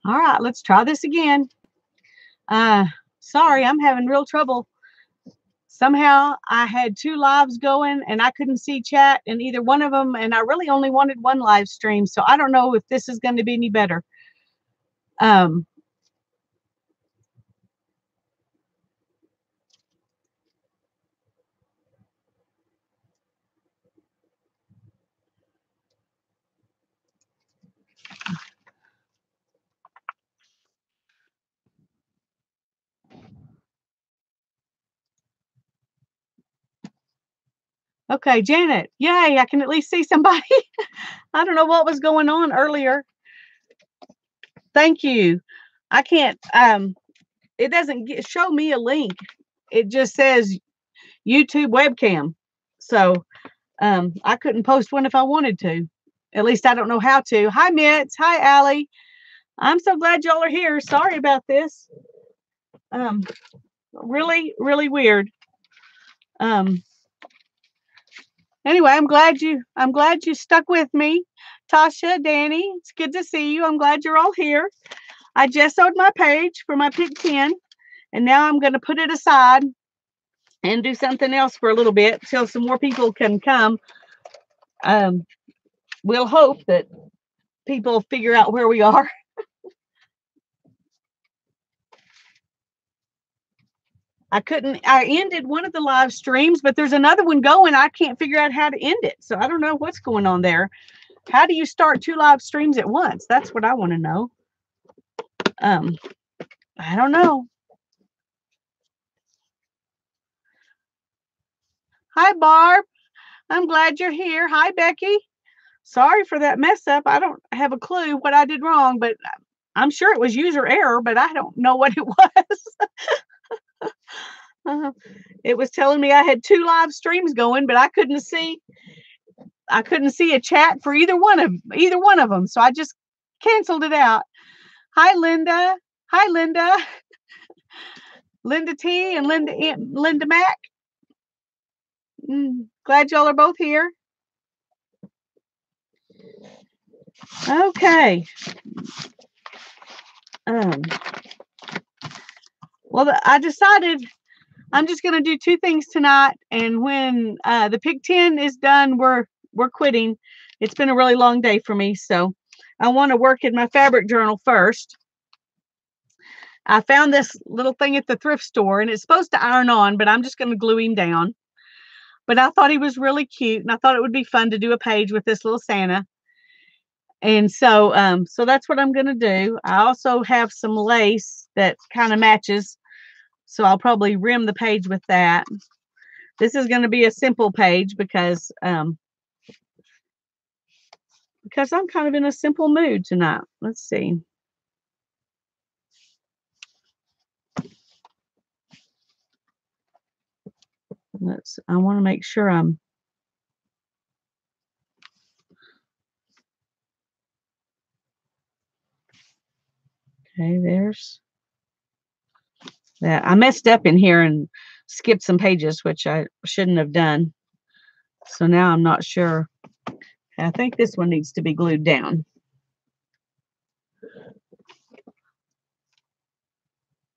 All right, let's try this again. Sorry, I'm having real trouble. Somehow I had two lives going and I couldn't see chat in either one of them. And I really only wanted one live stream. So I don't know if this is going to be any better. Um, okay, Janet. Yay, I can at least see somebody. I don't know what was going on earlier. Thank you. I can't, it doesn't show me a link. It just says YouTube webcam. So I couldn't post one if I wanted to. At least I don't know how to. Hi, Mitz. Hi, Allie. I'm so glad y'all are here. Sorry about this. Um, really, really weird. Um, anyway, I'm glad you stuck with me. Tasha, Danny, it's good to see you. I'm glad you're all here. I gessoed my page for my pig pen, and now I'm going to put it aside and do something else for a little bit till some more people can come. Um, we'll hope that people figure out where we are. I ended one of the live streams, but there's another one going. I can't figure out how to end it. So I don't know what's going on there. How do you start two live streams at once? That's what I want to know. Um, I don't know. Hi, Barb. I'm glad you're here. Hi, Becky. Sorry for that mess up. I don't have a clue what I did wrong, but I'm sure it was user error, but I don't know what it was. It was telling me I had two live streams going, but I couldn't see a chat for either one of them. So I just canceled it out. Hi, Linda. Hi, Linda. Linda T and Linda Mac. Glad y'all are both here. Okay. Well, I decided I'm just going to do two things tonight, and when the pig 10 is done, we're quitting. It's been a really long day for me, so I want to work in my fabric journal first. I found this little thing at the thrift store, and it's supposed to iron on, but I'm just going to glue him down. But I thought he was really cute, and I thought it would be fun to do a page with this little Santa. And so that's what I'm going to do. I also have some lace that kind of matches, so I'll probably rim the page with that. This is going to be a simple page because I'm kind of in a simple mood tonight. Let's see. I want to make sure I'm okay. There's that. I messed up in here and skipped some pages, which I shouldn't have done. So now I'm not sure. I think this one needs to be glued down.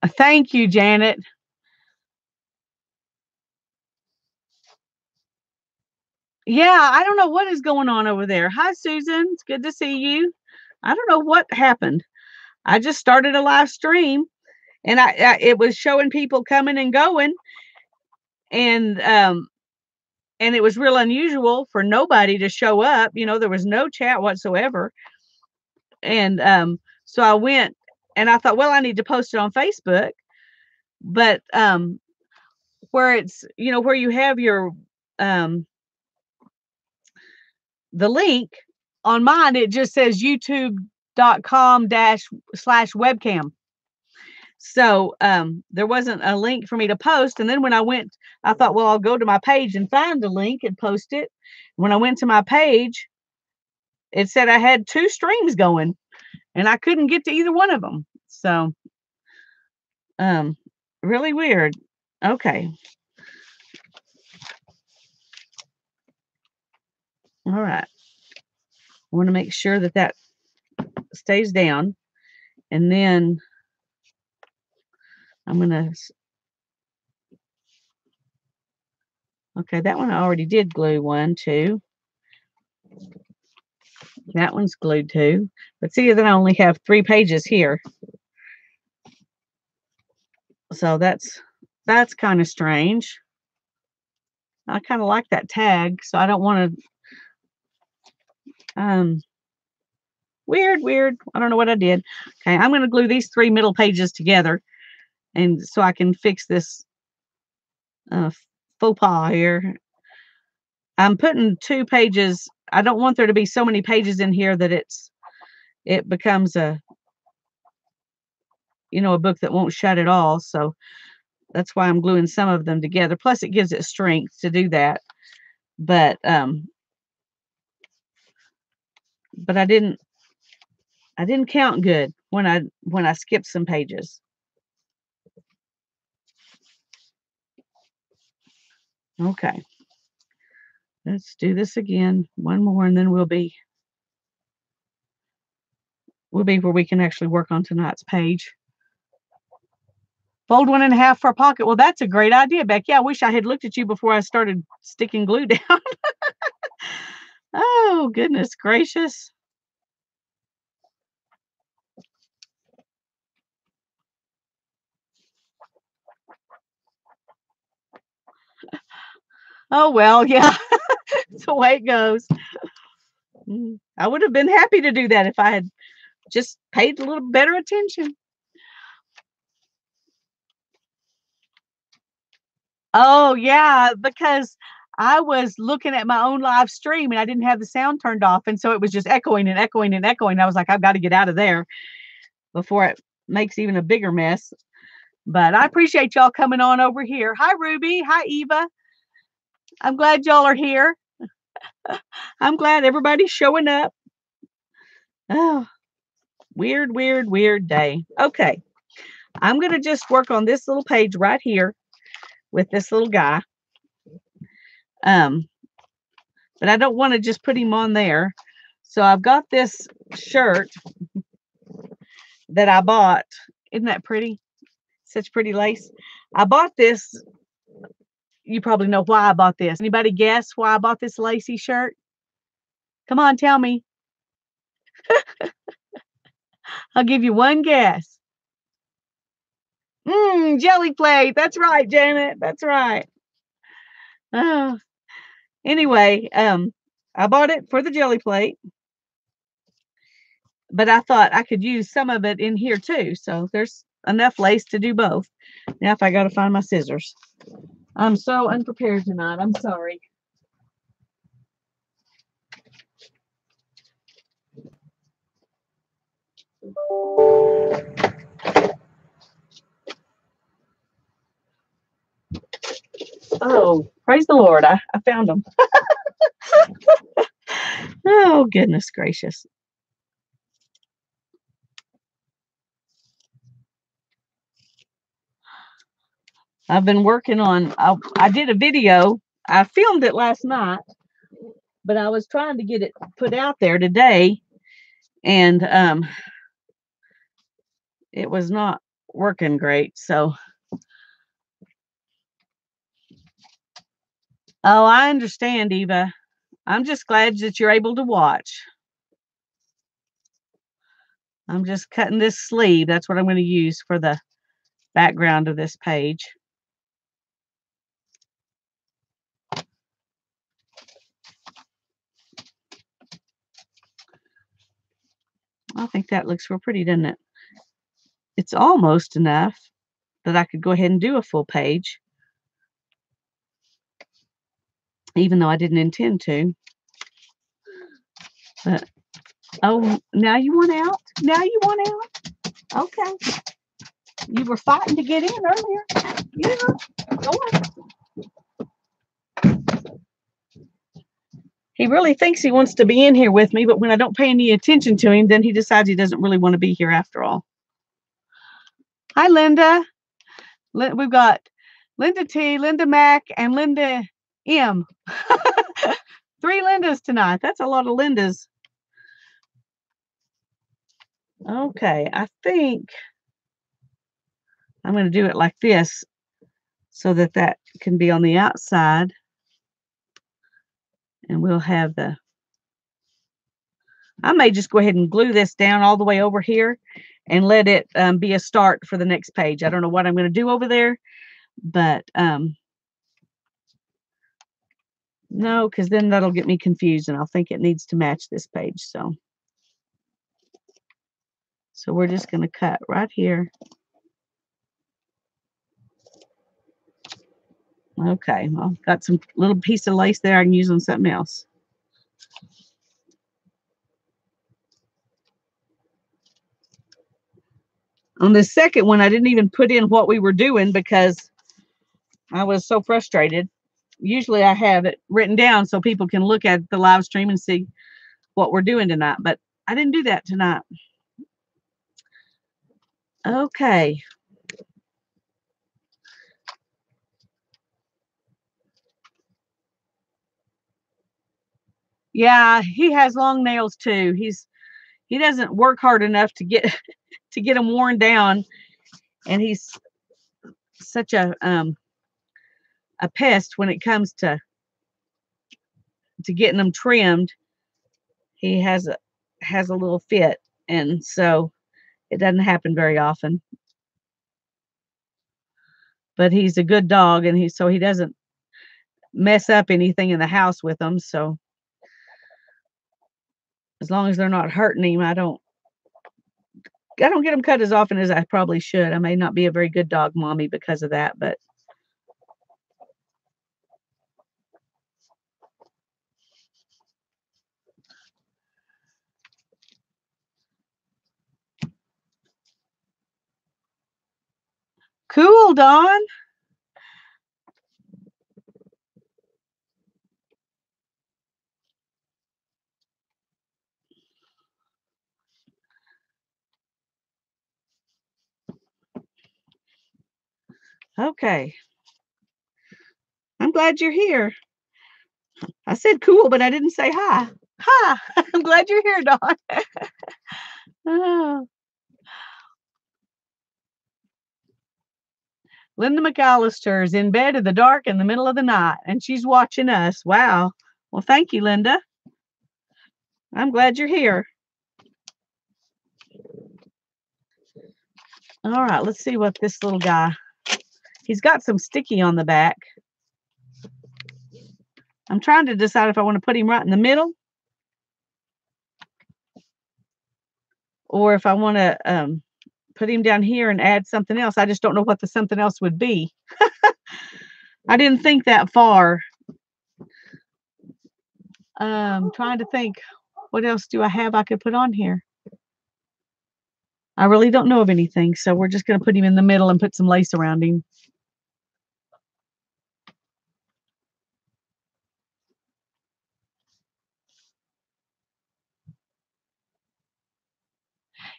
Thank you, Janet. Yeah, I don't know what is going on over there. Hi, Susan. It's good to see you. I don't know what happened. I just started a live stream, and it was showing people coming and going, and it was real unusual for nobody to show up. There was no chat whatsoever, and so I went and I thought, well, I need to post it on Facebook, but where it's where you have your the link on mine, it just says youtube.com/webcam. So there wasn't a link for me to post. And then when I went, I thought, well, I'll go to my page and find the link and post it. When I went to my page, it said I had two streams going and I couldn't get to either one of them. So really weird. Okay. All right. I want to make sure that stays down. And then I'm going to, okay, that one I already did glue 1, 2. That one's glued too. But see, then I only have 3 pages here. So that's kind of strange. I kind of like that tag, so I don't want to, weird. I don't know what I did. Okay, I'm going to glue these 3 middle pages together, and so I can fix this faux pas here. I'm putting 2 pages. I don't want there to be so many pages in here that it becomes a book that won't shut at all. So that's why I'm gluing some of them together. Plus, it gives it strength to do that. But I didn't count good when I skipped some pages. Okay. Let's do this again. One more, and then we'll be where we can actually work on tonight's page. Fold 1 1/2 for a pocket. Well, that's a great idea, Becky. I wish I had looked at you before I started sticking glue down. Oh, goodness gracious. Oh, well, yeah. That's the way it goes. I would have been happy to do that if I had just paid a little better attention. Oh, yeah, because I was looking at my own live stream and I didn't have the sound turned off, and so it was just echoing and echoing and echoing. I was like, I've got to get out of there before it makes even a bigger mess. But I appreciate y'all coming on over here. Hi, Ruby. Hi, Eva. I'm glad y'all are here. I'm glad everybody's showing up. Oh, weird day. Okay. I'm going to just work on this little page right here with this little guy. But I don't want to just put him on there. So I've got this shirt that I bought. Isn't that pretty? Such pretty lace. I bought this. You probably know why I bought this. Anybody guess why I bought this lacy shirt? Come on, tell me. I'll give you one guess. Jelly plate. That's right, Janet. That's right. Oh. Anyway, I bought it for the jelly plate, but I thought I could use some of it in here too. So there's enough lace to do both. Now if I got to find my scissors. I'm so unprepared tonight. I'm sorry. Oh, praise the Lord. I found them. Oh, goodness gracious. I've been working on, I did a video. I filmed it last night, but I was trying to get it put out there today, and it was not working great. So, oh, I understand, Eva. I'm just glad that you're able to watch. I'm just cutting this sleeve. That's what I'm going to use for the background of this page. I think that looks real pretty, doesn't it? It's almost enough that I could go ahead and do a full page, even though I didn't intend to. But, oh, now you want out? Now you want out? Okay. You were fighting to get in earlier. Yeah, go on. He really thinks he wants to be in here with me, but when I don't pay any attention to him, then he decides he doesn't really want to be here after all. Hi, Linda. We've got Linda T, Linda Mac, and Linda M. 3 Lindas tonight. That's a lot of Lindas. Okay, I think I'm going to do it like this so that that can be on the outside, and we'll have the I may just go ahead and glue this down all the way over here and let it be a start for the next page. I don't know what I'm going to do over there, but no, because then that'll get me confused, and I'll think it needs to match this page. So we're just going to cut right here. Okay, well, got some little piece of lace there I can use on something else. On the second one, I didn't even put in what we were doing because I was so frustrated. Usually I have it written down so people can look at the live stream and see what we're doing tonight, but I didn't do that tonight. Okay. Yeah, he has long nails too. He doesn't work hard enough to get to get them worn down, and he's such a pest when it comes to getting them trimmed. He has a little fit, and so it doesn't happen very often. But he's a good dog, and he doesn't mess up anything in the house with them. So as long as they're not hurting him, I don't get them cut as often as I probably should. I may not be a very good dog mommy because of that, but cool, Dawn. Okay. I'm glad you're here. I said cool, but I didn't say hi. Hi. I'm glad you're here, Dawn. Oh. Linda McAllister is in bed in the dark in the middle of the night, and she's watching us. Wow. Well, thank you, Linda. I'm glad you're here. All right, let's see what this little guy. He's got some sticky on the back. I'm trying to decide if I want to put him right in the middle or if I want to put him down here and add something else. I just don't know what the something else would be. I didn't think that far. Trying to think, what else do I have I could put on here? I really don't know of anything, so we're just going to put him in the middle and put some lace around him.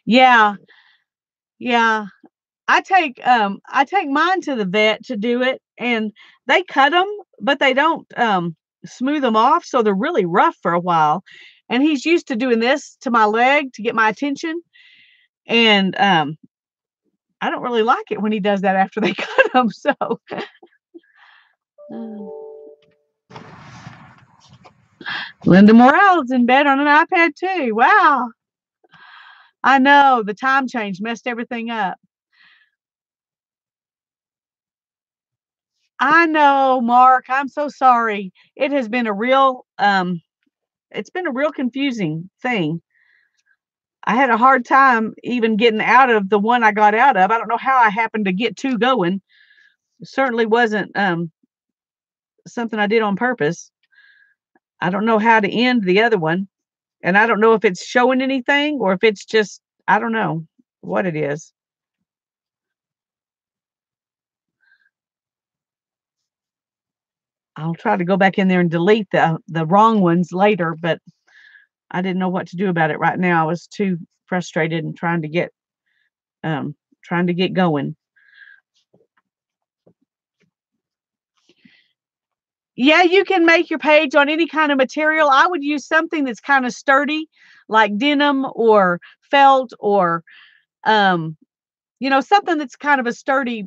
Yeah, yeah. I take mine to the vet to do it, and they cut them, but they don't smooth them off, so they're really rough for a while. And he's used to doing this to my leg to get my attention, and I don't really like it when he does that after they cut them. So, Linda Morales in bed on an iPad too. Wow, I know the time change messed everything up. I know, Mark. I'm so sorry. It has been a real it's been a real confusing thing. I had a hard time even getting out of the one I got out of. I don't know how I happened to get 2 going. It certainly wasn't, something I did on purpose. I don't know how to end the other one, and I don't know if it's showing anything or if it's just I don't know what it is. I'll try to go back in there and delete the wrong ones later, but I didn't know what to do about it right now. I was too frustrated and trying to get going. Yeah, you can make your page on any kind of material. I would use something that's kind of sturdy, like denim or felt or, something that's kind of a sturdy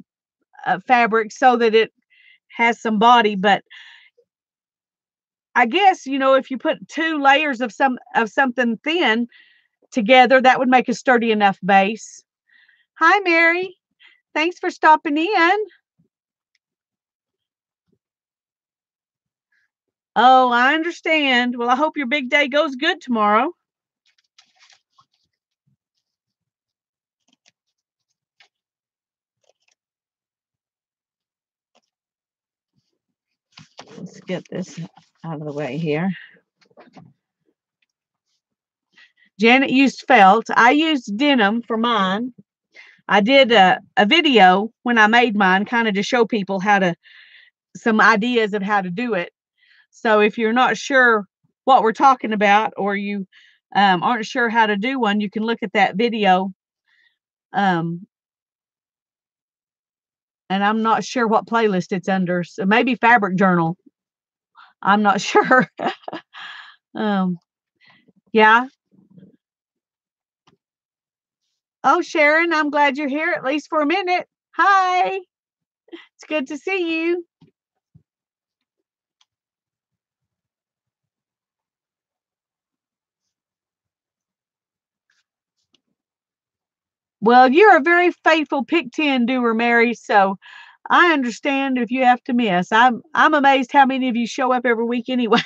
fabric so that it has some body. But I guess, if you put 2 layers of something thin together, that would make a sturdy enough base. Hi, Mary. Thanks for stopping in. Oh, I understand. Well, I hope your big day goes good tomorrow. Let's get this out of the way here. Janet used felt. I used denim for mine. I did a video when I made mine, kind of to show people some ideas of how to do it. So if you're not sure what we're talking about, or you aren't sure how to do one, you can look at that video. And I'm not sure what playlist it's under. So maybe Fabric Journal. I'm not sure. Yeah. Oh, Sharon, I'm glad you're here, at least for a minute. Hi. It's good to see you. Well, you're a very faithful pick 10 doer, Mary, so I understand if you have to miss. I'm amazed how many of you show up every week anyway.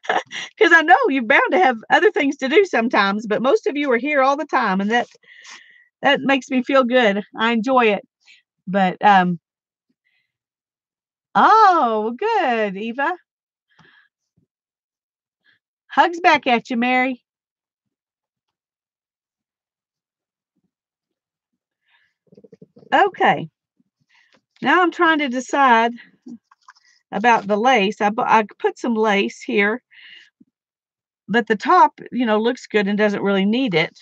Because I know you're bound to have other things to do sometimes, but most of you are here all the time, and that makes me feel good. I enjoy it. But oh, good, Eva. Hugs back at you, Mary. Okay. Now I'm trying to decide about the lace. I put some lace here, but the top, looks good and doesn't really need it.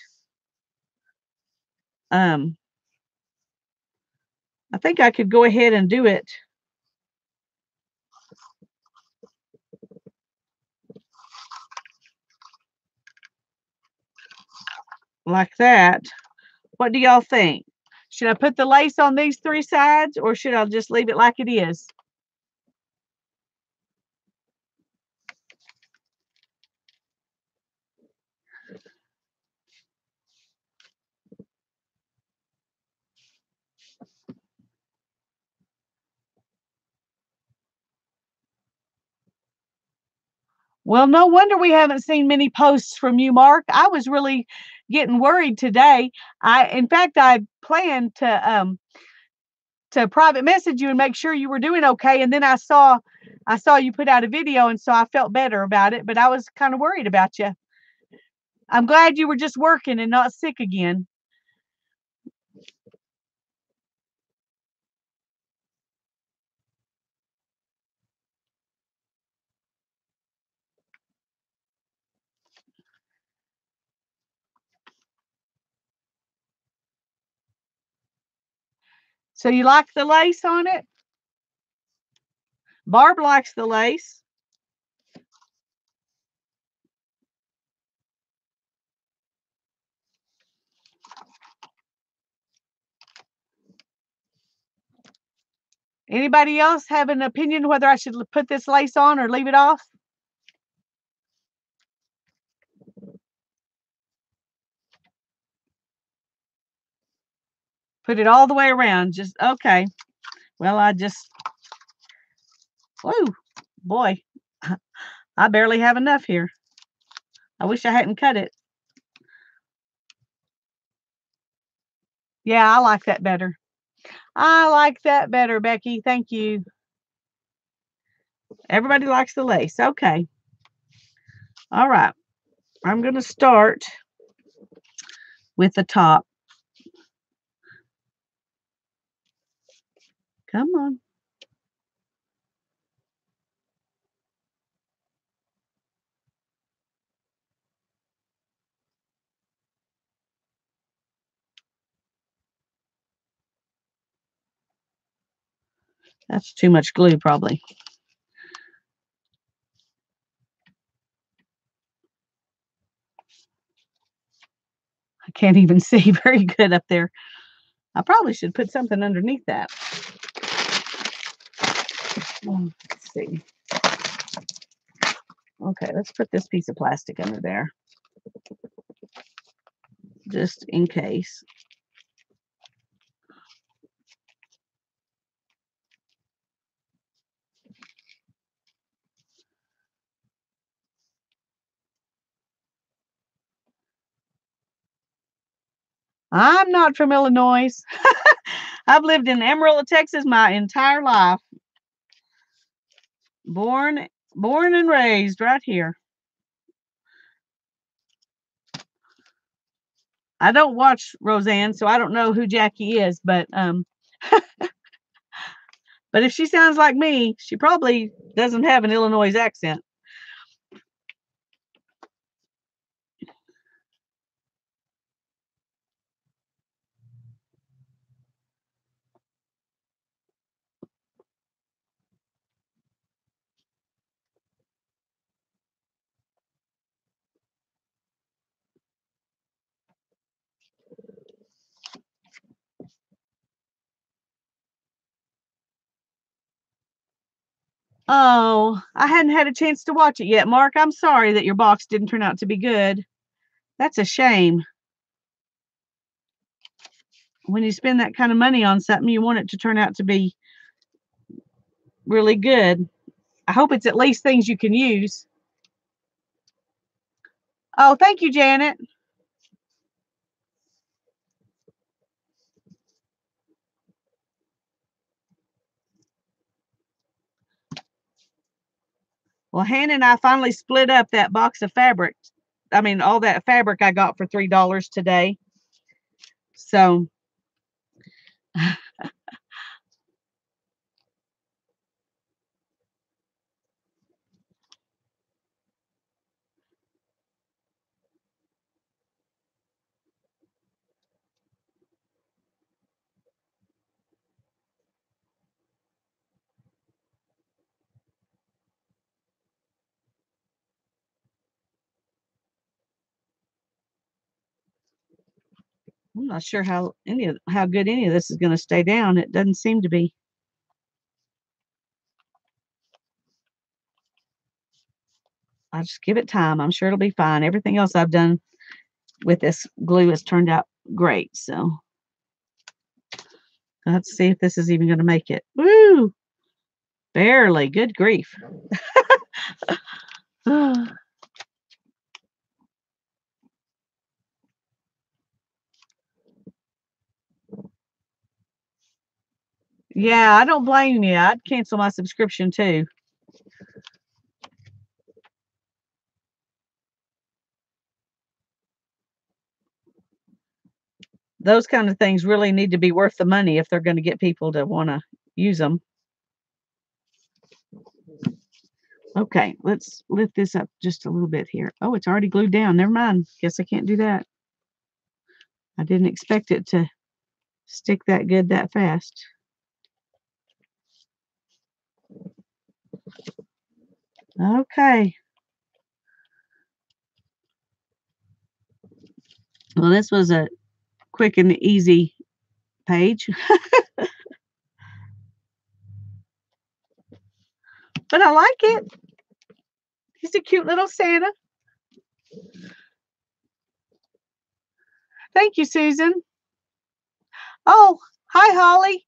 I think I could go ahead and do it like that. What do y'all think? Should I put the lace on these 3 sides, or should I just leave it like it is? Well, no wonder we haven't seen many posts from you, Mark. I was really getting worried today. In fact, I planned to private message you and make sure you were doing okay. And then I saw you put out a video, and so I felt better about it. But I was kind of worried about you. I'm glad you were just working and not sick again. So you like the lace on it? Barb likes the lace. Anybody else have an opinion whether I should put this lace on or leave it off? Put it all the way around. Just okay. Well, whoa, boy, I barely have enough here. I wish I hadn't cut it. Yeah, I like that better. I like that better, Becky. Thank you. Everybody likes the lace. Okay. All right. I'm going to start with the top. Come on. That's too much glue, probably. I can't even see very good up there. I probably should put something underneath that. Let's see. Okay, let's put this piece of plastic under there, just in case. I'm not from Illinois. I've lived in Amarillo, Texas my entire life. Born and raised right here. I don't watch Roseanne, so I don't know who Jackie is, but if she sounds like me, she probably doesn't have an Illinois accent. Oh, I hadn't had a chance to watch it yet, Mark. I'm sorry that your box didn't turn out to be good. That's a shame. When you spend that kind of money on something, you want it to turn out to be really good. I hope it's at least things you can use. Oh, thank you, Janet. Well, Hannah and I finally split up that box of fabric. I mean, all that fabric I got for $3 today. So, I'm not sure how good any of this is going to stay down. It doesn't seem to be. I'll just give it time. I'm sure it'll be fine. Everything else I've done with this glue has turned out great. So let's see if this is even going to make it. Woo! Barely. Good grief. Yeah, I don't blame you. I'd cancel my subscription too. Those kind of things really need to be worth the money if they're going to get people to want to use them. Okay, let's lift this up just a little bit here. Oh, it's already glued down. Never mind. Guess I can't do that. I didn't expect it to stick that good that fast. Okay. Well, this was a quick and easy page. But I like it. He's a cute little Santa. Thank you, Susan. Oh, hi, Holly.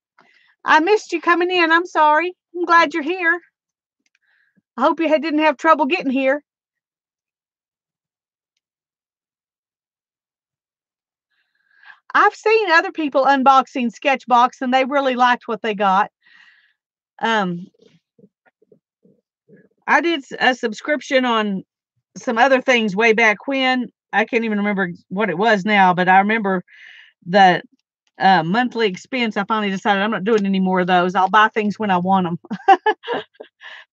I missed you coming in. I'm sorry. I'm glad you're here. I hope you didn't have trouble getting here. I've seen other people unboxing Sketchbox and they really liked what they got. Um, I did a subscription on some other things way back when. I can't even remember what it was now, but I remember the monthly expense. I finally decided I'm not doing any more of those. I'll buy things when I want them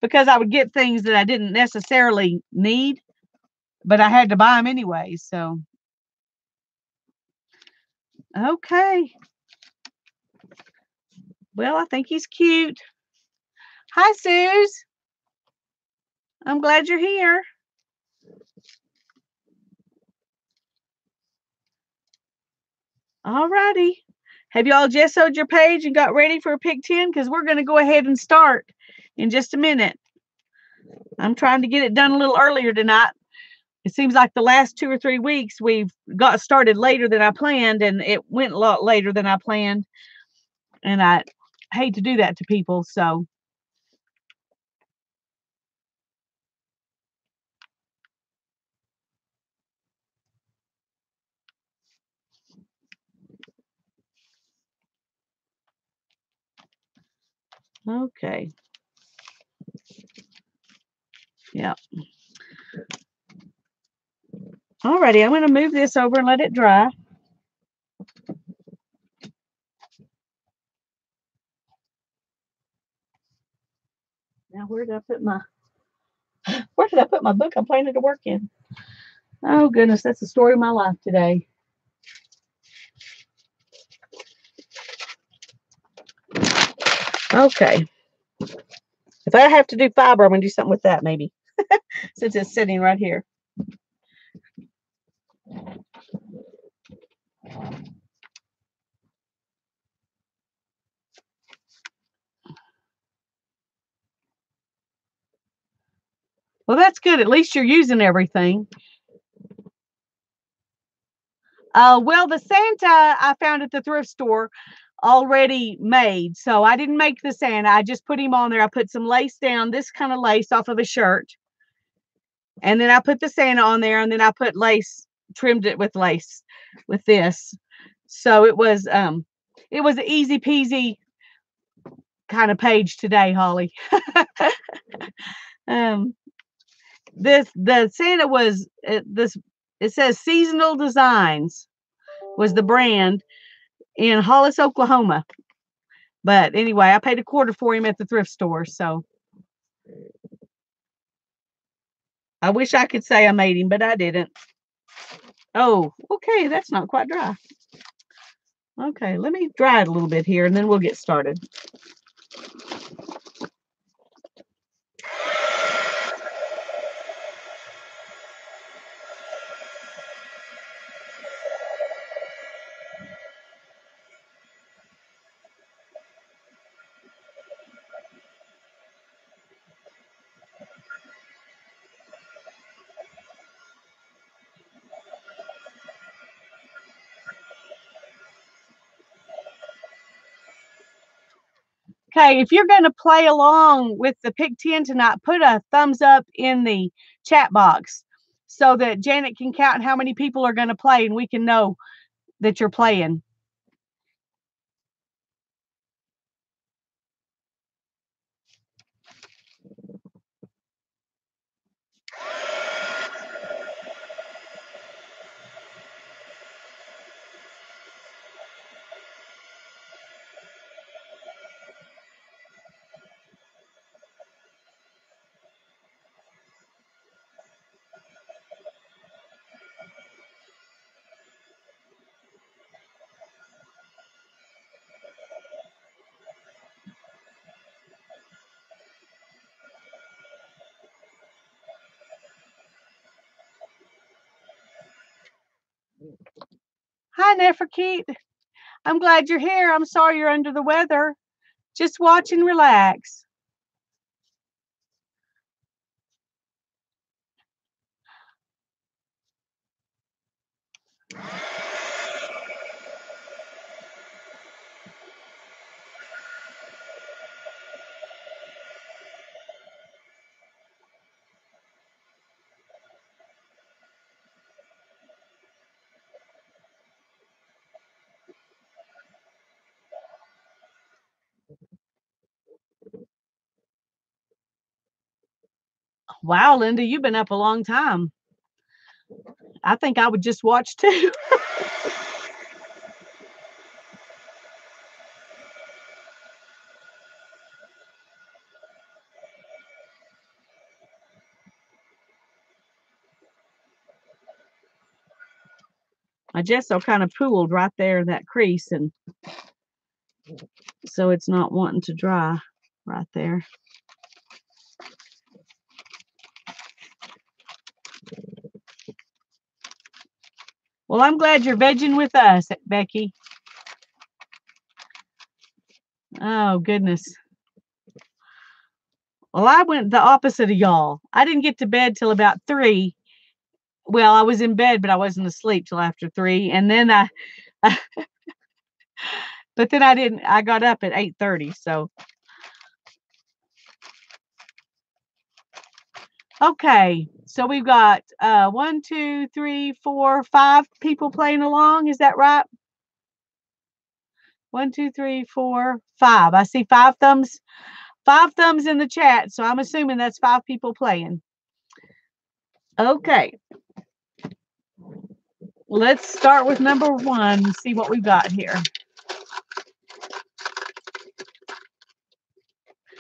because I would get things that I didn't necessarily need, but I had to buy them anyway. So, okay. Well, I think he's cute. Hi, Suze. I'm glad you're here. All righty. Have y'all gessoed your page and got ready for a Pig 10? Because we're going to go ahead and start in just a minute. I'm trying to get it done a little earlier tonight. It seems like the last 2 or 3 weeks we've got started later than I planned, and it went a lot later than I planned. And I hate to do that to people, so. Okay. Yeah. Alrighty, I'm going to move this over and let it dry. Now, where did I put my book I'm planning to work in? Oh, goodness, that's the story of my life today. Okay. If I have to do fiber, I'm going to do something with that maybe, since it's sitting right here. Well, that's good. At least you're using everything. Well, the Santa I found at the thrift store already made. So I didn't make the Santa. I just put him on there. I put some lace down, this kind of lace off of a shirt. And then I put the Santa on there, and then I put lace, trimmed it with lace with this. So it was an easy peasy kind of page today, Holly. The Santa was it says Seasonal Designs was the brand in Hollis, Oklahoma. But anyway, I paid $0.25 for him at the thrift store. So I wish I could say I made him, but I didn't. Oh, okay, that's not quite dry. Okay, let me dry it a little bit here, and then we'll get started. Okay, if you're going to play along with the Pig 10 tonight, put a thumbs up in the chat box so that Janet can count how many people are going to play and we can know that you're playing. Hi, Neferkeet. I'm glad you're here. I'm sorry you're under the weather. Just watch and relax. Wow, Linda, you've been up a long time. I think I would just watch too. My gesso kind of pooled right there in that crease, and so it's not wanting to dry right there. Well, I'm glad you're vegging with us, Becky. Oh, goodness. Well, I went the opposite of y'all. I didn't get to bed till about 3. Well, I was in bed, but I wasn't asleep till after 3. And then but then I got up at 8:30. So, okay. So we've got 1, 2, 3, 4, 5 people playing along. Is that right? 1, 2, 3, 4, 5. I see 5 thumbs. 5 thumbs in the chat. So I'm assuming that's 5 people playing. Okay. Let's start with number 1 and see what we've got here.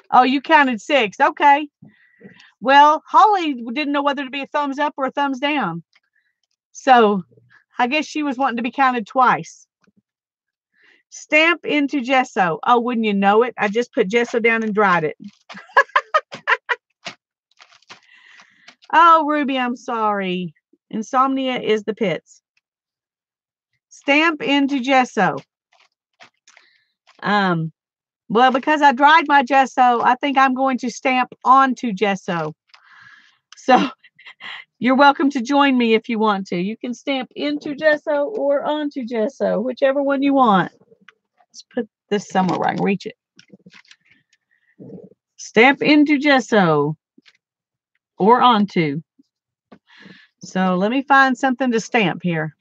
Oh, you counted 6. Okay. Well, Holly didn't know whether to be a thumbs up or a thumbs down. So I guess she was wanting to be counted twice. Stamp into gesso. Oh, wouldn't you know it? I just put gesso down and dried it. Oh, Ruby, I'm sorry. Insomnia is the pits. Stamp into gesso. Well, because I dried my gesso, I think I'm going to stamp onto gesso. So you're welcome to join me if you want to. You can stamp into gesso or onto gesso, whichever one you want. Let's put this somewhere where I can reach it. Stamp into gesso or onto. So let me find something to stamp here.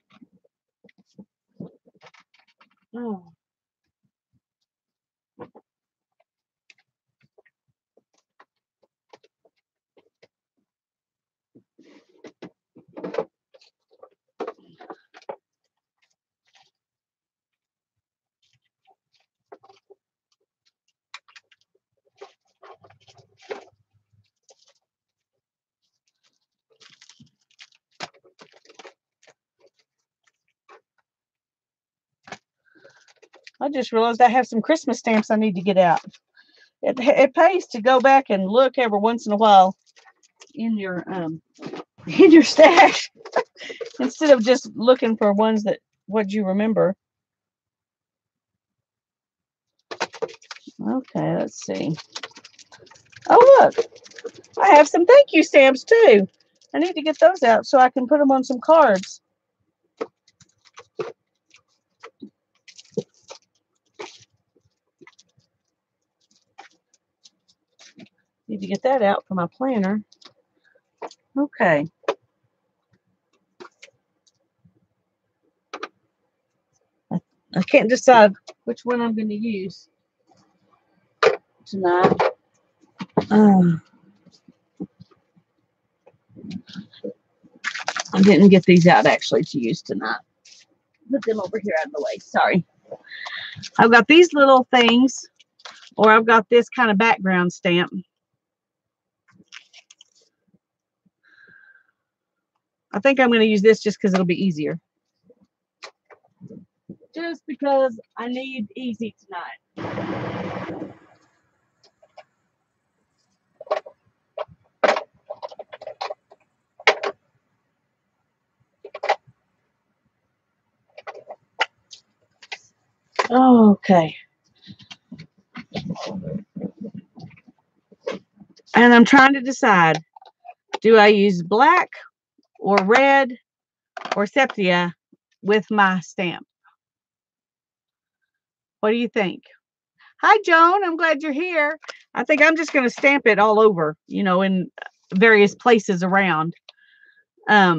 Oh. I just realized I have some Christmas stamps I need to get out. It pays to go back and look every once in a while in your stash instead of just looking for ones that what you remember. Okay, let's see. Oh, look, I have some thank you stamps too. I need to get those out so I can put them on some cards. Need to get that out for my planner. Okay. I can't decide which one I'm going to use tonight. I didn't get these out actually to use tonight. Put them over here out of the way. Sorry. I've got these little things, or I've got this kind of background stamp. I think I'm going to use this just because it'll be easier. Just because I need easy tonight. Okay. And I'm trying to decide, do I use black or red or sepia with my stamp? What do you think? Hi, Joan. I'm glad you're here. I think I'm just going to stamp it all over, you know, in various places around. I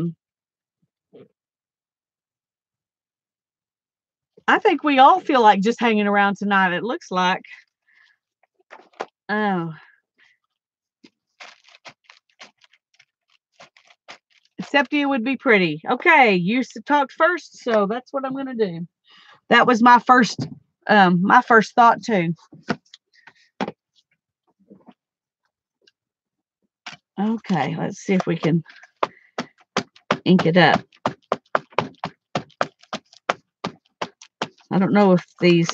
think we all feel like just hanging around tonight, it looks like. Oh. Sepia would be pretty. Okay, you talked first, so that's what I'm going to do. That was my first thought too. Okay, let's see if we can ink it up. I don't know if these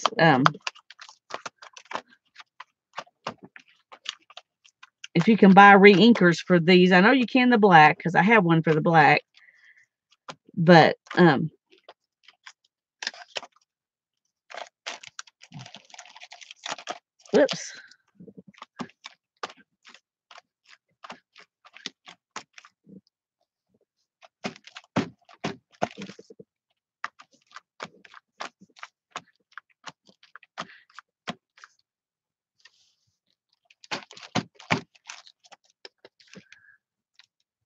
if you can buy re-inkers for these. I know you can the black because I have one for the black. But Whoops.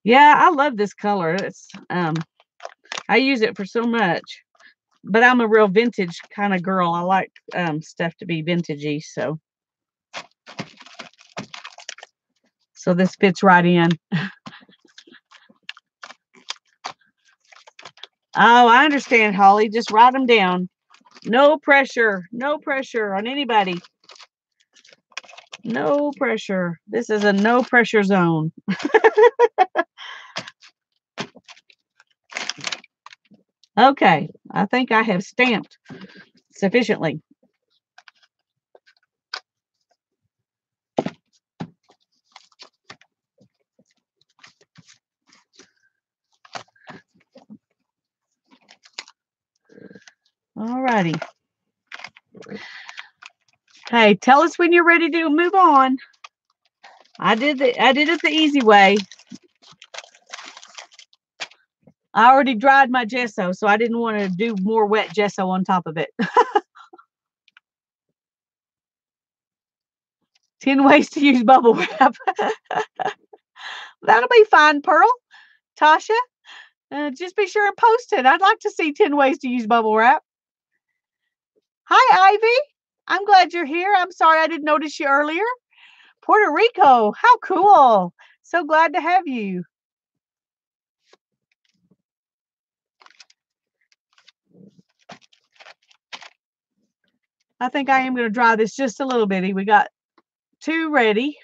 Yeah, I love this color. It's I use it for so much. But I'm a real vintage kind of girl. I like stuff to be vintagey, so this fits right in. Oh, I understand, Holly. Just write them down. No pressure. No pressure on anybody. No pressure. This is a no pressure zone. Okay, I think I have stamped sufficiently. All righty. Hey, tell us when you're ready to move on. I did it the easy way. I already dried my gesso, so I didn't want to do more wet gesso on top of it. 10 ways to use bubble wrap. That'll be fine, Pearl. Tasha, just be sure and post it. I'd like to see 10 ways to use bubble wrap. Hi, Ivy. I'm glad you're here. I'm sorry I didn't notice you earlier. Puerto Rico. How cool. So glad to have you. I think I am going to dry this just a little bitty. We got 2 ready.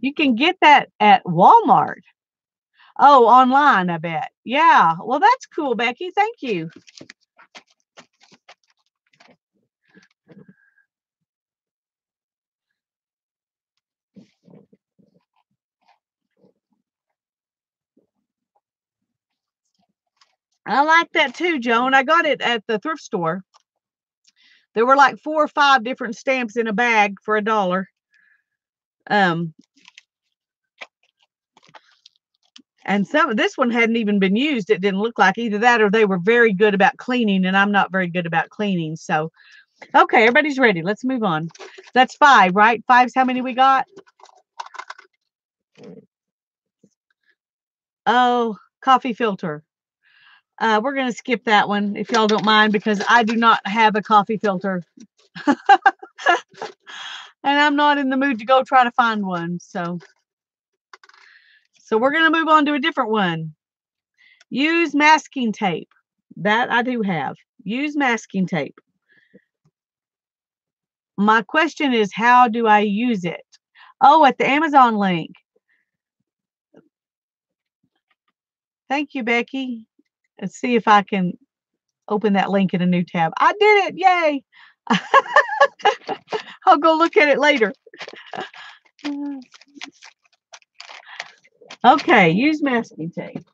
You can get that at Walmart. Oh, online, I bet. Yeah. Well, that's cool, Becky. Thank you. I like that too, Joan. I got it at the thrift store. There were like 4 or 5 different stamps in a bag for $1. And this one hadn't even been used. It didn't look like either that or they were very good about cleaning, and I'm not very good about cleaning. So, okay, everybody's ready. Let's move on. That's 5, right? 5's how many we got? Oh, coffee filter. We're going to skip that one if y'all don't mind because I do not have a coffee filter. And I'm not in the mood to go try to find one. So we're going to move on to a different one. Use masking tape. That I do have. Use masking tape. My question is, how do I use it? Oh, at the Amazon link. Thank you, Becky. Let's see if I can open that link in a new tab. I did it. Yay. I'll go look at it later. Okay, use masking tape.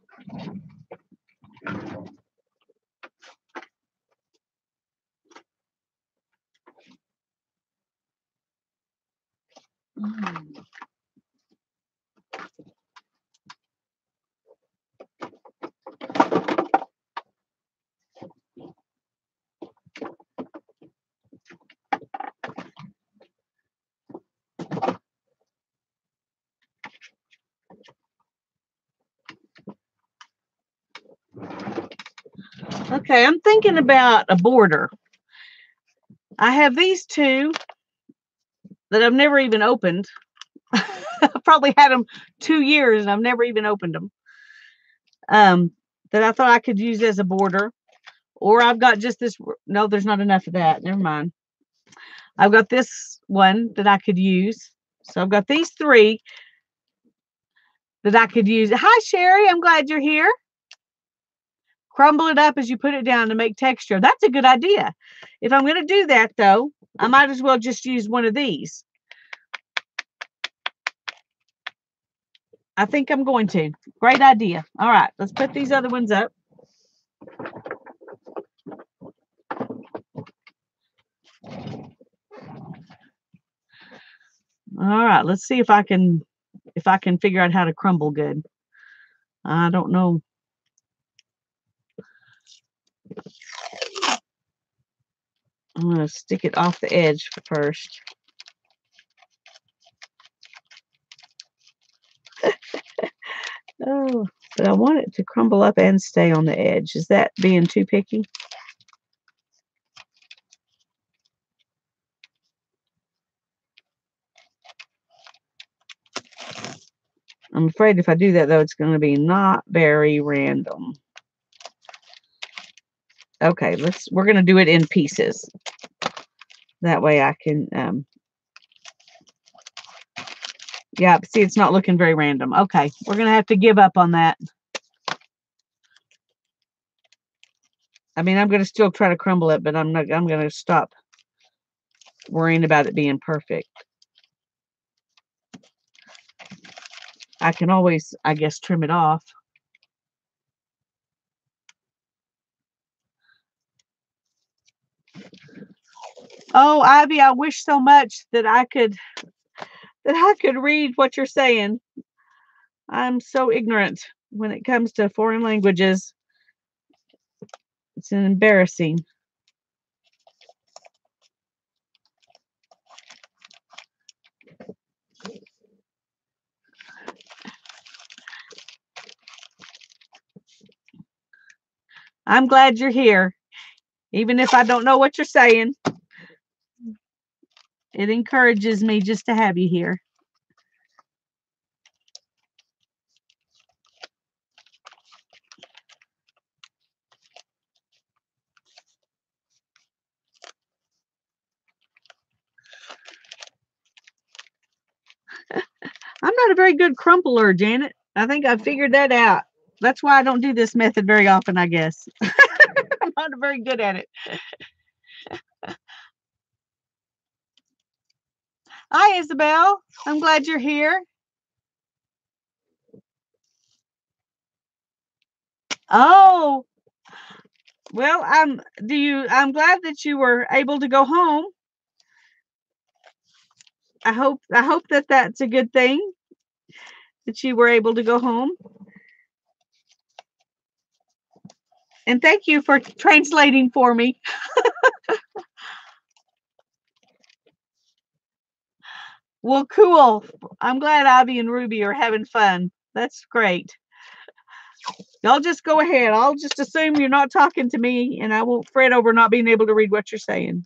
Okay, I'm thinking about a border. I have these 2 that I've never even opened. I've probably had them 2 years and I've never even opened them. That I thought I could use as a border. Or I've got just this. No, there's not enough of that. Never mind. I've got this one that I could use. So I've got these 3 that I could use. Hi, Sherry. I'm glad you're here. Crumble it up as you put it down to make texture. That's a good idea. If I'm going to do that, though, I might as well just use one of these. I think I'm going to. Great idea. All right, let's put these other ones up. All right, let's see if I can figure out how to crumble good. I don't know. I'm going to stick it off the edge first. Oh, but I want it to crumble up and stay on the edge. Is that being too picky? I'm afraid if I do that, though, it's going to be not very random. Okay, we're going to do it in pieces. That way I can, yeah, see, it's not looking very random. Okay, we're going to have to give up on that. I mean, I'm going to still try to crumble it, but I'm going to stop worrying about it being perfect. I can always, I guess, trim it off. Oh, Ivy, I wish so much that I could read what you're saying. I'm so ignorant when it comes to foreign languages. It's embarrassing. I'm glad you're here. Even if I don't know what you're saying, it encourages me just to have you here. I'm not a very good crumpler, Janet. I think I figured that out. That's why I don't do this method very often, I guess. I'm not very good at it. Hi, Isabel. I'm glad you're here. Oh, well, I'm glad that you were able to go home. I hope that that's a good thing that you were able to go home. And thank you for translating for me. Well, cool. I'm glad Ivy and Ruby are having fun. That's great. Y'all just go ahead. I'll just assume you're not talking to me, and I won't fret over not being able to read what you're saying.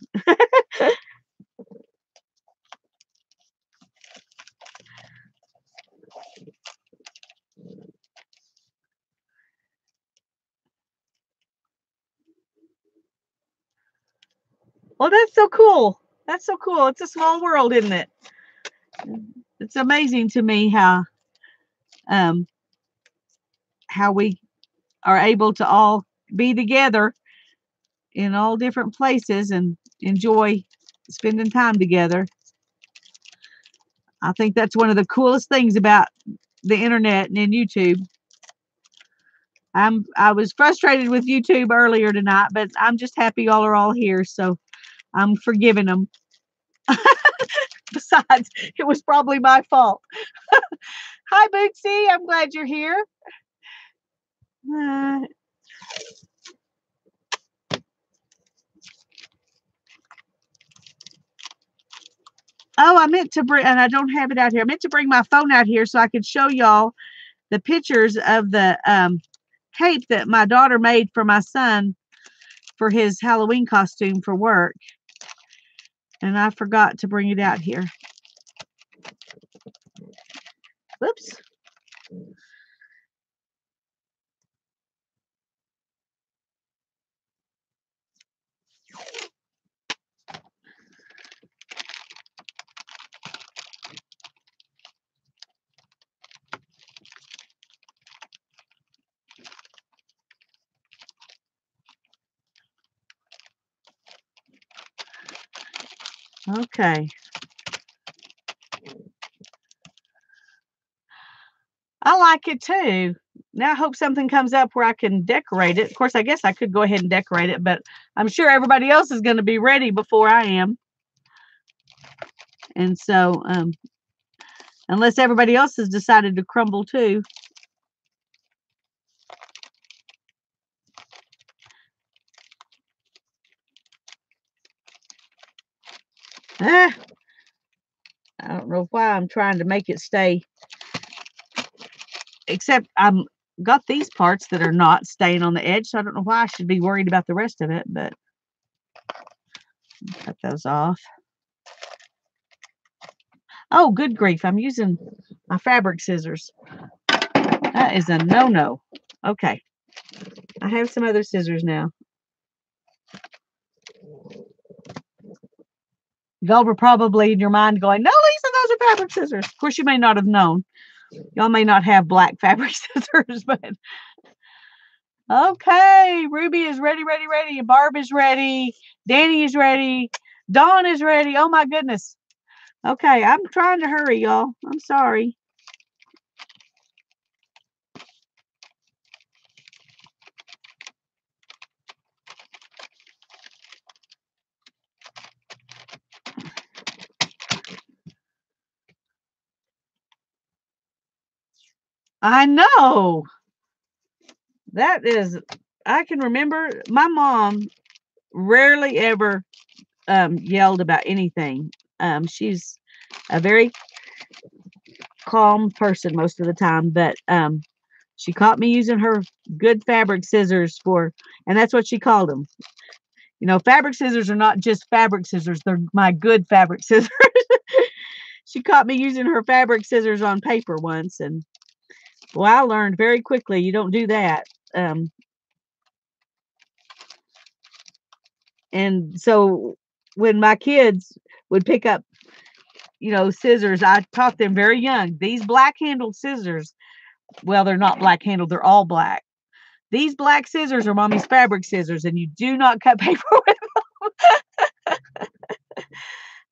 Well, that's so cool. That's so cool. It's a small world, isn't it? It's amazing to me um how we are able to all be together in all different places and enjoy spending time together. I think that's one of the coolest things about the internet and YouTube. I was frustrated with YouTube earlier tonight, but I'm just happy y'all are all here, so I'm forgiving them. Besides, it was probably my fault. Hi, Bootsy. I'm glad you're here. Oh, I meant to bring, and I don't have it out here. I meant to bring my phone out here so I could show y'all the pictures of the cape that my daughter made for my son for his Halloween costume for work. And I forgot to bring it out here. Whoops. Okay. I like it too. Now I hope something comes up where I can decorate it. Of course, I guess I could go ahead and decorate it, but I'm sure everybody else is going to be ready before I am. And so, unless everybody else has decided to crumble too. Ah, I don't know why I'm trying to make it stay. Except I'm got these parts that are not staying on the edge, so I don't know why I should be worried about the rest of it, but cut those off. Oh, good grief, I'm using my fabric scissors. That is a no-no. Okay. I have some other scissors now. Y'all were probably in your mind going, no, Lisa, those are fabric scissors. Of course, you may not have known. Y'all may not have black fabric scissors, but okay. Ruby is ready, ready, ready. Barb is ready. Danny is ready. Dawn is ready. Oh my goodness. Okay, I'm trying to hurry, y'all. I'm sorry. I know. That is, I can remember my mom rarely ever yelled about anything. She's a very calm person most of the time, but she caught me using her good fabric scissors for, and that's what she called them. You know, fabric scissors are not just fabric scissors, they're my good fabric scissors. She caught me using her fabric scissors on paper once, and well, I learned very quickly you don't do that. And so when my kids would pick up, you know, scissors, I taught them very young. These black handled scissors, well, they're not black handled, they're all black. These black scissors are mommy's fabric scissors, and you do not cut paper with them.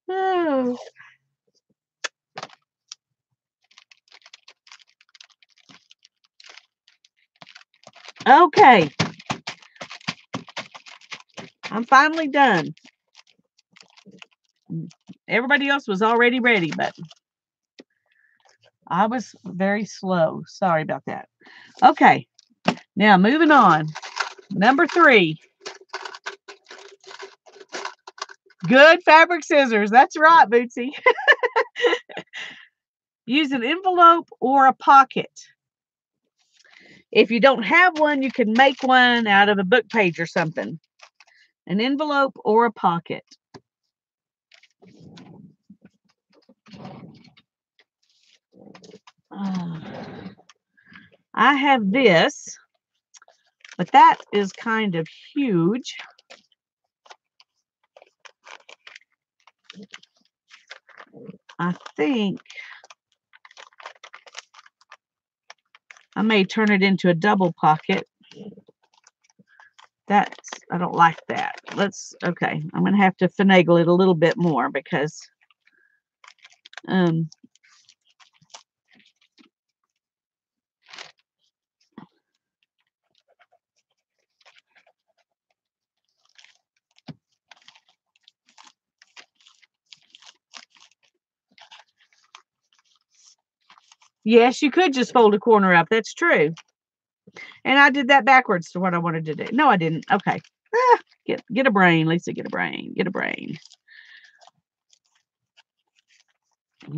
Oh. Okay. I'm finally done. Everybody else was already ready, but I was very slow. Sorry about that. Okay. Now moving on. Number 3. Good fabric scissors. That's right, Bootsy. Use an envelope or a pocket. If you don't have one, you can make one out of a book page or something. An envelope or a pocket. I have this, but that is kind of huge. I think I may turn it into a double pocket. That's, I don't like that. Okay, I'm going to have to finagle it a little bit more because yes, you could just fold a corner up. That's true. And I did that backwards to what I wanted to do. No, I didn't. Okay. Get a brain, Lisa. Get a brain. Get a brain.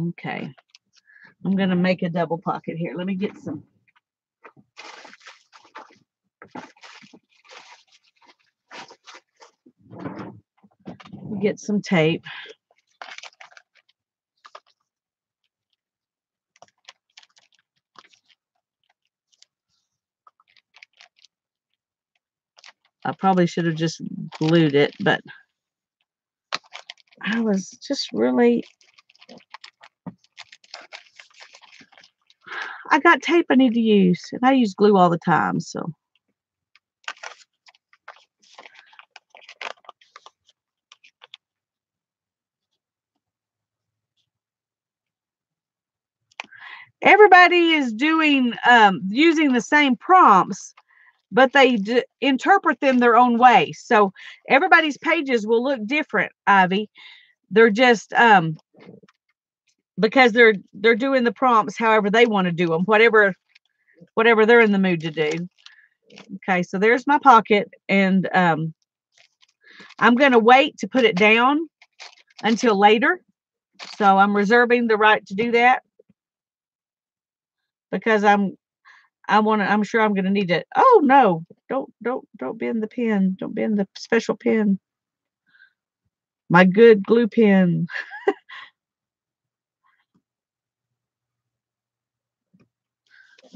Okay. I'm going to make a double pocket here. Let me get some. Get some tape. I probably should have just glued it, but I was just really, I got tape I need to use, and I use glue all the time, so. everybody is doing using the same prompts, but they interpret them their own way. So everybody's pages will look different, Ivy. They're just because they're doing the prompts however they want to do them, whatever they're in the mood to do. Okay, so there's my pocket, and I'm going to wait to put it down until later. So I'm reserving the right to do that because I'm sure I'm going to need it. Oh no, don't bend the pen. Don't bend the special pen. My good glue pen.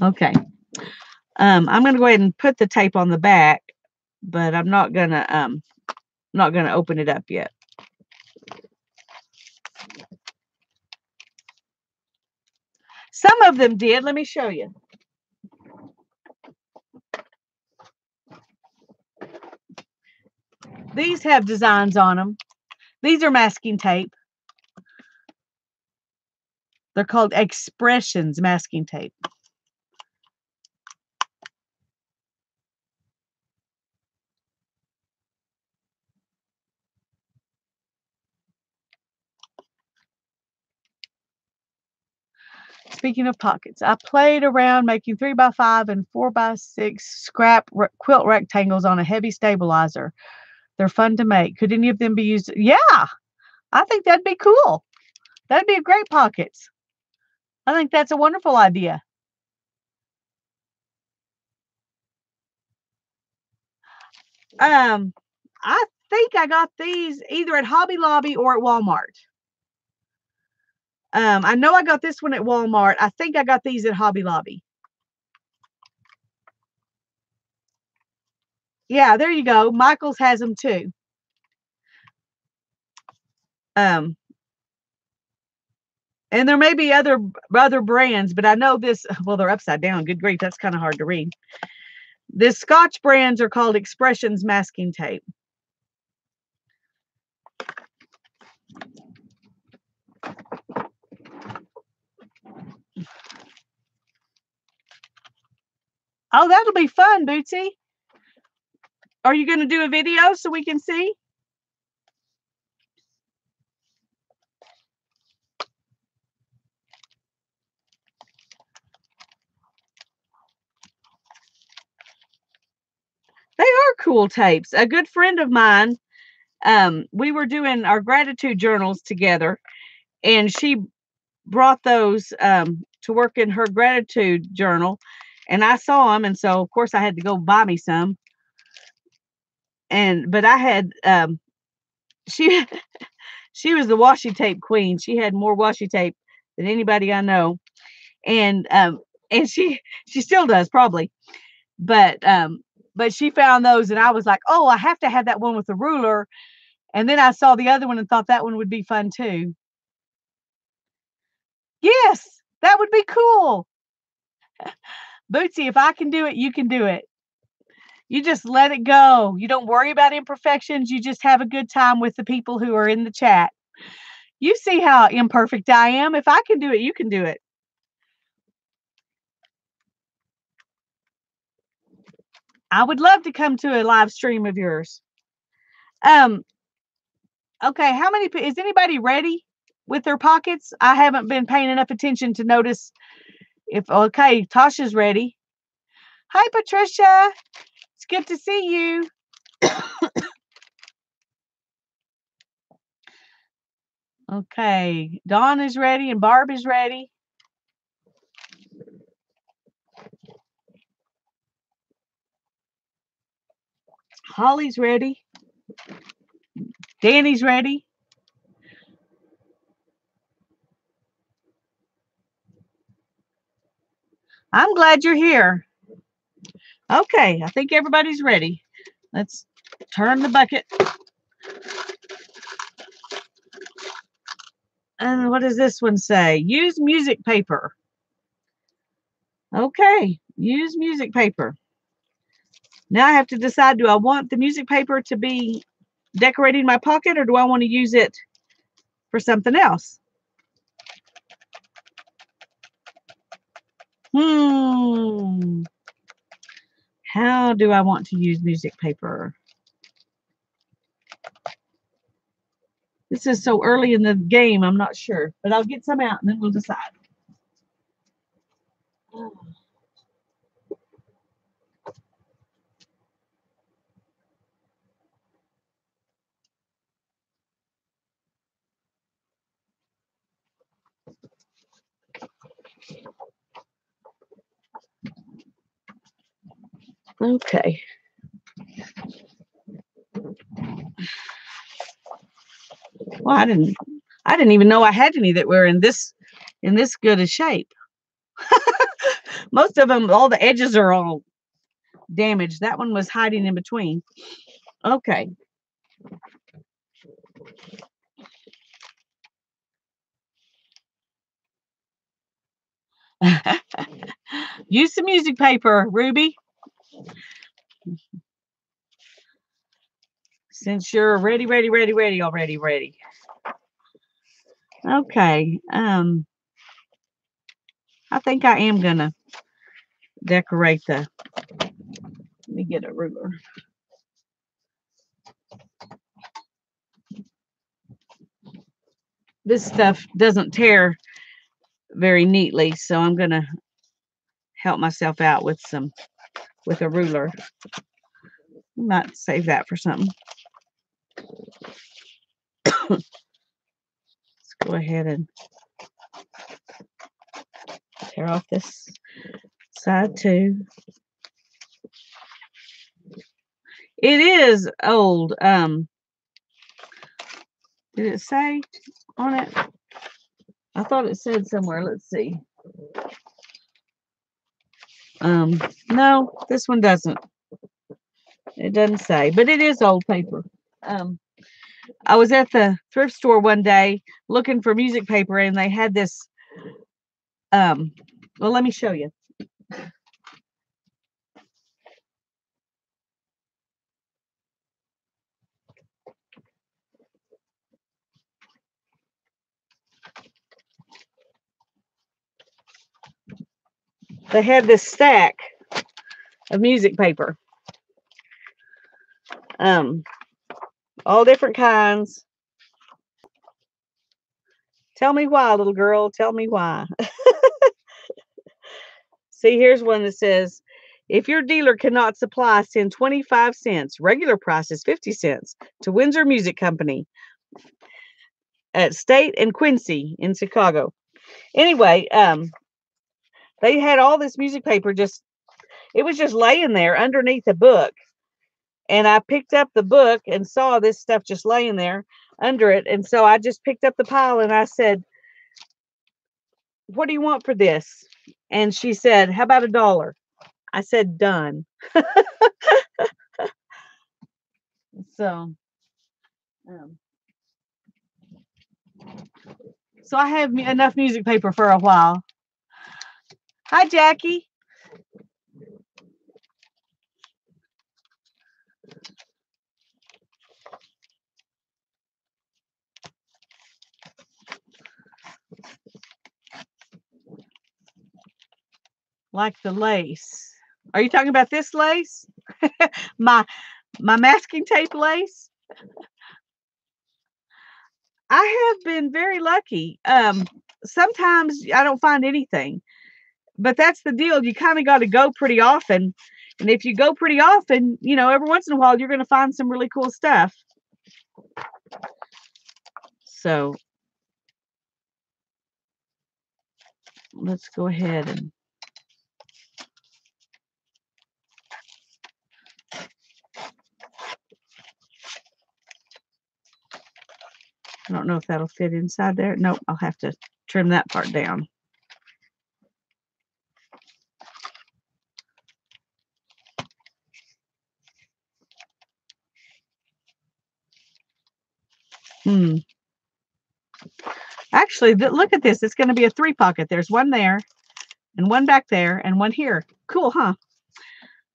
Okay. I'm going to go ahead and put the tape on the back, but I'm not going to open it up yet. Some of them did. Let me show you. These have designs on them. These are masking tape. They're called Expressions masking tape. Speaking of pockets, I played around making 3x5 and 4x6 scrap quilt rectangles on a heavy stabilizer. They're fun to make. Could any of them be used? Yeah, I think that'd be cool. That'd be a great pockets. I think that's a wonderful idea. I think I got these either at Hobby Lobby or at Walmart. I know I got this one at Walmart. I think I got these at Hobby Lobby. Yeah, there you go. Michael's has them too. And there may be other brands, but I know this. Well, they're upside down. Good grief, that's kind of hard to read. The Scotch brands are called Expressions masking tape. Oh, that'll be fun, Bootsy. Are you going to do a video so we can see? They are cool tapes. A good friend of mine, we were doing our gratitude journals together, and she brought those to work in her gratitude journal, and I saw them, and so of course I had to go buy me some. But I had she she was the washi tape queen. She had more washi tape than anybody I know, and she still does probably, but she found those, and I was like, oh, I have to have that one with the ruler. And then I saw the other one and thought that one would be fun too. Yes, that would be cool. Bootsy, if I can do it, you can do it. You just let it go. You don't worry about imperfections. You just have a good time with the people who are in the chat. You see how imperfect I am. If I can do it, you can do it. I would love to come to a live stream of yours. Okay, how many is anybody ready with their pockets? I haven't been paying enough attention to notice if okay, Tasha's ready. Hi Patricia. It's good to see you. Okay, Dawn is ready and Barb is ready. Holly's ready. Danny's ready. I'm glad you're here. Okay, I think everybody's ready. Let's turn the bucket. And what does this one say? Use music paper. Okay, use music paper. Now I have to decide, do I want the music paper to be decorating my pocket, or do I want to use it for something else? do I want to use music paper? This is so early in the game, I'm not sure. But I'll get some out and then we'll decide. Okay. Well, I didn't even know I had any that were in this good a shape. Most of them, all the edges are all damaged. That one was hiding in between. Okay. Use some music paper, Ruby. Since you're ready. Okay. I think I am gonna decorate the. Let me get a ruler. This stuff doesn't tear very neatly, so I'm gonna help myself out with a ruler. Might save that for something. Let's go ahead and tear off this side too. It is old. Did it say on it? I thought it said somewhere. Let's see. No, this one doesn't. It doesn't say, but it is old paper. I was at the thrift store one day looking for music paper, and they had this. Well, let me show you. They had this stack of music paper. All different kinds. Tell me why, little girl. Tell me why. See, here's one that says, if your dealer cannot supply, send 25 cents. Regular price is 50 cents to Windsor Music Company at State and Quincy in Chicago. Anyway, they had all this music paper it was just laying there underneath a book. And I picked up the book and saw this stuff just laying there under it. And so I just picked up the pile and I said, what do you want for this? And she said, how about $1? I said, done. So, so I have enough music paper for a while. Hi, Jackie. Like the lace. Are you talking about this lace? my masking tape lace? I have been very lucky. Sometimes I don't find anything. But that's the deal. You kind of got to go pretty often. And if you go pretty often, every once in a while, you're going to find some really cool stuff. So let's go ahead and I don't know if that'll fit inside there. Nope, I'll have to trim that part down. Actually, look at this. It's going to be a 3-pocket. There's one there and one back there and one here. Cool, huh?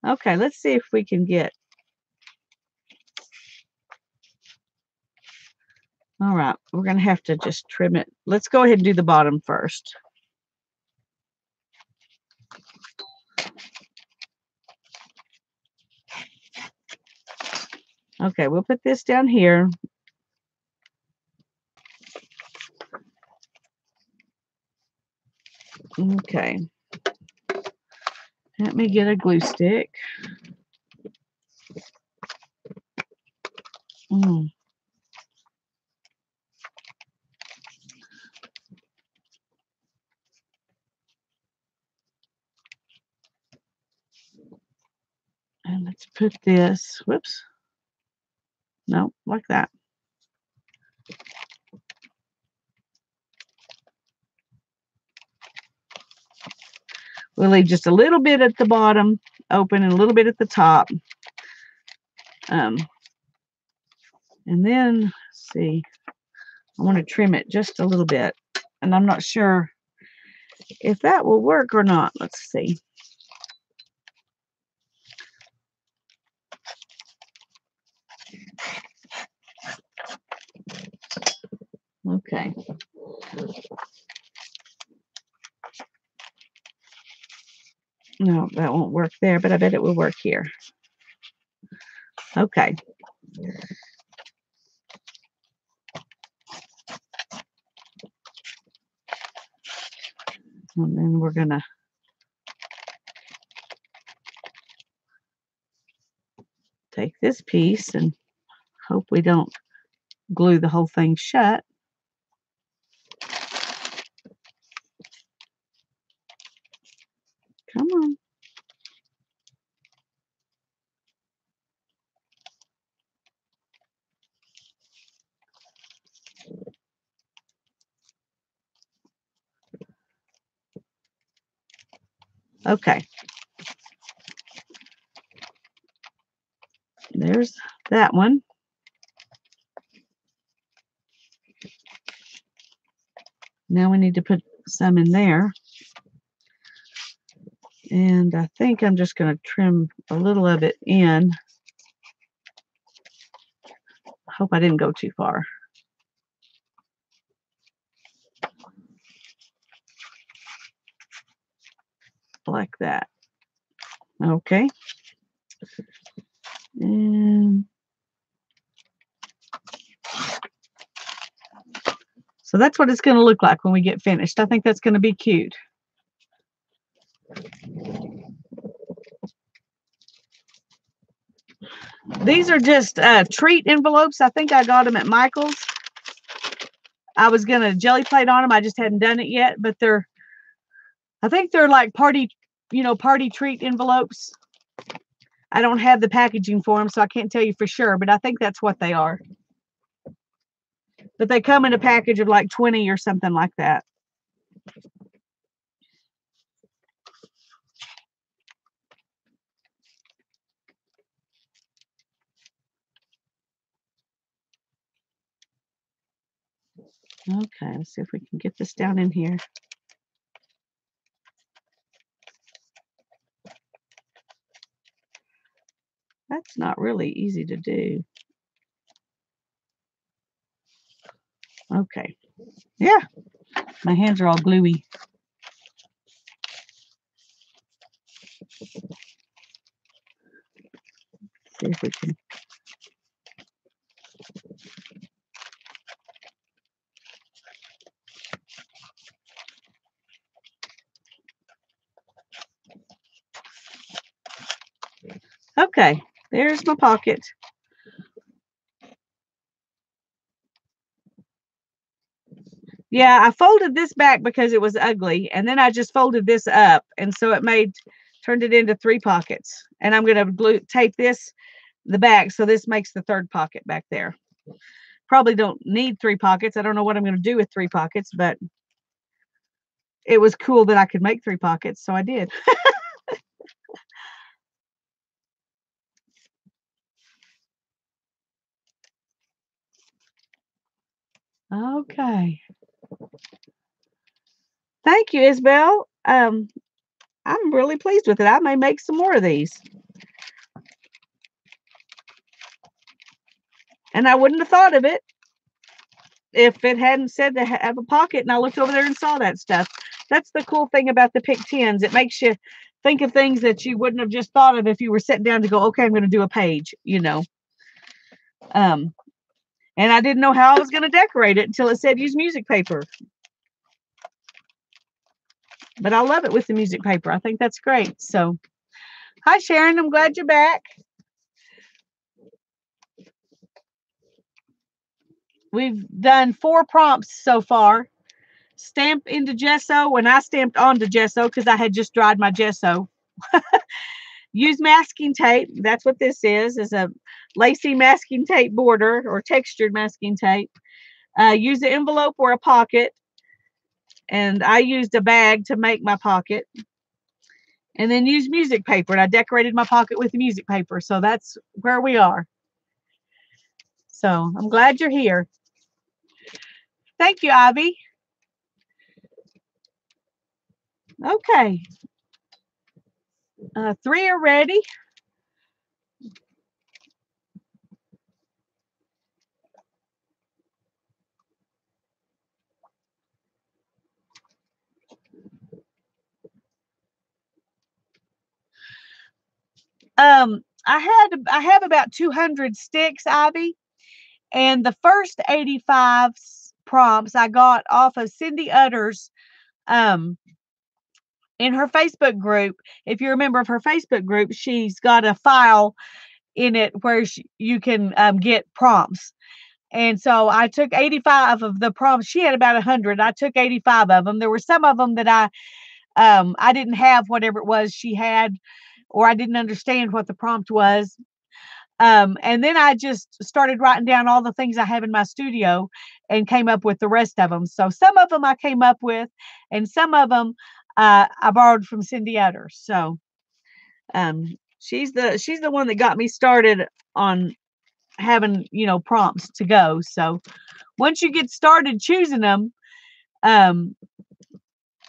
Okay, let's see if we can get. All right, we're going to have to just trim it. Let's go ahead and do the bottom first. Okay, we'll put this down here. Okay. Let me get a glue stick. And let's put this, whoops. No, like that. We'll leave just a little bit at the bottom open and a little bit at the top. And then, let's see, I want to trim it just a little bit. And I'm not sure if that will work or not. Let's see. Okay. No, that won't work there, but I bet it will work here. Okay. And then we're going to take this piece and hope we don't glue the whole thing shut. Come on. Okay. There's that one. Now we need to put some in there. And I think I'm just going to trim a little of it in. Hope I didn't go too far. Like that. Okay. And so that's what it's going to look like when we get finished. I think that's going to be cute. These are just treat envelopes. I think I got them at Michael's. I was going to jelly plate on them. I just hadn't done it yet, but I think they're like party treat envelopes. I don't have the packaging for them, so I can't tell you for sure, but I think that's what they are. But they come in a package of like 20 or something like that. Okay, let's see if we can get this down in here. That's not really easy to do. Okay. Yeah. My hands are all gluey. See if we can. Okay, there's my pocket. Yeah, I folded this back because it was ugly, and then I just folded this up, and so turned it into 3 pockets. And I'm going to tape the back, so this makes the 3rd pocket back there. Probably don't need 3 pockets. I don't know what I'm going to do with 3 pockets, but it was cool that I could make 3 pockets, so I did. Okay. Thank you, Isabel. I'm really pleased with it. I may make some more of these. And I wouldn't have thought of it if it hadn't said to have a pocket, and I looked over there and saw that stuff. That's the cool thing about the Pick 10s. It makes you think of things that you wouldn't have just thought of if you were sitting down to go, okay, I'm going to do a page, And I didn't know how I was going to decorate it until it said use music paper. But I love it with the music paper. I think that's great. So, hi, Sharon. I'm glad you're back. We've done 4 prompts so far. Stamp into gesso, and I stamped onto gesso because I had just dried my gesso. Use masking tape. That's what this is a lacy masking tape border or textured masking tape. Use an envelope or a pocket. And I used a bag to make my pocket. And then use music paper. And I decorated my pocket with music paper. So that's where we are. So I'm glad you're here. Thank you, Ivy. Okay. 3 are ready. I have about 200 sticks, Ivy, and the first 85 prompts I got off of Cindy Utter's in her Facebook group. If you're a member of her Facebook group, she's got a file in it where you can get prompts. And so I took 85 of the prompts. She had about 100. I took 85 of them. There were some of them that I didn't have whatever it was she had, or I didn't understand what the prompt was. And then I just started writing down all the things I have in my studio and came up with the rest of them. So some of them I came up with, and some of them I borrowed from Cindy Utter. So she's the one that got me started on having prompts to go. So once you get started choosing them,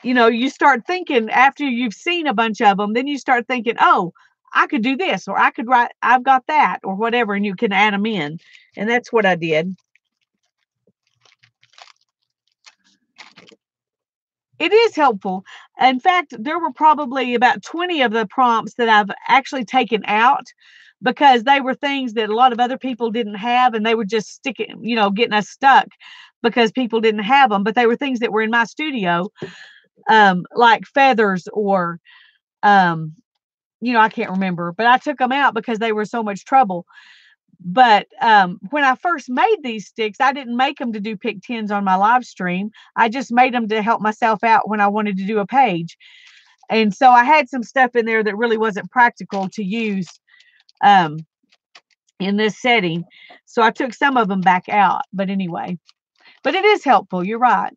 you start thinking after you've seen a bunch of them, then you start thinking, oh, I could do this, or I could write, I've got that, or whatever, and you can add them in. And that's what I did. It is helpful. In fact, there were probably about 20 of the prompts that I've actually taken out because they were things that a lot of other people didn't have, and they were just sticking, getting us stuck because people didn't have them. But they were things that were in my studio, like feathers or, I can't remember, but I took them out because they were so much trouble. But when I first made these sticks, I didn't make them to do pick 10s on my live stream. I just made them to help myself out when I wanted to do a page. And so I had some stuff in there that really wasn't practical to use in this setting. So I took some of them back out. But anyway, but it is helpful. You're right.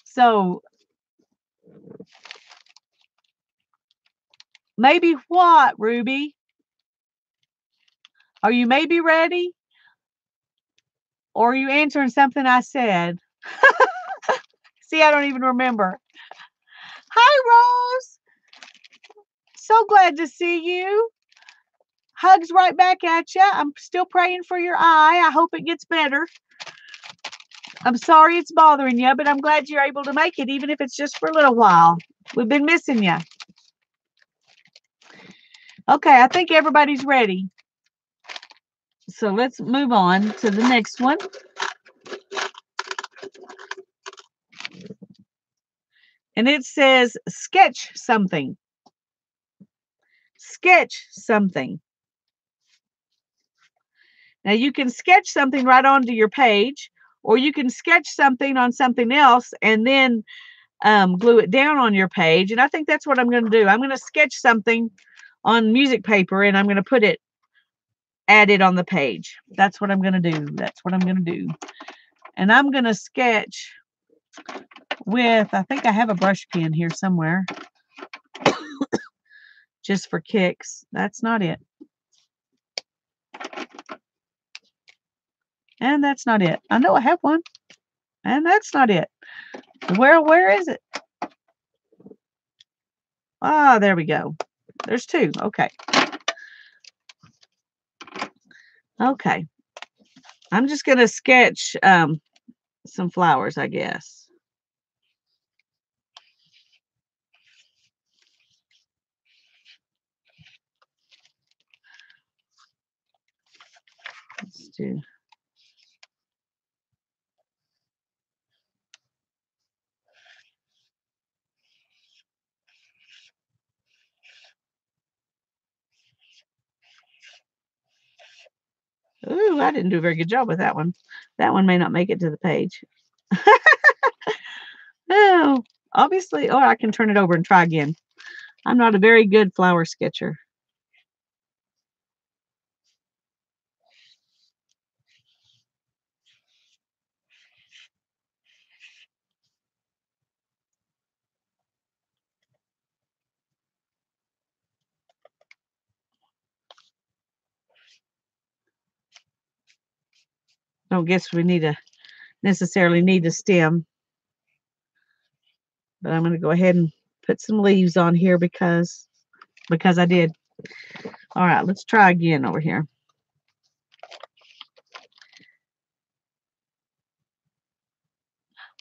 So maybe what, Ruby? Are you maybe ready? Or are you answering something I said? See, I don't even remember. Hi, Rose. So glad to see you. Hugs right back at you. I'm still praying for your eye. I hope it gets better. I'm sorry it's bothering you, but I'm glad you're able to make it, even if it's just for a little while. We've been missing you. Okay, I think everybody's ready. So let's move on to the next one. And it says, sketch something. Sketch something. Now you can sketch something right onto your page, or you can sketch something on something else and then glue it down on your page. And I think that's what I'm going to do. I'm going to sketch something on music paper and I'm going to put it, add it on the page. That's what I'm going to do. That's what I'm going to do. And I'm going to sketch with, I think I have a brush pen here somewhere. Just for kicks. That's not it. And that's not it. I know I have one. And that's not it. Where is it? Ah, there we go. There's 2. Okay. Okay. I'm just going to sketch some flowers, I guess. to. Ooh, I didn't do a very good job with that one. That one may not make it to the page. Oh, obviously, or I can turn it over and try again. I'm not a very good flower sketcher. Don't guess we necessarily need a stem, but I'm going to go ahead and put some leaves on here because I did. All right, let's try again over here.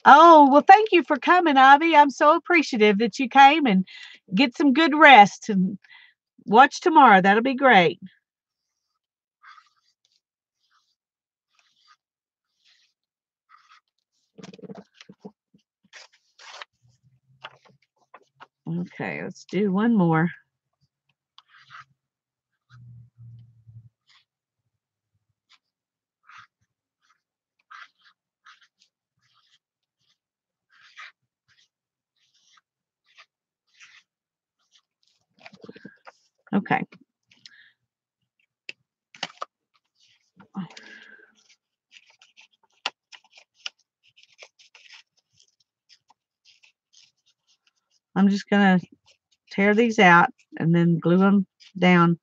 Oh, well, thank you for coming, Ivy. I'm so appreciative that you came, and get some good rest and watch tomorrow. That'll be great. Okay, let's do one more. Okay. I'm just going to tear these out and then glue them down.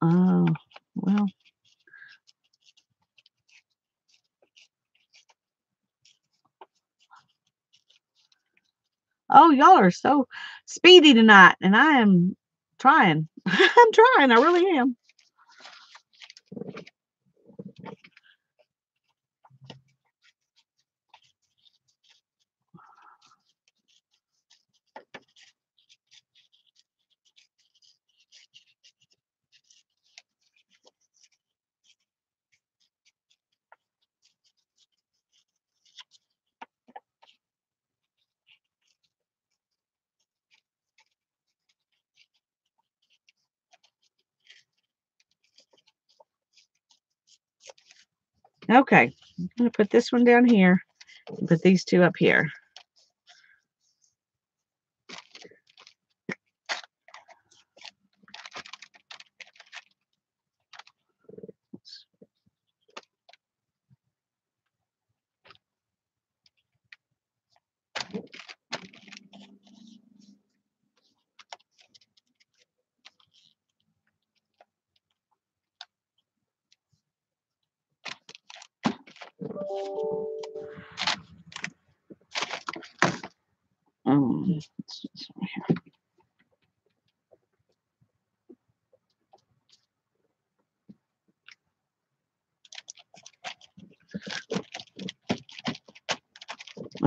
Oh, well. Oh, y'all are so speedy tonight, and I am trying. I'm trying. I really am. Okay, I'm going to put this one down here and put these two up here.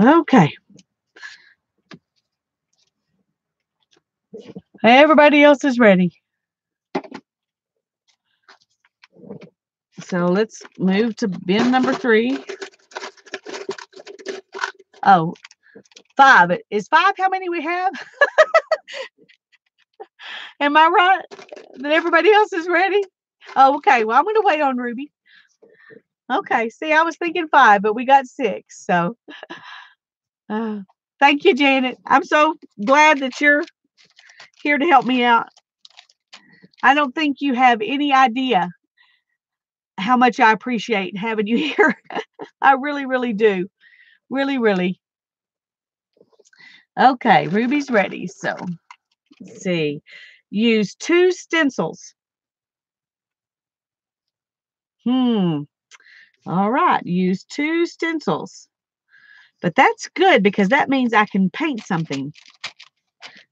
Okay. Everybody else is ready. So let's move to bin number 3. Oh, 5. Is 5 how many we have? Am I right? That everybody else is ready? Oh, okay. Well, I'm going to wait on Ruby. Okay. See, I was thinking 5, but we got 6. So thank you, Janet. I'm so glad that you're here to help me out. I don't think you have any idea how much I appreciate having you here. I really, really do. Really, really. Okay, Ruby's ready. So let's see. Use 2 stencils. All right, use 2 stencils. But that's good because that means I can paint something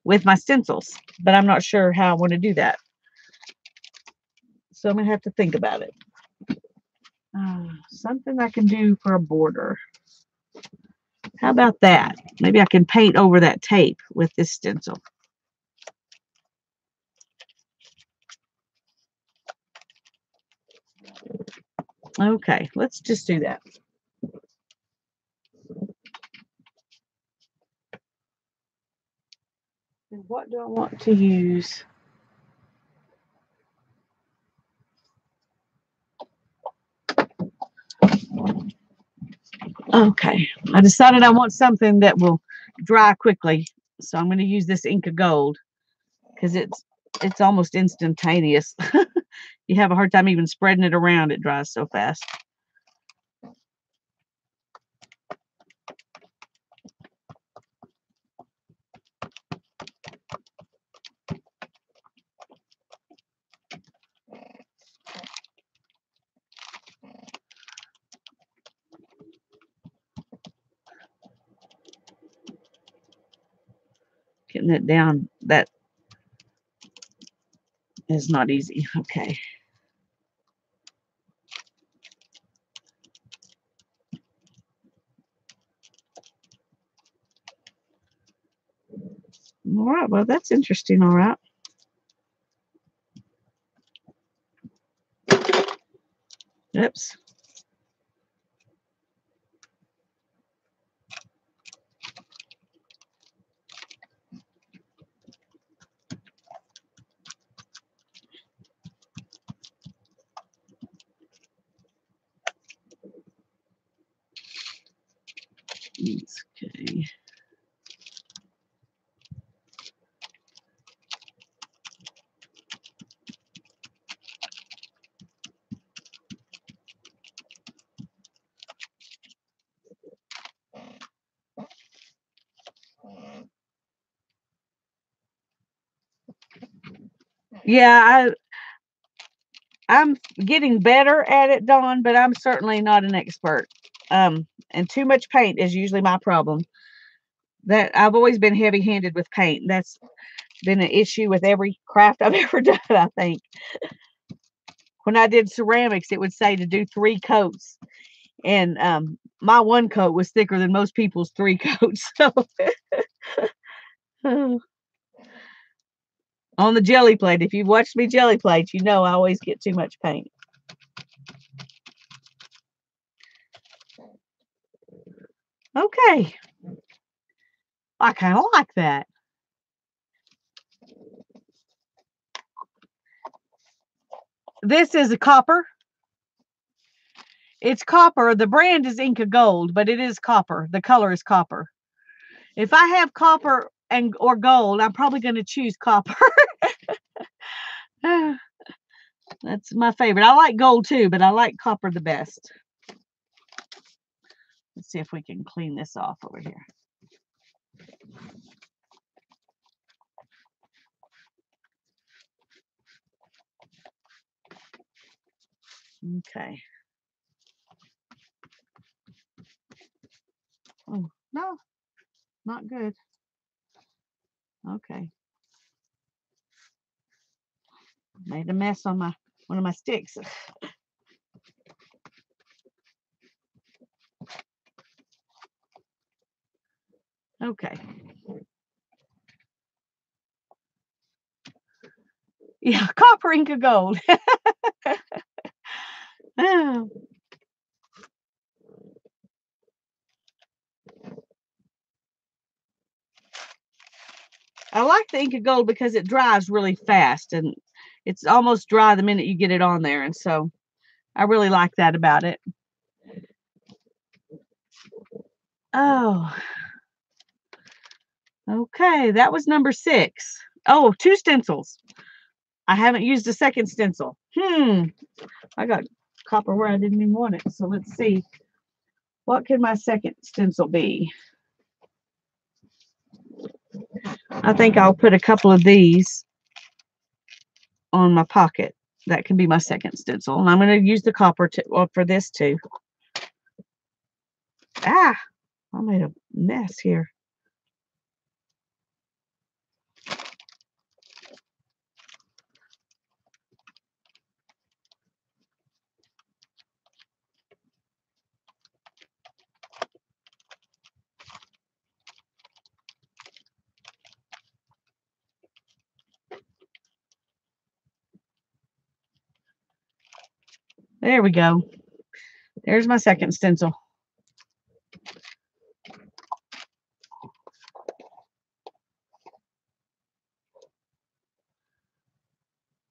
with my stencils, but I'm not sure how I want to do that. So I'm going to have to think about it. Something I can do for a border. How about that? Maybe I can paint over that tape with this stencil. Okay, let's just do that. And what do I want to use? Okay, I decided I want something that will dry quickly. So I'm going to use this Inca Gold because it's almost instantaneous. You have a hard time even spreading it around. It dries so fast. Getting it down, that is not easy. Okay. All right, well, that's interesting. All right. Oops. Okay. Yeah, I'm getting better at it, Dawn, but I'm certainly not an expert. And too much paint is usually my problem. That I've always been heavy-handed with paint. That's been an issue with every craft I've ever done, I think. When I did ceramics, it would say to do 3 coats, and my 1 coat was thicker than most people's 3 coats. So on the jelly plate, if you've watched me jelly plate, you know I always get too much paint. Okay. I kind of like that. This is a copper. It's copper. The brand is Inca Gold, but it is copper. The color is copper. If I have copper or gold, I'm probably going to choose copper. That's my favorite. I like gold too, but I like copper the best. Let's see if we can clean this off over here. Okay. Oh, no, not good. Okay. Made a mess on one of my sticks. Okay. Yeah, copper, Inca Gold. Oh. I like the Inca Gold because it dries really fast and it's almost dry the minute you get it on there. And so I really like that about it. Oh, okay. That was number 6. Oh, 2 stencils. I haven't used a second stencil. I got copper where I didn't even want it. So let's see. What can my second stencil be? I think I'll put a couple of these on my pocket. That can be my second stencil. And I'm going to use the copper for this too. Ah, I made a mess here. There we go. There's my second stencil.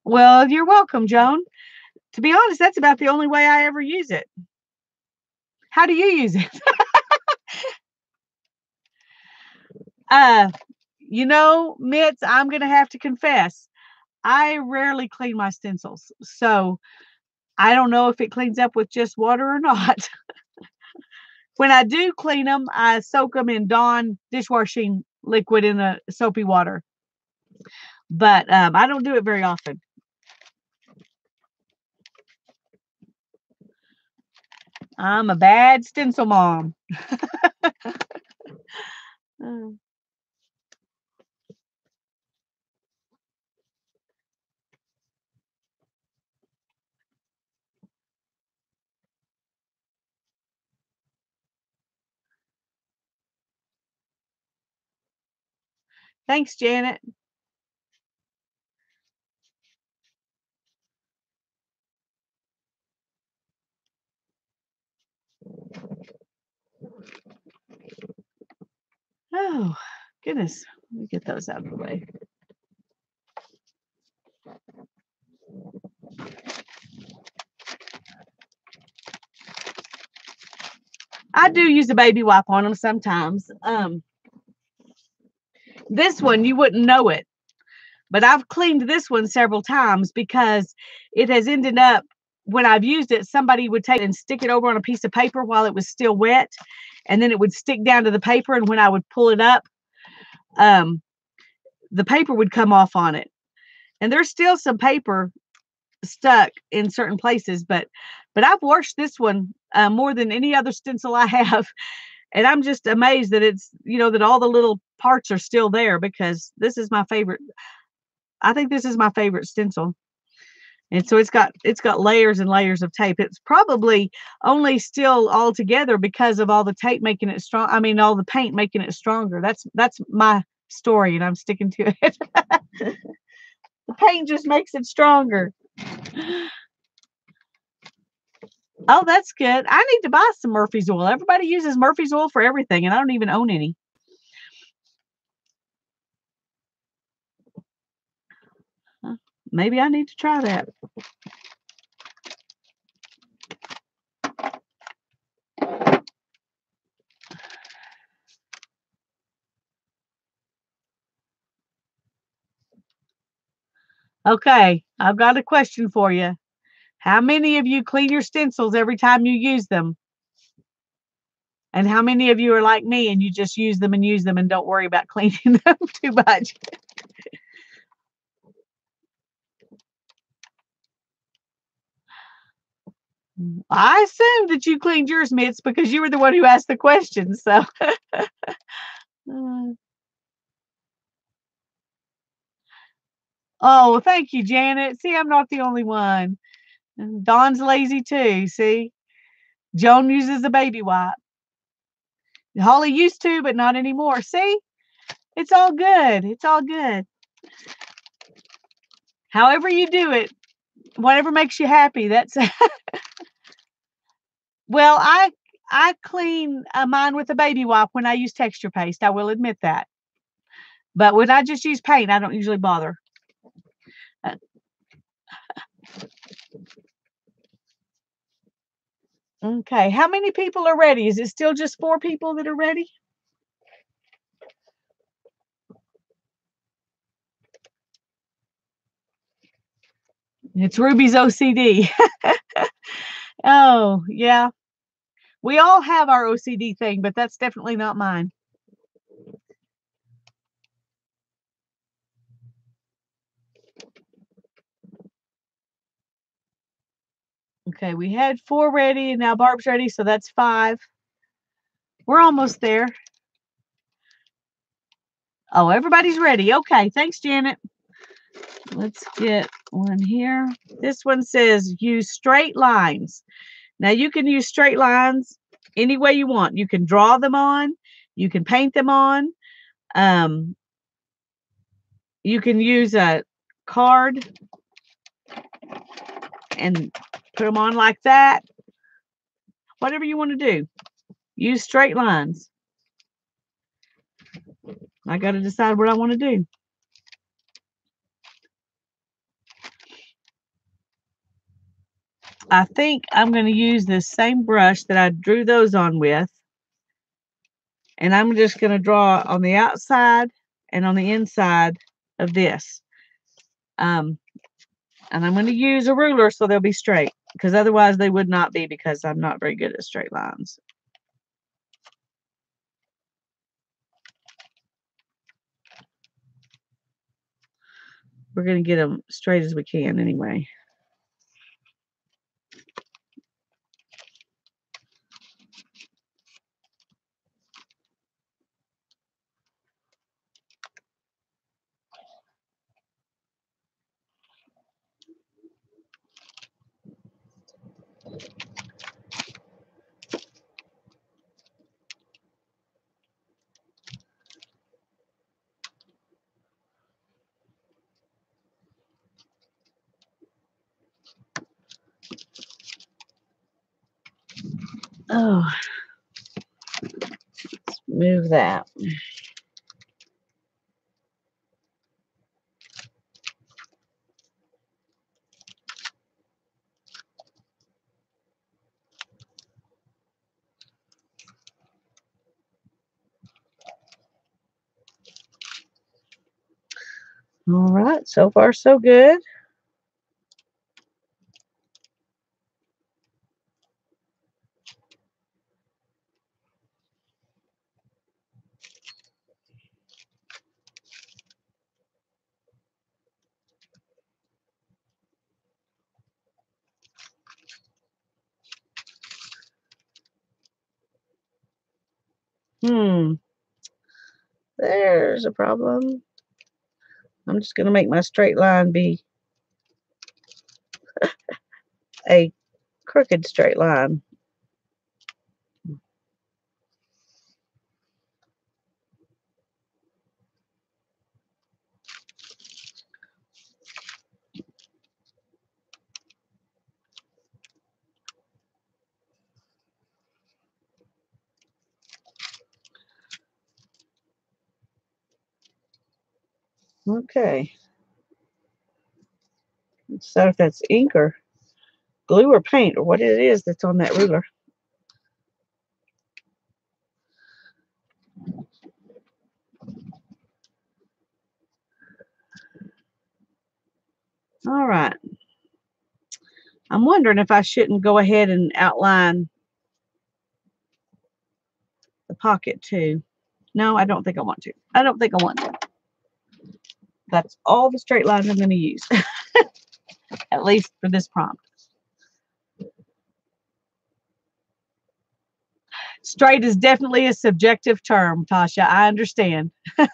Well, you're welcome, Joan. To be honest, that's about the only way I ever use it. How do you use it? Mitts, I'm going to have to confess, I rarely clean my stencils. So I don't know if it cleans up with just water or not. When I do clean them, I soak them in Dawn dishwashing liquid in the soapy water. But I don't do it very often. I'm a bad stencil mom. Thanks, Janet. Oh, goodness. Let me get those out of the way. I do use a baby wipe on them sometimes. This one, you wouldn't know it, but I've cleaned this one several times because it has ended up, when I've used it, somebody would take it and stick it over on a piece of paper while it was still wet, and then it would stick down to the paper, and when I would pull it up, the paper would come off on it. And there's still some paper stuck in certain places, but I've washed this one more than any other stencil I have. And I'm just amazed that it's, that all the little parts are still there, because this is my favorite. I think this is my favorite stencil. And so it's got layers and layers of tape. It's probably only still all together because of all the tape making it strong. I mean, all the paint making it stronger. That's my story, and I'm sticking to it. The paint just makes it stronger. Oh, that's good. I need to buy some Murphy's oil. Everybody uses Murphy's oil for everything, and I don't even own any. Maybe I need to try that. Okay, I've got a question for you. How many of you clean your stencils every time you use them? And how many of you are like me and you just use them and don't worry about cleaning them too much? I assumed that you cleaned yours, Mitts, because you were the one who asked the question. So, oh, thank you, Janet. See, I'm not the only one. Dawn's lazy too. See, Joan uses a baby wipe. Holly used to, but not anymore. See, it's all good. It's all good. However you do it, whatever makes you happy. That's well, I clean mine with a baby wipe when I use texture paste. I will admit that. But when I just use paint, I don't usually bother. Okay, how many people are ready? Is it still just 4 people that are ready? It's Ruby's OCD. Oh, yeah. We all have our OCD thing, but that's definitely not mine. Okay, we had 4 ready, and now Barb's ready, so that's 5. We're almost there. Oh, everybody's ready. Okay, thanks, Janet. Let's get one here. This one says use straight lines. Now you can use straight lines any way you want. You can draw them on. You can paint them on. You can use a card and put them on like that. Whatever you want to do. Use straight lines. I got to decide what I want to do. I think I'm going to use this same brush that I drew those on with. And I'm just going to draw on the outside and on the inside of this. And I'm going to use a ruler so they'll be straight, because otherwise they would not be, because I'm not very good at straight lines. We're going to get them straight as we can anyway. Oh, let's move that. All right, so far so good. There's a problem. I'm just going to make my straight line be a crooked straight line. Okay. Let's decide if that's ink or glue or paint or what it is that's on that ruler. All right. I'm wondering if I shouldn't go ahead and outline the pocket too. No, I don't think I want to. I don't think I want to. That's all the straight lines I'm going to use, at least for this prompt. Straight is definitely a subjective term, Tasha. I understand. Hi,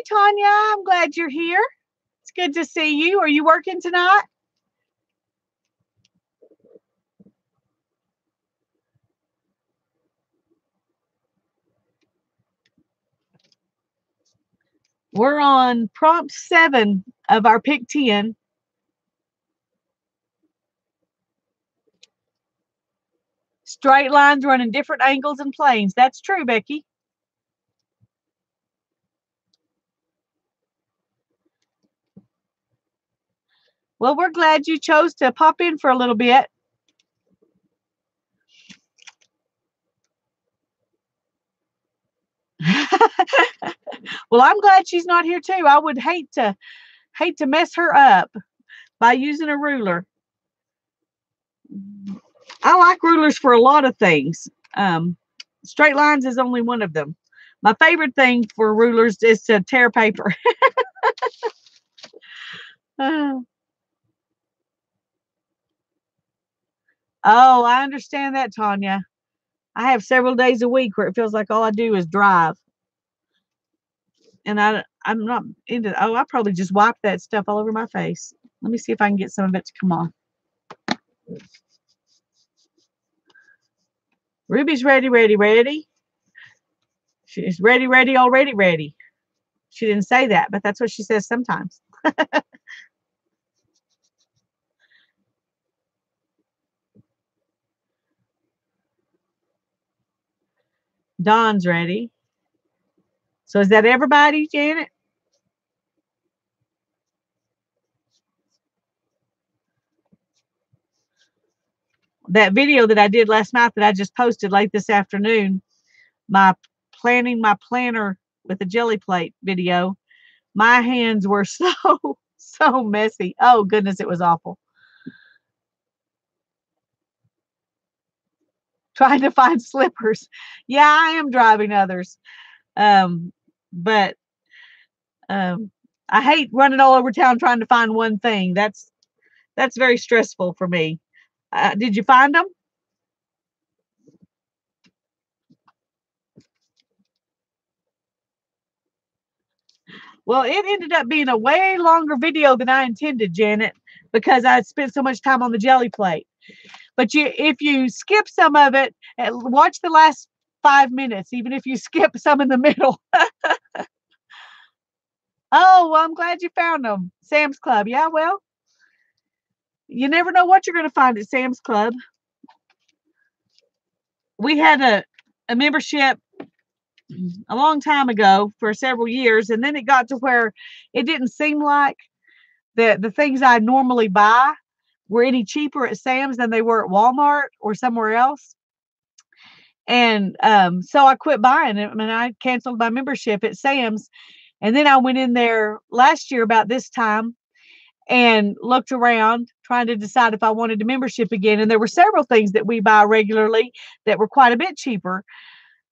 Tanya. I'm glad you're here. It's good to see you. Are you working tonight? We're on prompt 7 of our Pick 10. Straight lines running different angles and planes. That's true, Becky. Well, we're glad you chose to pop in for a little bit. Well, I'm glad she's not here too. I would hate to mess her up by using a ruler. I like rulers for a lot of things. Straight lines is only one of them. My favorite thing for rulers is to tear paper. Oh, I understand that, Tanya. I have several days a week where it feels like all I do is drive, and I'm not into. Oh, I probably just wiped that stuff all over my face. Let me see if I can get some of it to come off. Ruby's ready, ready, ready. She's ready, ready, already ready. She didn't say that, but that's what she says sometimes. Dawn's ready. So is that everybody, Janet? That video that I did last night that I just posted late this afternoon, my planning my planner with a jelly plate video, my hands were so messy. Oh goodness, it was awful. Trying to find slippers. Yeah, I am driving others. Um, but um, I hate running all over town trying to find one thing. That's very stressful for me. Did you find them? Well, it ended up being a way longer video than I intended, Janet, because I spent so much time on the jelly plate. But if you skip some of it, watch the last 5 minutes, even if you skip some in the middle. Oh, well, I'm glad you found them. Sam's Club. Yeah, well, you never know what you're going to find at Sam's Club. We had a membership a long time ago for several years, and then it got to where it didn't seem like the things I normally buy were any cheaper at Sam's than they were at Walmart or somewhere else. And so I quit buying it, and I canceled my membership at Sam's. And then I went in there last year about this time and looked around trying to decide if I wanted a membership again. And there were several things that we buy regularly that were quite a bit cheaper.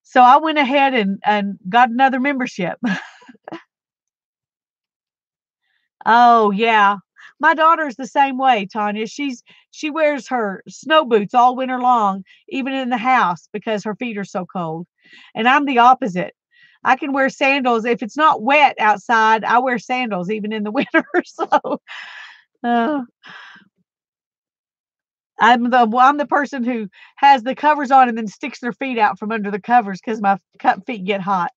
So I went ahead and got another membership. Oh yeah. My daughter's the same way, Tanya. She wears her snow boots all winter long, even in the house, because her feet are so cold. And I'm the opposite. I can wear sandals. If it's not wet outside, I wear sandals even in the winter. So uh, I'm the person who has the covers on and then sticks their feet out from under the covers because my feet get hot.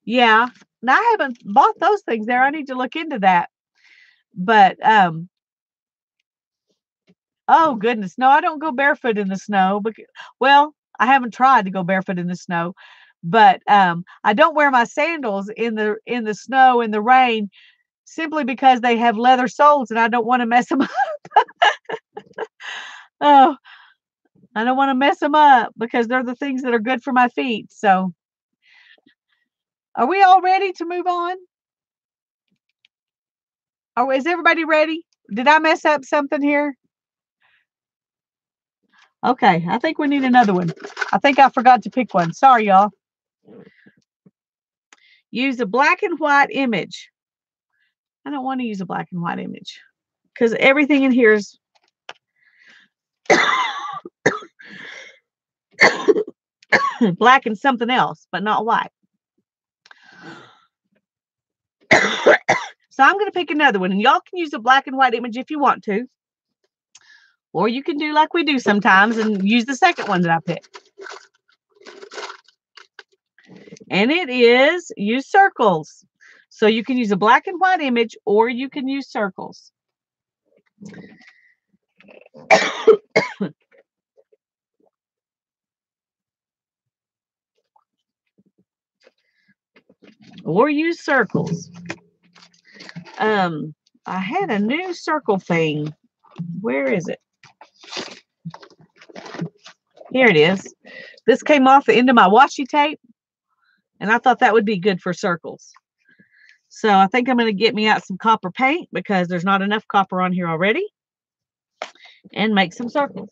Yeah. Now I haven't bought those things there. I need to look into that. But oh goodness, no, I don't go barefoot in the snow. Well, I haven't tried to go barefoot in the snow, but I don't wear my sandals in the snow in the rain simply because they have leather soles and I don't want to mess them up. Oh, I don't want to mess them up because they're the things that are good for my feet. So, are we all ready to move on? Is everybody ready? Did I mess up something here? Okay, I think we need another one. I think I forgot to pick one. Sorry, y'all. Use a black and white image. I don't want to use a black and white image because everything in here is black and something else, but not white. So I'm going to pick another one, and y'all can use a black and white image if you want to. Or you can do like we do sometimes and use the second one that I picked. And it is use circles. So you can use a black and white image or you can use circles. Or use circles. I had a new circle thing. Where is it? Here it is. This came off the end of my washi tape, and I thought that would be good for circles. So I think I'm going to get me out some copper paint because there's not enough copper on here already, and make some circles.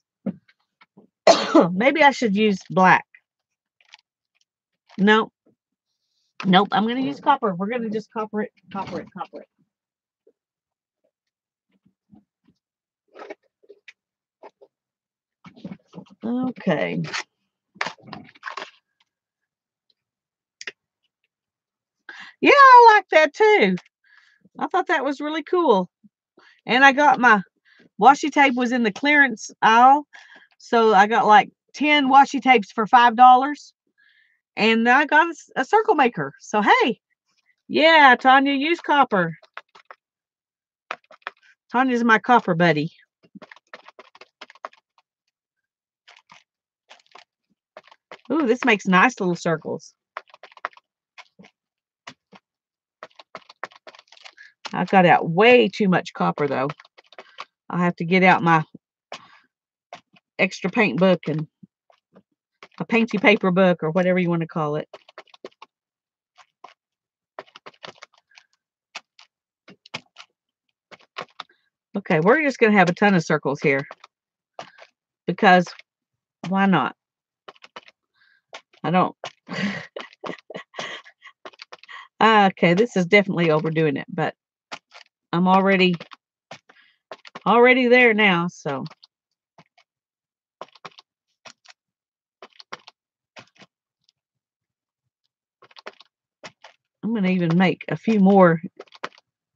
Maybe I should use black. No, nope. I'm going to use copper. We're going to just copper it, copper it, copper it. Okay. Yeah, I like that too. I thought that was really cool. And I got my washi tape was in the clearance aisle. So I got like 10 washi tapes for $5. And I got a circle maker. So hey, yeah, Tanya, use copper. Tanya's my copper buddy. Ooh, this makes nice little circles. I got out way too much copper though. I'll have to get out my extra paint book and a painty paper book or whatever you want to call it. Okay, we're just going to have a ton of circles here because why not? I don't. Okay, this is definitely overdoing it, but I'm already there now, so. I'm going to even make a few more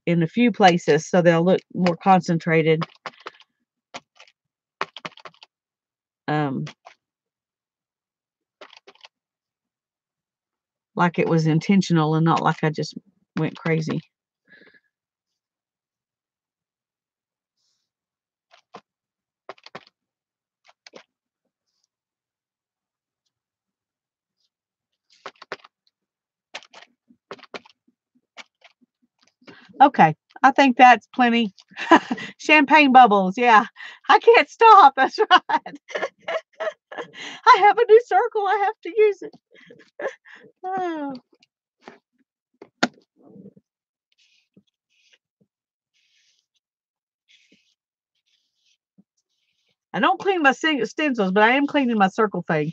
in a few places so they'll look more concentrated. Like it was intentional and not like I just went crazy. Okay, I think that's plenty. Champagne bubbles, yeah. I can't stop, that's right. I have a new circle, I have to use it. Oh. I don't clean my stencils, but I am cleaning my circle thing.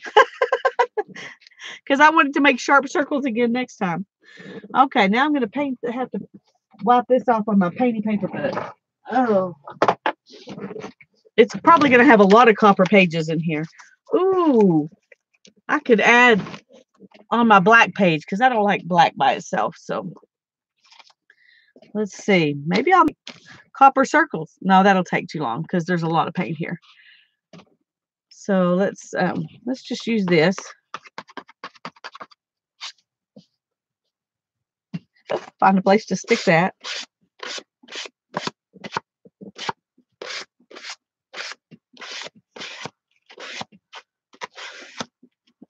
Because I wanted to make sharp circles again next time. Okay, now I'm going to have to wipe this off on my painty paper book. Oh. It's probably going to have a lot of copper pages in here. Ooh. I could add on my black page because I don't like black by itself. So let's see. Maybe I'll make copper circles. No, that'll take too long because there's a lot of paint here. So let's just use this. Find a place to stick that.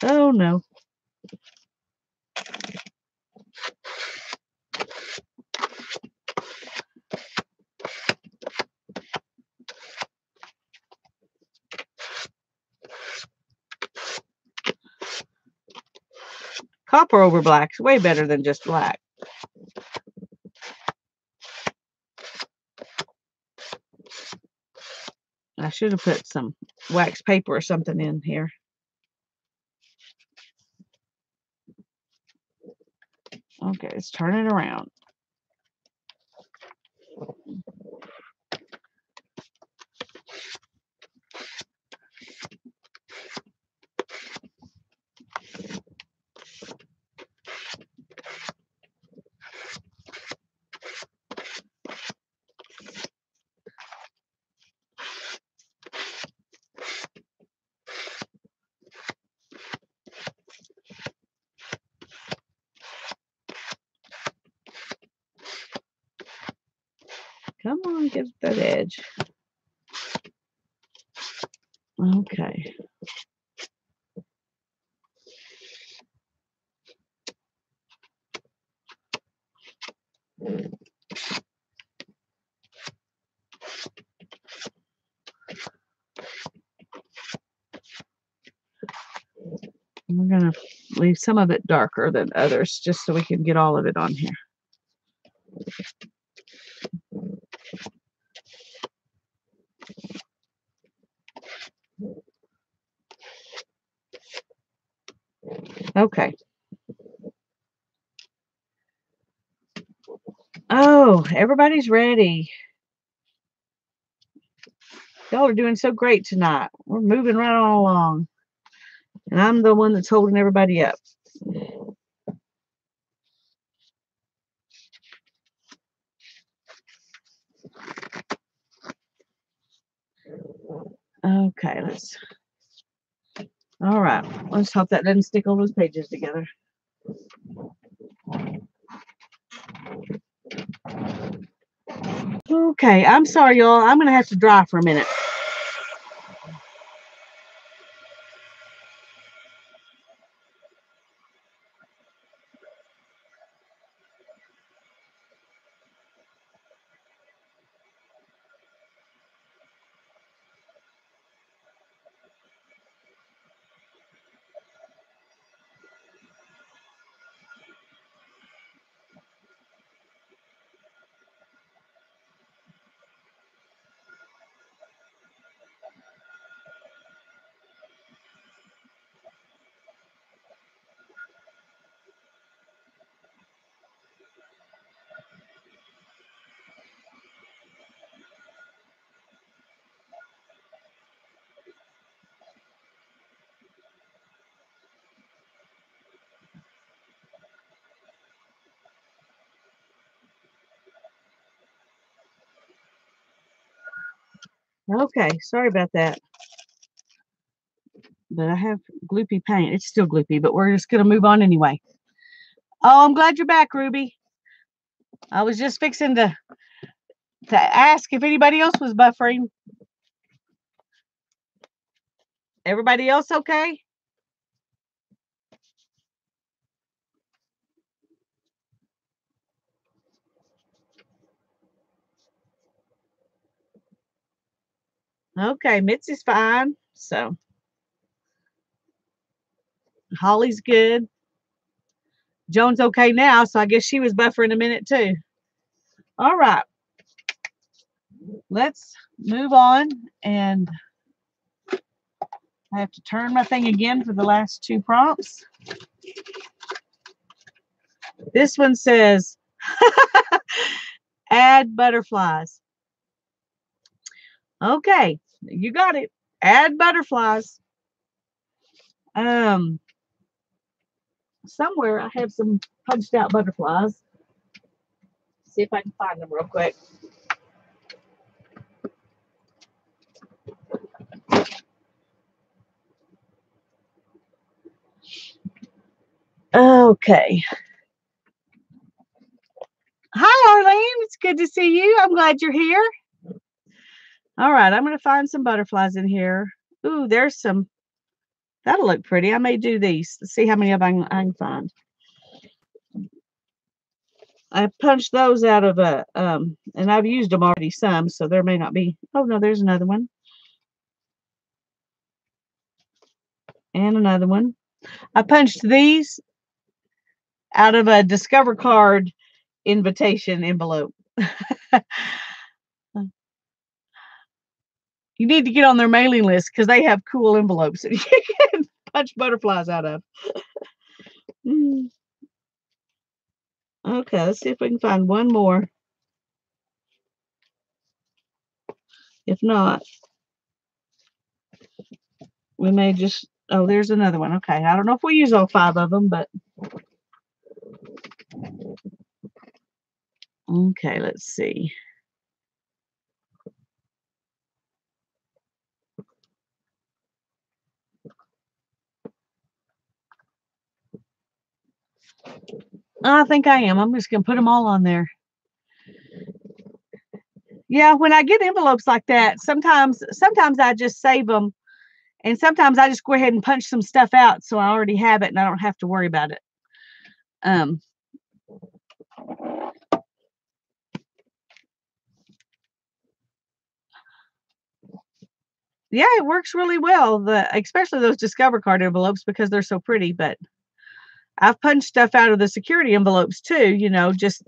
Oh no. Copper over black is way better than just black. I should have put some wax paper or something in here. Okay, let's turn it around. Come on, get that edge. Okay. We're going to leave some of it darker than others just so we can get all of it on here. Okay. Oh, everybody's ready. Y'all are doing so great tonight. We're moving right on along. And I'm the one that's holding everybody up. Okay, all right. Let's hope that doesn't stick all those pages together. Okay, I'm sorry, y'all. I'm going to have to dry for a minute. Okay, sorry about that. But I have gloopy paint. It's still gloopy, but we're just going to move on anyway. Oh, I'm glad you're back, Ruby. I was just fixing to ask if anybody else was buffering. Everybody else okay? Okay, Mitzi's fine. So Holly's good. Joan's okay now, so I guess she was buffering a minute too. All right. Let's move on, and I have to turn my thing again for the last two prompts. This one says add butterflies. Okay, you got it. Add butterflies. Somewhere I have some punched out butterflies. See if I can find them real quick. Okay. Hi, Arlene. It's good to see you. I'm glad you're here. All right, I'm going to find some butterflies in here. Ooh, there's some. That'll look pretty. I may do these. Let's see how many of them I can find. I punched those out of a, and I've used them already some, so there may not be. Oh, no, there's another one. And another one. I punched these out of a Discover card invitation envelope. You need to get on their mailing list because they have cool envelopes that you can punch butterflies out of. Okay, let's see if we can find one more. If not, we may just, oh, there's another one. Okay, I don't know if we use all 5 of them, but okay, let's see. I think I am. I'm just going to put them all on there. Yeah, when I get envelopes like that, sometimes I just save them, and sometimes I just go ahead and punch some stuff out so I already have it and I don't have to worry about it. Yeah, it works really well. Especially those Discover card envelopes because they're so pretty. But I've punched stuff out of the security envelopes too. You know, just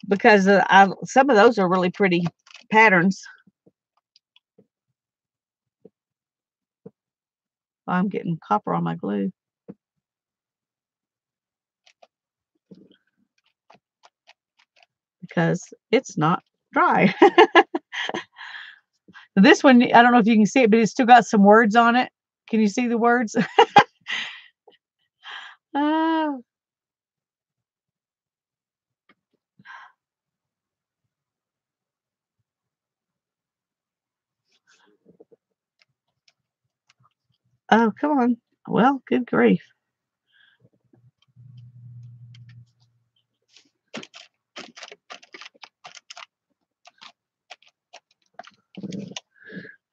because some of those are really pretty patterns. I'm getting copper on my glue. because it's not dry. This one, I don't know if you can see it, but it's still got some words on it. Can you see the words? Oh, oh, come on. Well, good grief.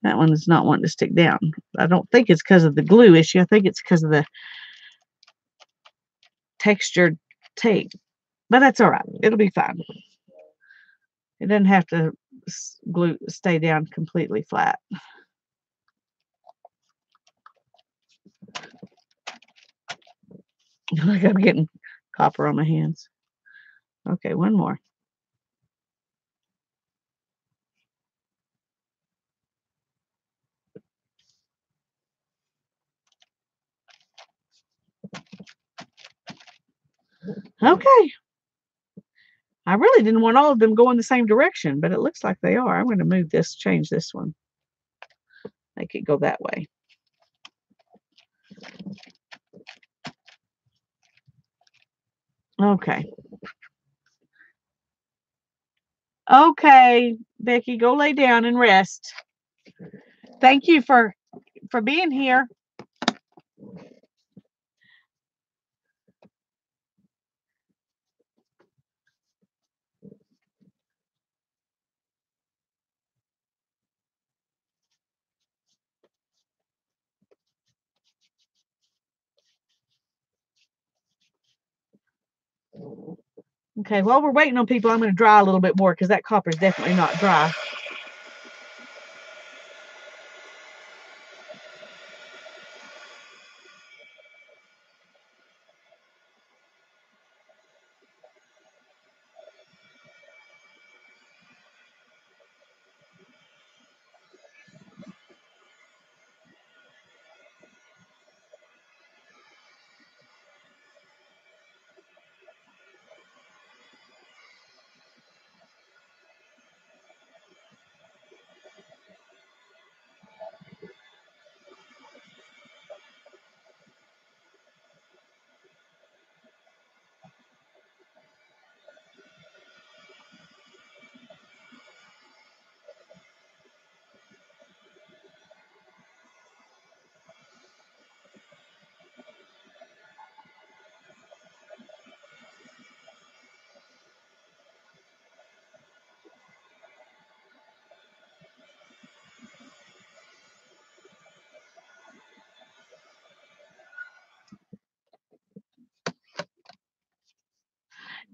That one is not wanting to stick down. I don't think it's because of the glue issue. I think it's because of the textured tape. But that's all right. It'll be fine. It doesn't have to glue stay down completely flat. Like I'm getting copper on my hands. Okay, one more. Okay. I really didn't want all of them going the same direction, but it looks like they are. I'm going to move this, change this one. Make it go that way. Okay. Okay, Becky, go lay down and rest. Thank you for being here. Okay, while we're waiting on people, I'm going to dry a little bit more because that copper is definitely not dry.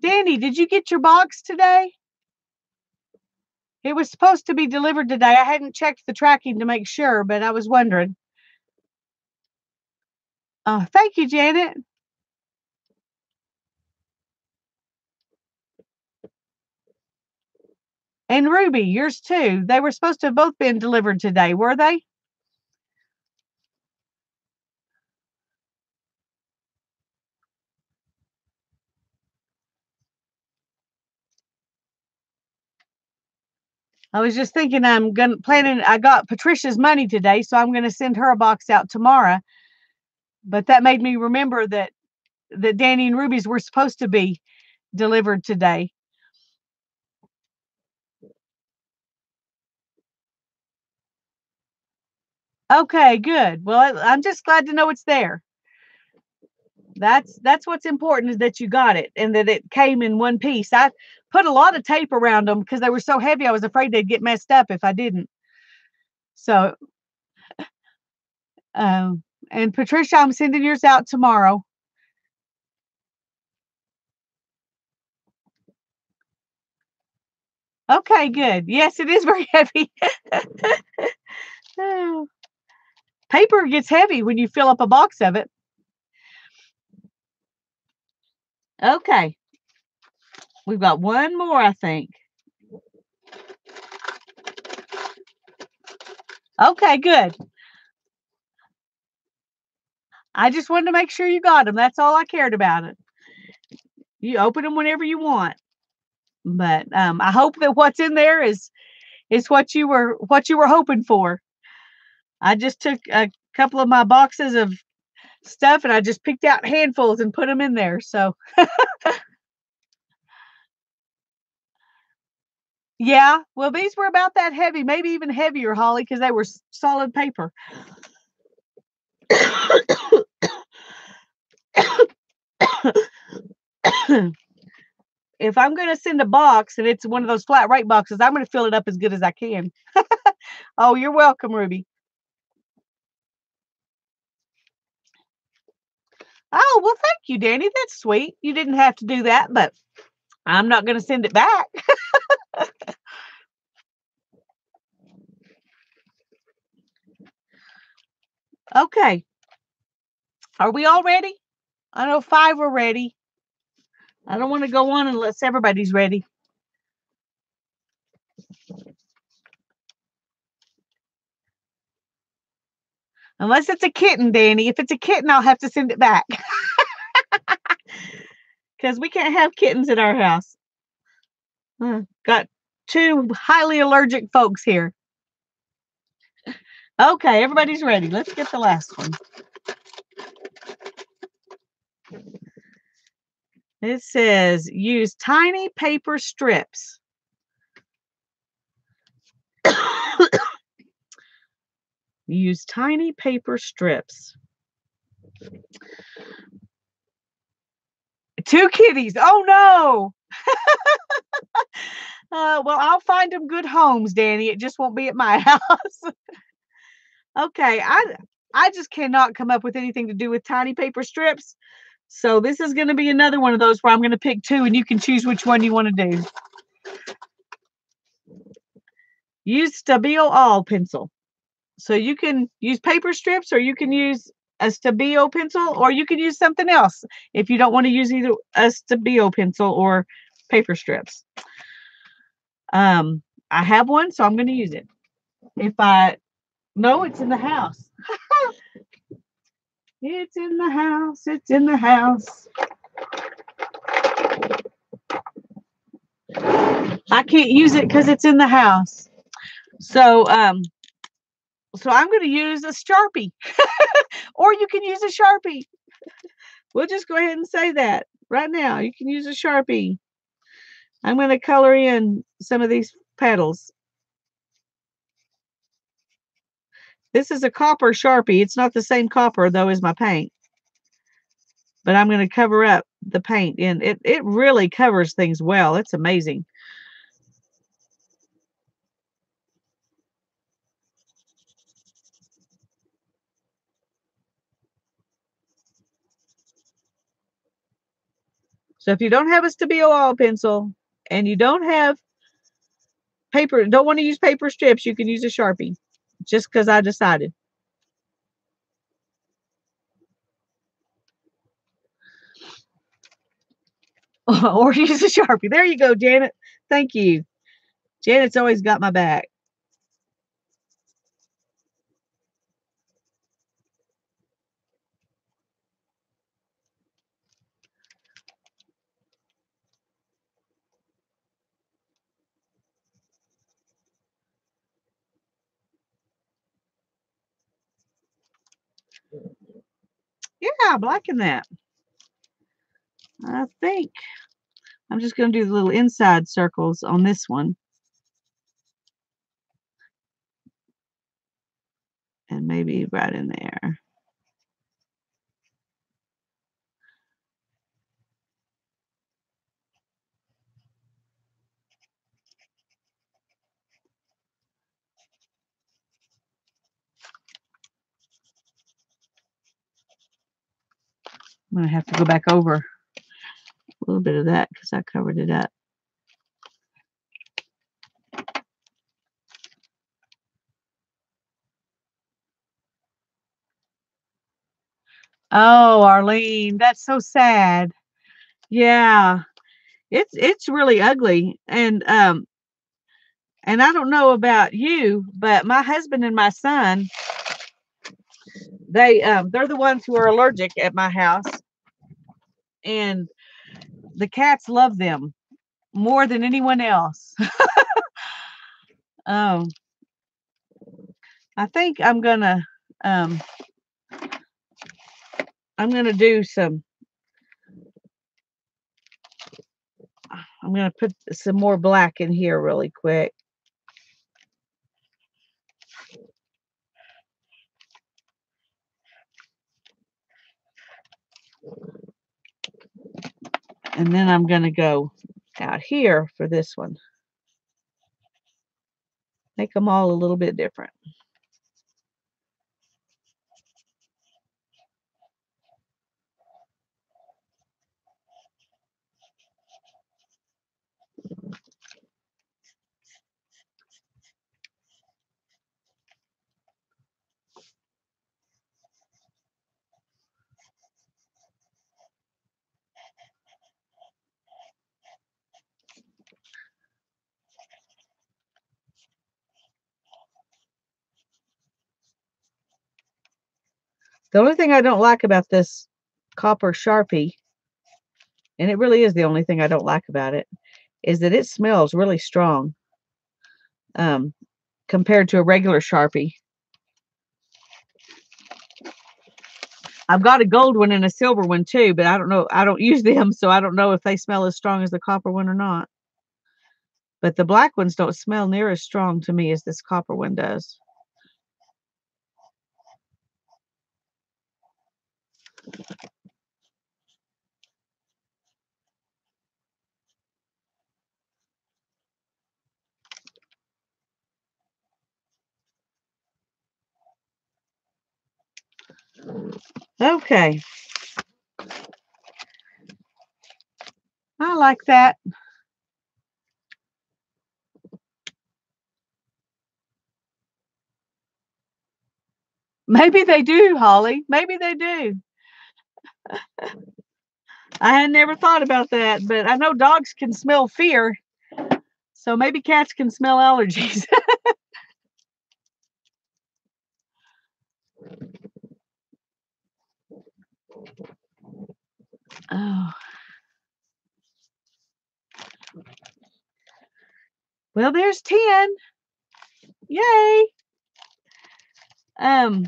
Danny, did you get your box today? It was supposed to be delivered today. I hadn't checked the tracking to make sure, but I was wondering. Thank you, Janet. And Ruby, yours too. They were supposed to have both been delivered today, were they? I was just thinking I got Patricia's money today, so I'm gonna send her a box out tomorrow. But that made me remember that Danny and Ruby's were supposed to be delivered today. Okay, good. Well, I'm just glad to know it's there. That's what's important, is that you got it and that it came in one piece. I put a lot of tape around them because they were so heavy. I was afraid they'd get messed up if I didn't. So, and Patricia, I'm sending yours out tomorrow. Okay, good. Yes, it is very heavy. Paper gets heavy when you fill up a box of it. Okay. We've got one more, I think. Okay, good. I just wanted to make sure you got them. That's all I cared about it. You open them whenever you want. But I hope that what's in there is what you were hoping for. I just took a couple of my boxes of stuff and I just picked out handfuls and put them in there. So yeah, well, these were about that heavy, maybe even heavier, Holly, because they were solid paper. If I'm going to send a box and it's one of those flat rate boxes, I'm going to fill it up as good as I can. Oh, you're welcome, Ruby. Oh, well, thank you, Danny. That's sweet. You didn't have to do that, but I'm not going to send it back. Okay. Are we all ready? I know 5 are ready. I don't want to go on unless everybody's ready. Unless it's a kitten, Danny. If it's a kitten, I'll have to send it back. Because we can't have kittens at our house. Got 2 highly allergic folks here. Okay, everybody's ready. Let's get the last one. It says, use tiny paper strips. Use tiny paper strips. 2 kitties. Oh, no. Well, I'll find them good homes, Danny. It just won't be at my house. Okay, I just cannot come up with anything to do with tiny paper strips. So this is going to be another one of those where I'm going to pick 2 and you can choose which one you want to do. Use stabillo all pencil. So you can use paper strips or you can use a stabillo pencil or you can use something else if you don't want to use either a stabillo pencil or paper strips. I have one, so I'm going to use it. No, it's in the house. It's in the house. It's in the house. I can't use it because it's in the house. So I'm going to use a Sharpie. Or you can use a Sharpie. We'll just go ahead and say that right now. You can use a Sharpie. I'm going to color in some of these petals. This is a copper Sharpie. It's not the same copper, though, as my paint. But I'm going to cover up the paint. And it really covers things well. It's amazing. So if you don't have a Stabilo oil pencil and you don't have paper, don't want to use paper strips, you can use a Sharpie. Just because I decided. Or use a Sharpie. There you go, Janet. Thank you. Janet's always got my back. Yeah, I'm liking that. I think I'm just going to do the little inside circles on this one. And maybe right in there. I'm going to have to go back over a little bit of that because I covered it up. Oh, Arlene, that's so sad. Yeah. It's really ugly. And I don't know about you, but my husband and my son, they're the ones who are allergic at my house. And the cats love them. more than anyone else. Oh, I think I'm gonna do some. I'm gonna put some more black in here really quick. And then I'm gonna go out here for this one. Make them all a little bit different. The only thing I don't like about this copper Sharpie, and it really is the only thing I don't like about it, is that it smells really strong um, compared to a regular Sharpie. I've got a gold one and a silver one too, but I don't know. I don't use them, so I don't know if they smell as strong as the copper one or not. But the black ones don't smell near as strong to me as this copper one does. Okay. I like that. Maybe they do, Holly. Maybe they do. I had never thought about that, but I know dogs can smell fear. So maybe cats can smell allergies. Oh. Well, there's 10. Yay. Um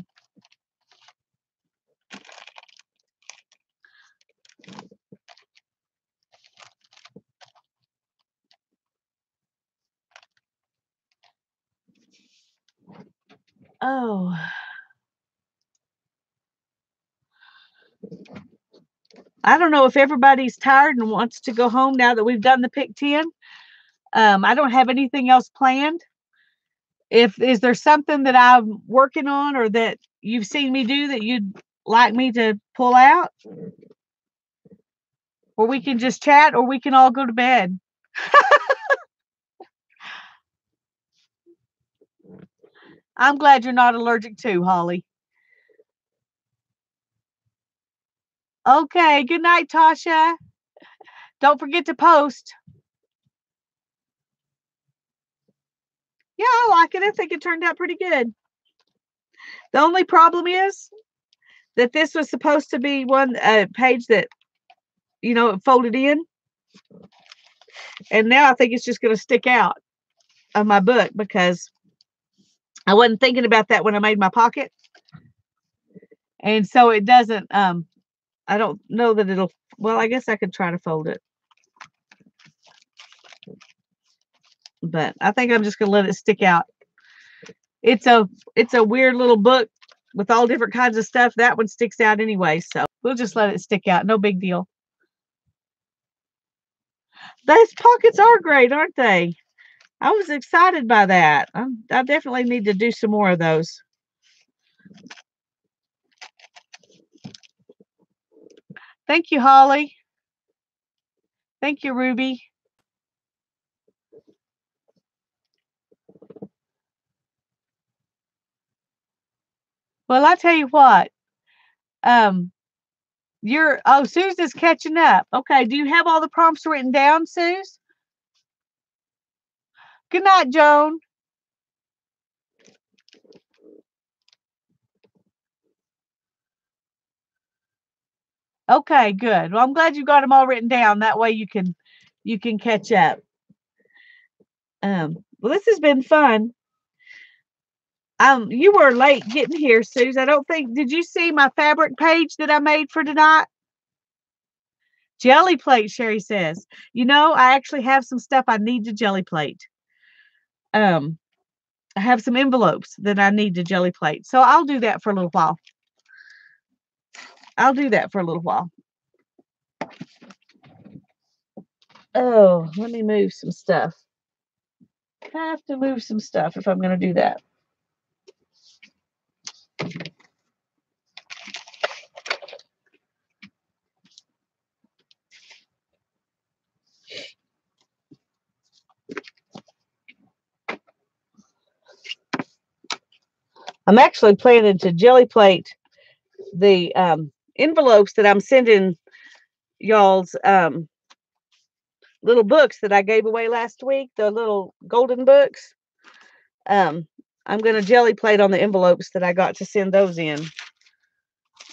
oh. I don't know if everybody's tired and wants to go home now that we've done the pick 10. I don't have anything else planned. If is there something that I'm working on or that you've seen me do that you'd like me to pull out? Or we can just chat or we can all go to bed. I'm glad you're not allergic too, Holly. Okay, good night, Tasha. Don't forget to post. Yeah, I like it. I think it turned out pretty good. The only problem is that this was supposed to be one page that, folded in. And now I think it's just going to stick out of my book because I wasn't thinking about that when I made my pocket. And so it doesn't, I don't know that it'll, well, I guess I could try to fold it. But I think I'm just going to let it stick out. It's a weird little book with all different kinds of stuff. That one sticks out anyway, so we'll just let it stick out. No big deal. Those pockets are great, aren't they? I was excited by that. I definitely need to do some more of those. Thank you, Holly. Thank you, Ruby. Well, I tell you what. Suze is catching up. Okay, do you have all the prompts written down, Suze? Good night, Joan. Okay, good. Well, I'm glad you got them all written down. That way you can you can catch up. Well, this has been fun. You were late getting here, Suze. I don't think, did you see my fabric page that I made for tonight? Jelly plate, Sherry says. You know, I actually have some stuff I need to jelly plate. I have some envelopes that I need to jelly plate. So I'll do that for a little while. Oh, let me move some stuff. I have to move some stuff if I'm going to do that. I'm actually planning to jelly plate the envelopes that I'm sending y'all's little books that I gave away last week, the little golden books. I'm going to jelly plate on the envelopes that I got to send those in.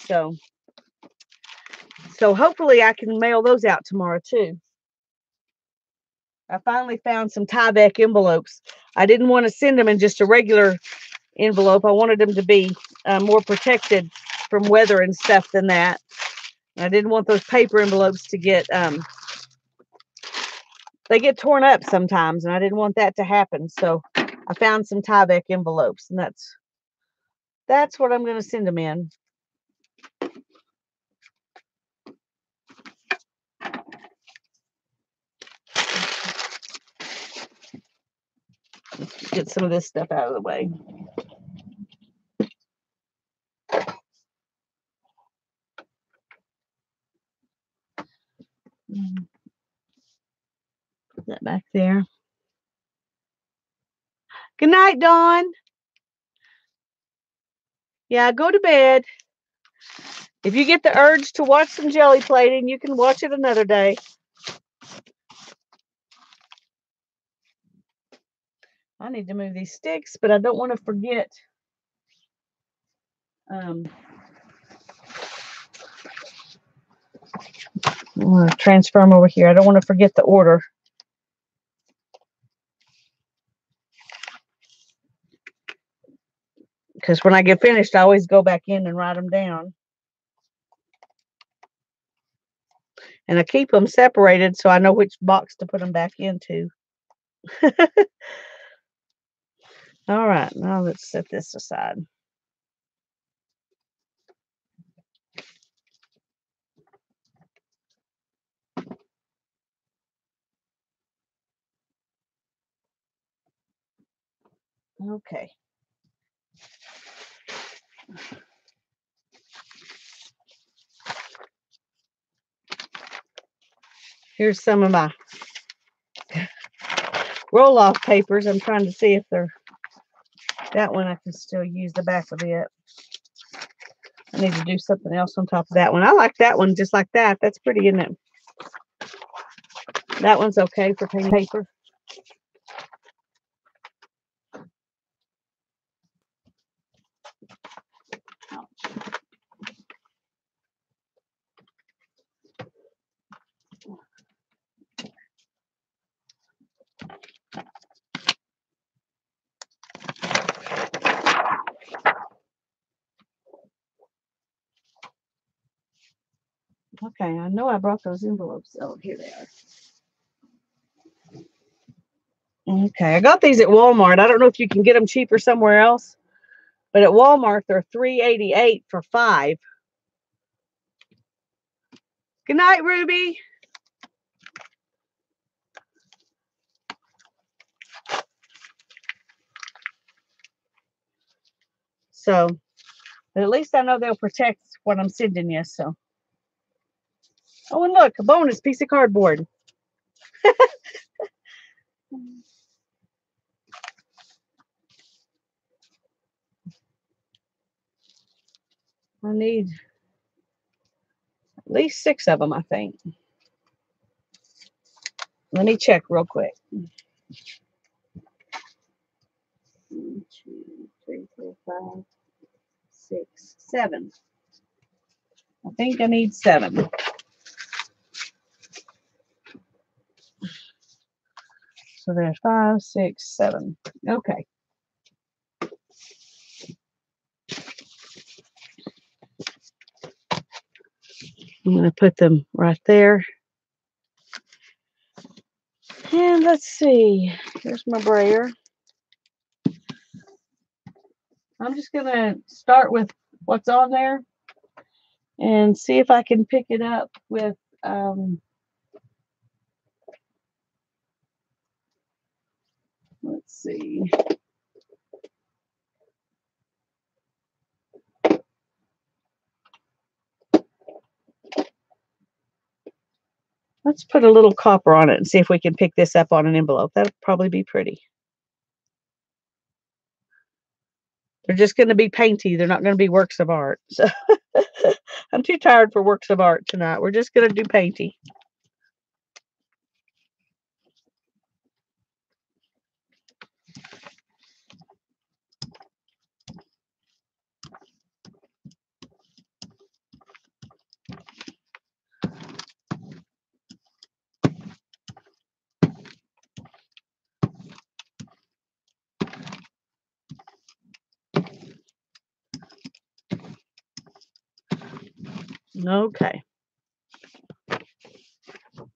So hopefully I can mail those out tomorrow too. I finally found some Tyvek envelopes. I didn't want to send them in just a regular envelope. I wanted them to be more protected from weather and stuff than that. I didn't want those paper envelopes to get they get torn up sometimes, and I didn't want that to happen. So I found some Tyvek envelopes, and that's what I'm going to send them in. Let's get some of this stuff out of the way. Put that back there. Good night, Dawn. Yeah, go to bed. If you get the urge to watch some jelly plating, you can watch it another day. I need to move these sticks, but I don't want to forget. I'm going to transfer them over here. I don't want to forget the order. Because when I get finished, I always go back in and write them down. And I keep them separated so I know which box to put them back into. All right, now let's set this aside. Okay. Here's some of my roll-off papers. I'm trying to see if they're, that one I can still use the back of it. I need to do something else on top of that one. I like that one just like that. That's pretty, isn't it? That one's okay for painting paper. Okay, I know I brought those envelopes. Oh, here they are. Okay, I got these at Walmart. I don't know if you can get them cheaper somewhere else, but at Walmart they're $3.88 for 5. Good night, Ruby. So, but at least I know they'll protect what I'm sending you. So, oh, and look, a bonus piece of cardboard. I need at least 6 of them, I think. Let me check real quick. 1, 2, 3, 4, 5, 6, 7. I think I need 7. So there's 5, 6, 7. Okay. I'm going to put them right there. And let's see. Here's my brayer. I'm just going to start with what's on there and see if I can pick it up with let's see. Let's put a little copper on it and see if we can pick this up on an envelope. That'll probably be pretty. They're just going to be painty. They're not going to be works of art. So I'm too tired for works of art tonight. We're just going to do painty. Okay.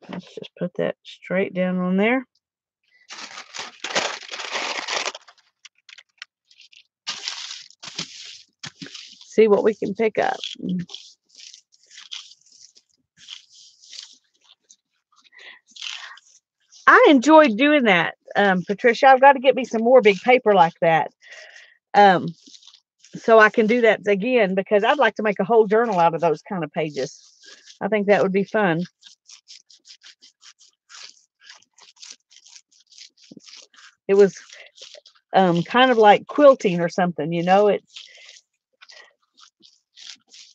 Let's just put that straight down on there. See what we can pick up. I enjoyed doing that, Patricia. I've got to get me some more big paper like that. So I can do that again because I'd like to make a whole journal out of those kind of pages. I think that would be fun. It was kind of like quilting or something, you know.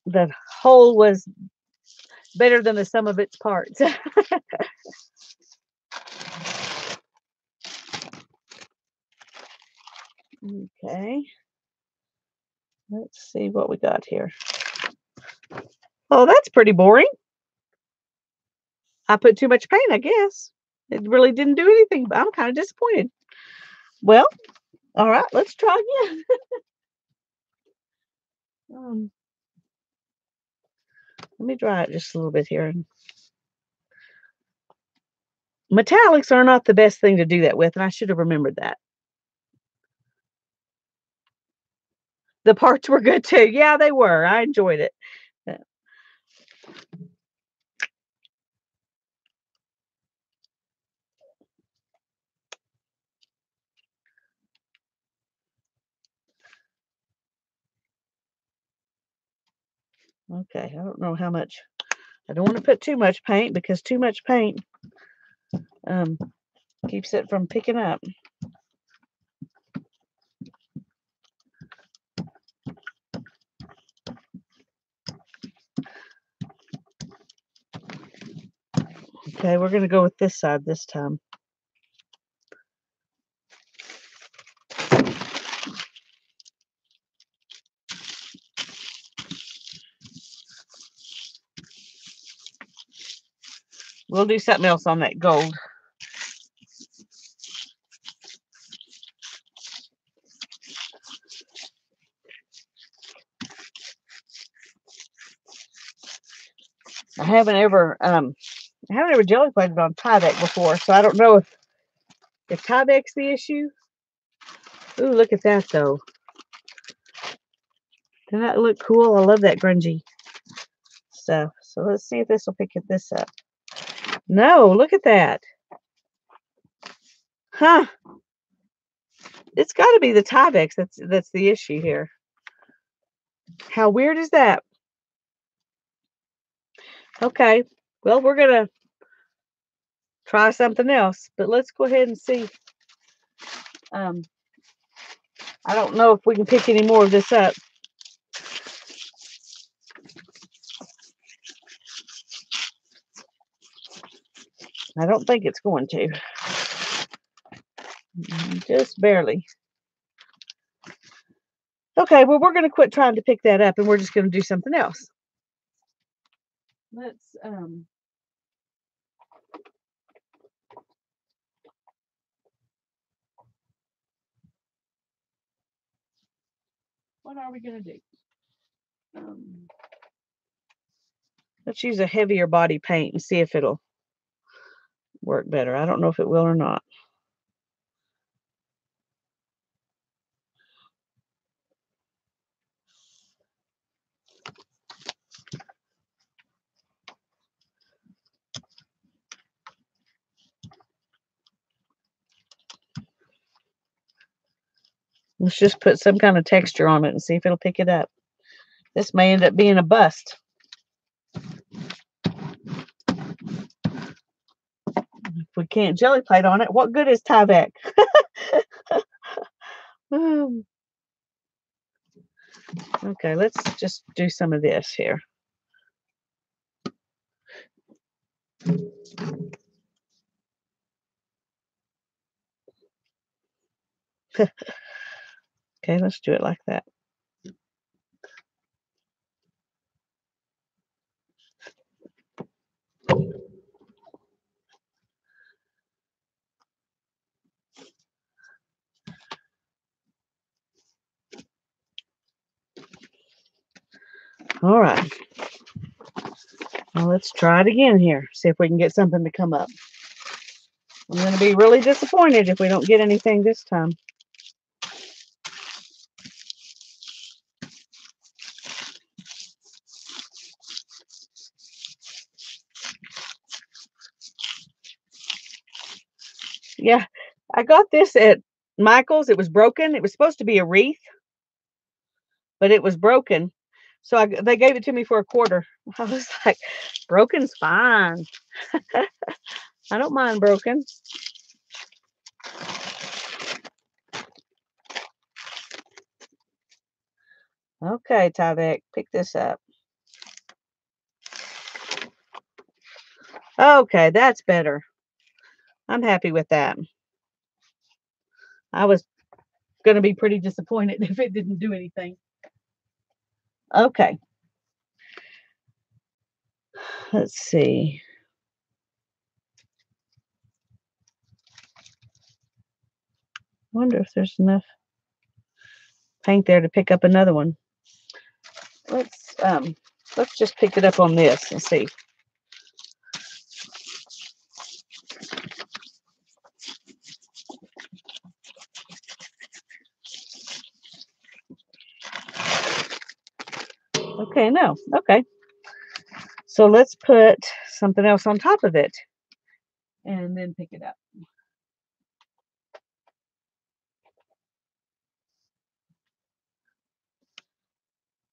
The whole was better than the sum of its parts. Okay. Let's see what we got here. Oh, that's pretty boring. I put too much paint, I guess. It really didn't do anything, but I'm kind of disappointed. Well, all right, let's try again. Let me dry it just a little bit here. Metallics are not the best thing to do that with, and I should have remembered that. The parts were good too. Yeah, they were. I enjoyed it. Okay, I don't know how much. I don't want to put too much paint because too much paint keeps it from picking up. Okay, we're going to go with this side this time. We'll do something else on that gold. I haven't ever jelly plated on Tyvek before, so I don't know if Tyvek's the issue. Ooh, look at that though. Doesn't that look cool? I love that grungy stuff. So let's see if this will pick this up. No, look at that. Huh. It's got to be the Tyvek that's the issue here. How weird is that? Okay. Well, we're going to try something else, but let's go ahead and see. I don't know if we can pick any more of this up. I don't think it's going to. Just barely. Okay, well, we're going to quit trying to pick that up, and we're just going to do something else. Let's, What are we going to do? Let's use a heavier body paint and see if it'll work better. I don't know if it will or not. Let's just put some kind of texture on it and see if it'll pick it up. This may end up being a bust. If we can't jelly plate on it, what good is Tyvek? Okay, let's just do some of this here. Okay, let's do it like that. All right. Well, let's try it again here. See if we can get something to come up. I'm going to be really disappointed if we don't get anything this time. Yeah, I got this at Michael's. It was broken. It was supposed to be a wreath, but it was broken. So they gave it to me for a quarter. I was like, broken's fine. I don't mind broken. Okay, Tyvek, pick this up. Okay, that's better. I'm happy with that. I was going to be pretty disappointed if it didn't do anything. Okay. Let's see. Wonder if there's enough paint there to pick up another one. Let's just pick it up on this and see. Okay, no. Okay. So let's put something else on top of it and then pick it up.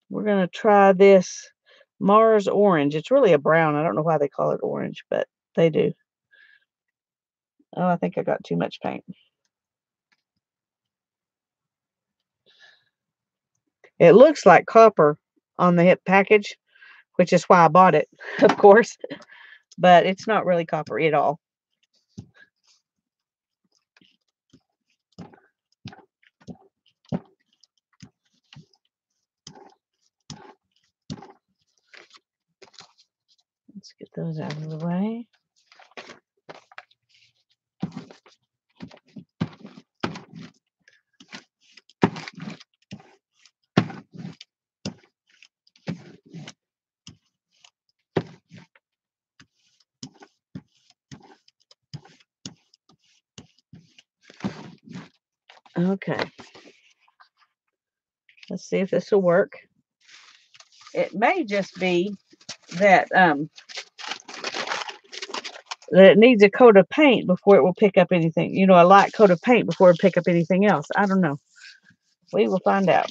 We're going to try this Mars orange. It's really a brown. I don't know why they call it orange, but they do. Oh, I think I got too much paint. It looks like copper on the package, which is why I bought it, of course, but it's not really coppery at all. Let's get those out of the way. Okay. Let's see if this will work. It may just be that that it needs a coat of paint before it will pick up anything. You know, a light coat of paint before it pick up anything else. I don't know. We will find out.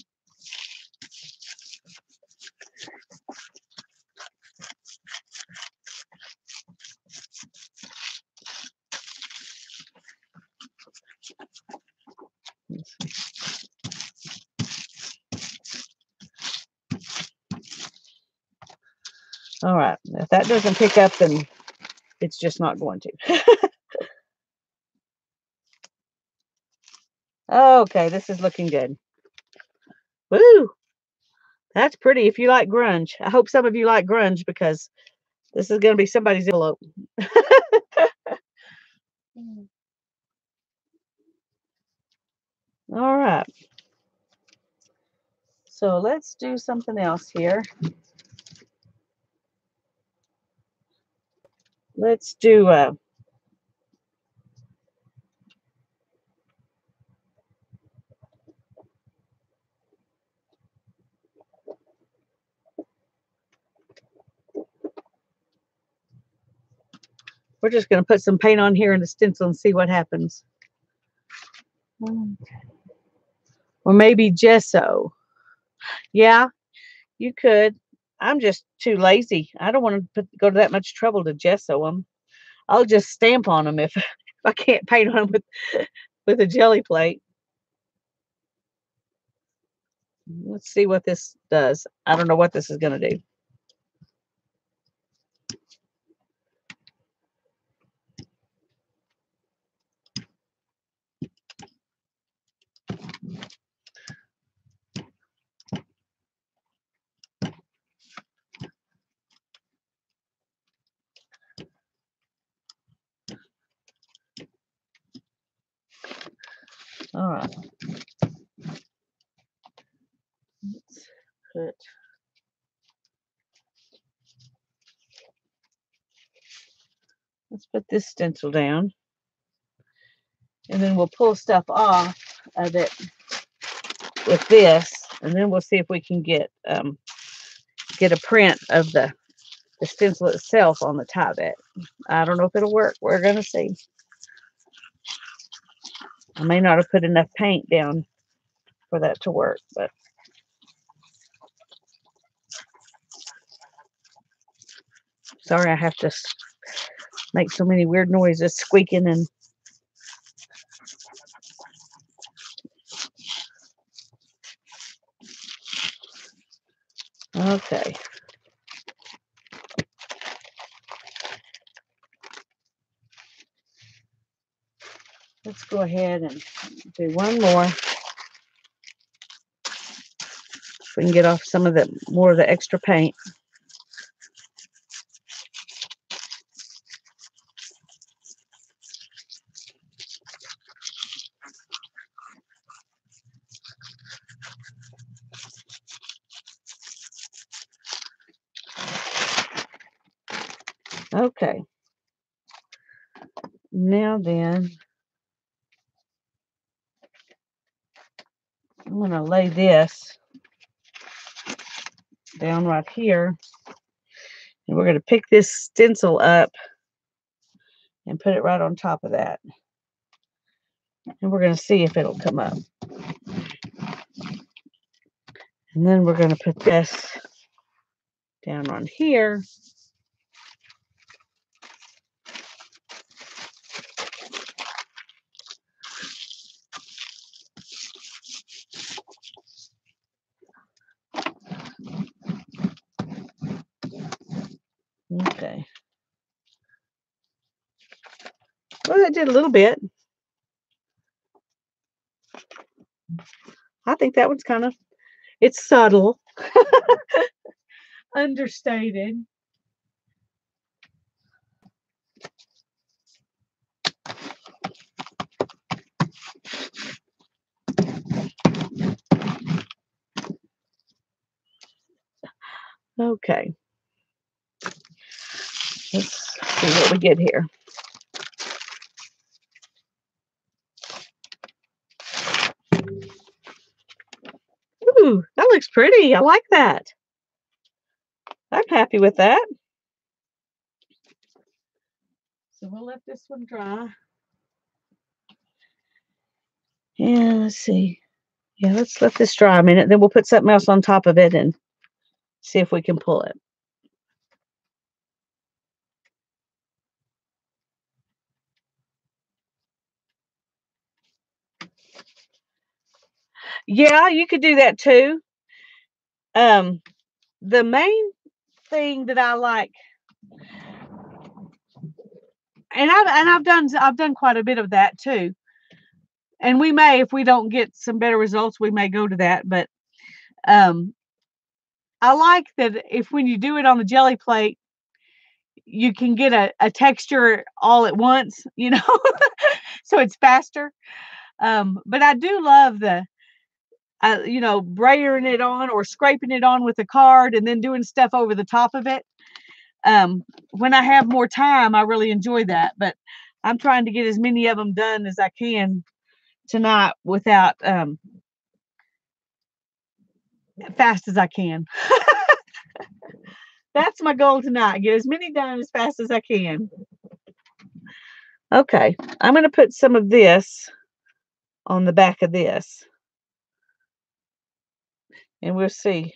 All right. If that doesn't pick up, then it's just not going to. Okay, this is looking good. Woo! That's pretty if you like grunge. I hope some of you like grunge because this is going to be somebody's envelope. All right. So let's do something else here. Let's do we're just going to put some paint on here in the stencil and see what happens. Or maybe gesso. Yeah, you could. I'm just too lazy. I don't want to go to that much trouble to gesso them. I'll just stamp on them if I can't paint on them with a jelly plate. Let's see what this does. I don't know what this is going to do. All right. Let's put this stencil down. And then we'll pull stuff off of it with this. And then we'll see if we can get a print of the stencil itself on the top of it. I don't know if it'll work. We're going to see. I may not have put enough paint down for that to work, but sorry I have to make so many weird noises, squeaking and okay. Let's go ahead and do one more. If we can get off some of the more of the extra paint. Okay. Now then, I'm going to lay this down right here. And we're going to pick this stencil up and put it right on top of that. And we're going to see if it'll come up. And then we're going to put this down on here. Okay. Well, that did a little bit. I think that one's kind of, it's subtle. Understated. Okay. Let's see what we get here. Ooh, that looks pretty. I like that. I'm happy with that. So we'll let this one dry. And let's see. Yeah, let's let this dry a minute. Then we'll put something else on top of it and see if we can pull it. Yeah, you could do that too. The main thing that I like, and I've done quite a bit of that too. And we may, if we don't get some better results, we may go to that. But I like that if when you do it on the jelly plate, you can get a texture all at once, you know, so it's faster. But I do love you know, brayering it on or scraping it on with a card and then doing stuff over the top of it. When I have more time, I really enjoy that. But I'm trying to get as many of them done as I can tonight without fast as I can. That's my goal tonight. Get as many done as fast as I can. Okay, I'm going to put some of this on the back of this, and we'll see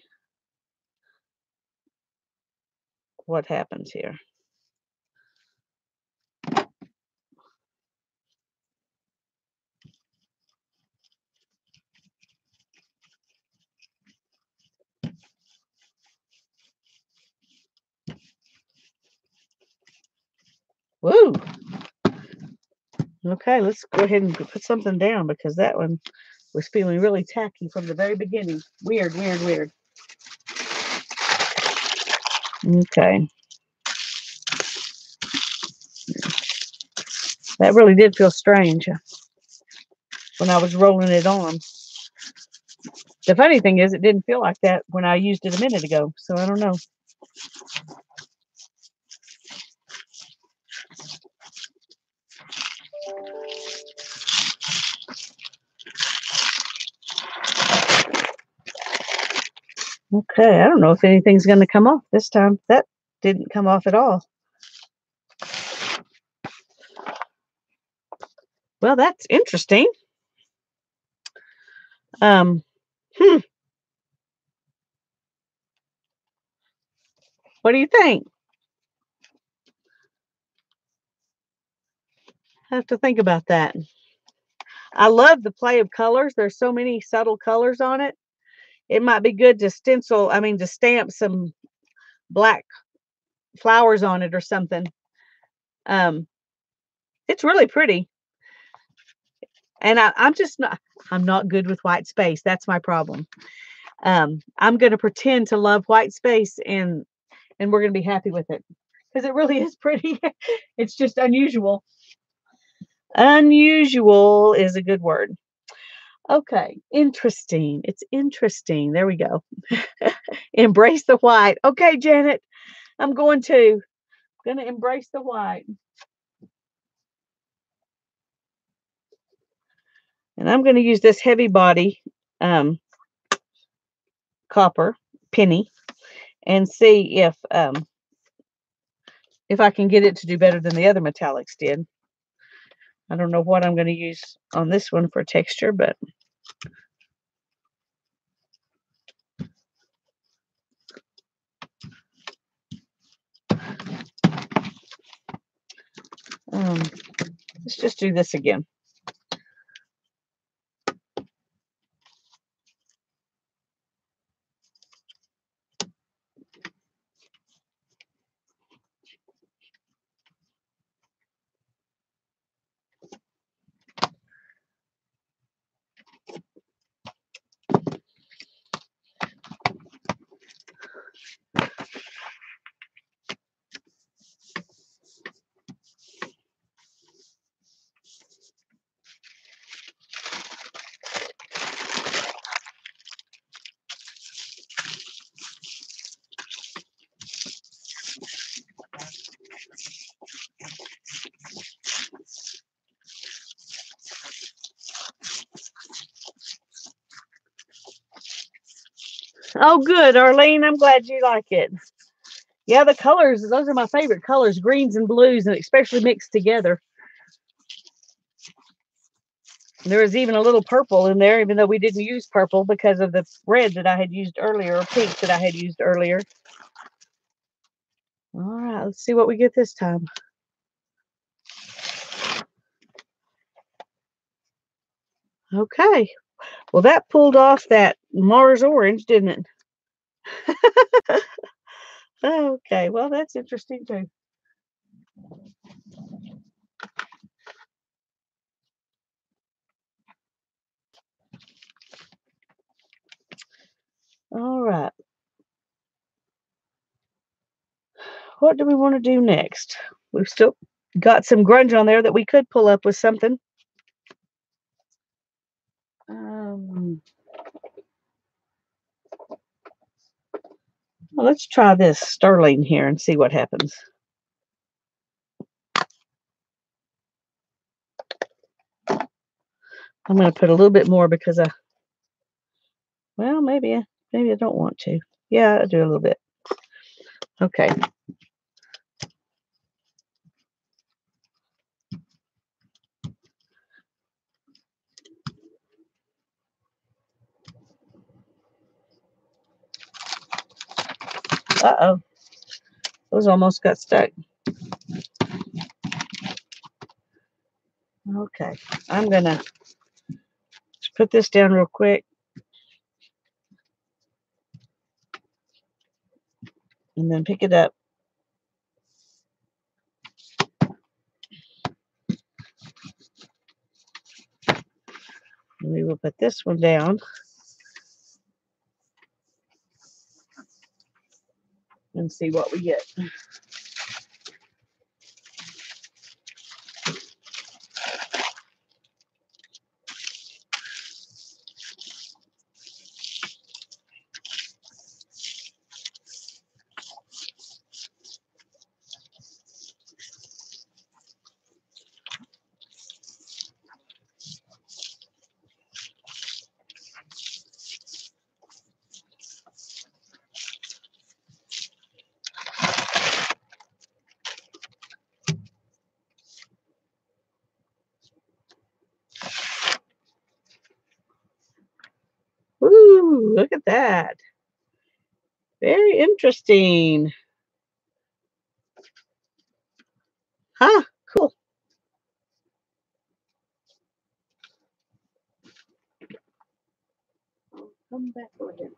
what happens here. Woo! Okay, let's go ahead and put something down because that one was feeling really tacky from the very beginning. Weird, weird, weird. Okay. That really did feel strange when I was rolling it on. The funny thing is, it didn't feel like that when I used it a minute ago, so I don't know. Okay, I don't know if anything's going to come off this time. That didn't come off at all. Well, that's interesting. Hmm. What do you think? I have to think about that. I love the play of colors. There's so many subtle colors on it. It might be good to to stamp some black flowers on it or something. Um, it's really pretty. And I'm not good with white space. That's my problem. I'm going to pretend to love white space and we're going to be happy with it because it really is pretty. It's just unusual. Unusual is a good word. Okay, interesting. It's interesting. There we go. Embrace the white. Okay, Janet, I'm going to embrace the white. And I'm going to use this heavy body copper penny and see if I can get it to do better than the other metallics did. I don't know what I'm going to use on this one for texture, but let's just do this again. Oh, good, Arlene. I'm glad you like it. Yeah, the colors, those are my favorite colors, greens and blues, and especially mixed together. There was even a little purple in there, even though we didn't use purple because of the red that I had used earlier, or pink that I had used earlier. All right, let's see what we get this time. Okay. Well, that pulled off that Mars orange, didn't it? Okay, well, that's interesting too. All right. What do we want to do next? We've still got some grunge on there that we could pull up with something. Well, let's try this sterling here and see what happens. I'm going to put a little bit more because well, maybe I don't want to. Yeah, I'll do a little bit. Okay. Uh-oh. Those almost got stuck. Okay. I'm going to put this down real quick. And then pick it up. And we will put this one down. And see what we get. Ooh, look at that. Very interesting. Huh, cool. Come back over here.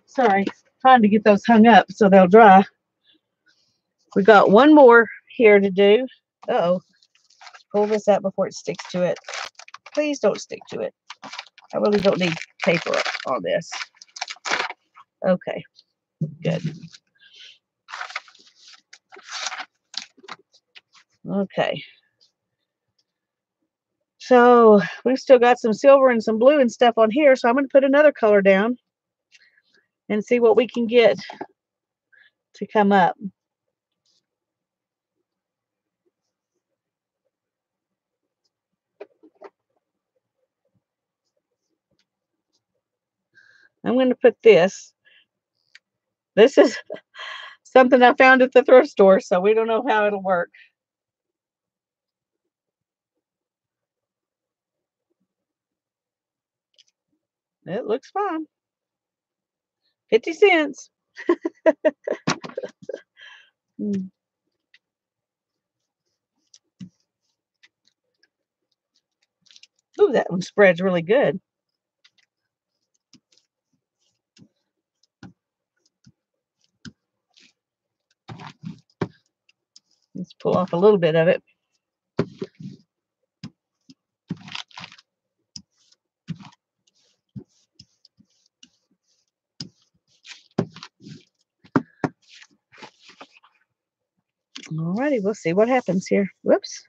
Sorry, trying to get those hung up so they'll dry. We got one more here to do. Uh-oh. Pull this out before it sticks to it. Please don't stick to it. I really don't need paper on this. Okay, good. Okay. So we've still got some silver and some blue and stuff on here. So I'm going to put another color down and see what we can get to come up. I'm going to put this. This is something I found at the thrift store, so we don't know how it'll work. It looks fine. 50 cents. Ooh, that one spreads really good. Let's pull off a little bit of it. Alrighty, we'll see what happens here. Whoops.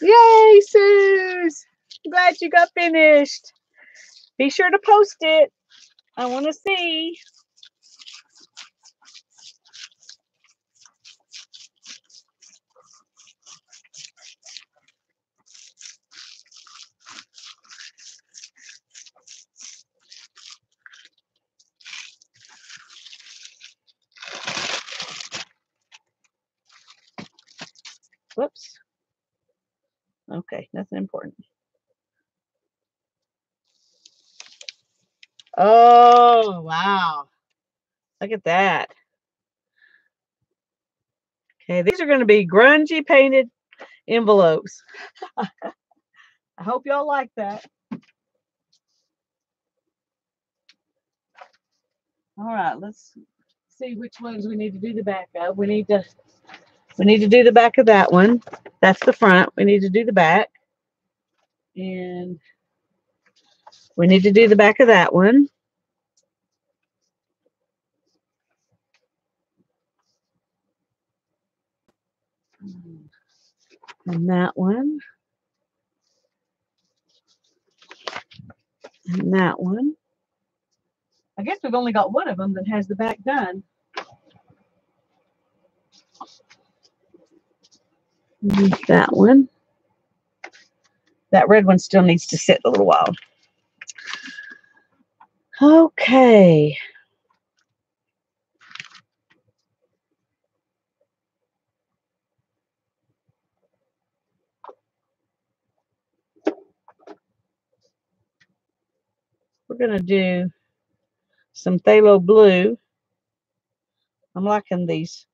Yay, Suze! I'm glad you got finished. Be sure to post it. I want to see. Whoops. Okay, nothing important. Oh, wow. Look at that. Okay, these are going to be grungy painted envelopes. I hope y'all like that. All right, let's see which ones we need to do the back of. We need to do the back of that one. That's the front. We need to do the back. And we need to do the back of that one. And that one. And that one. I guess we've only got one of them that has the back done. That one. That red one still needs to sit a little while. Okay. We're going to do some phthalo blue. I'm liking these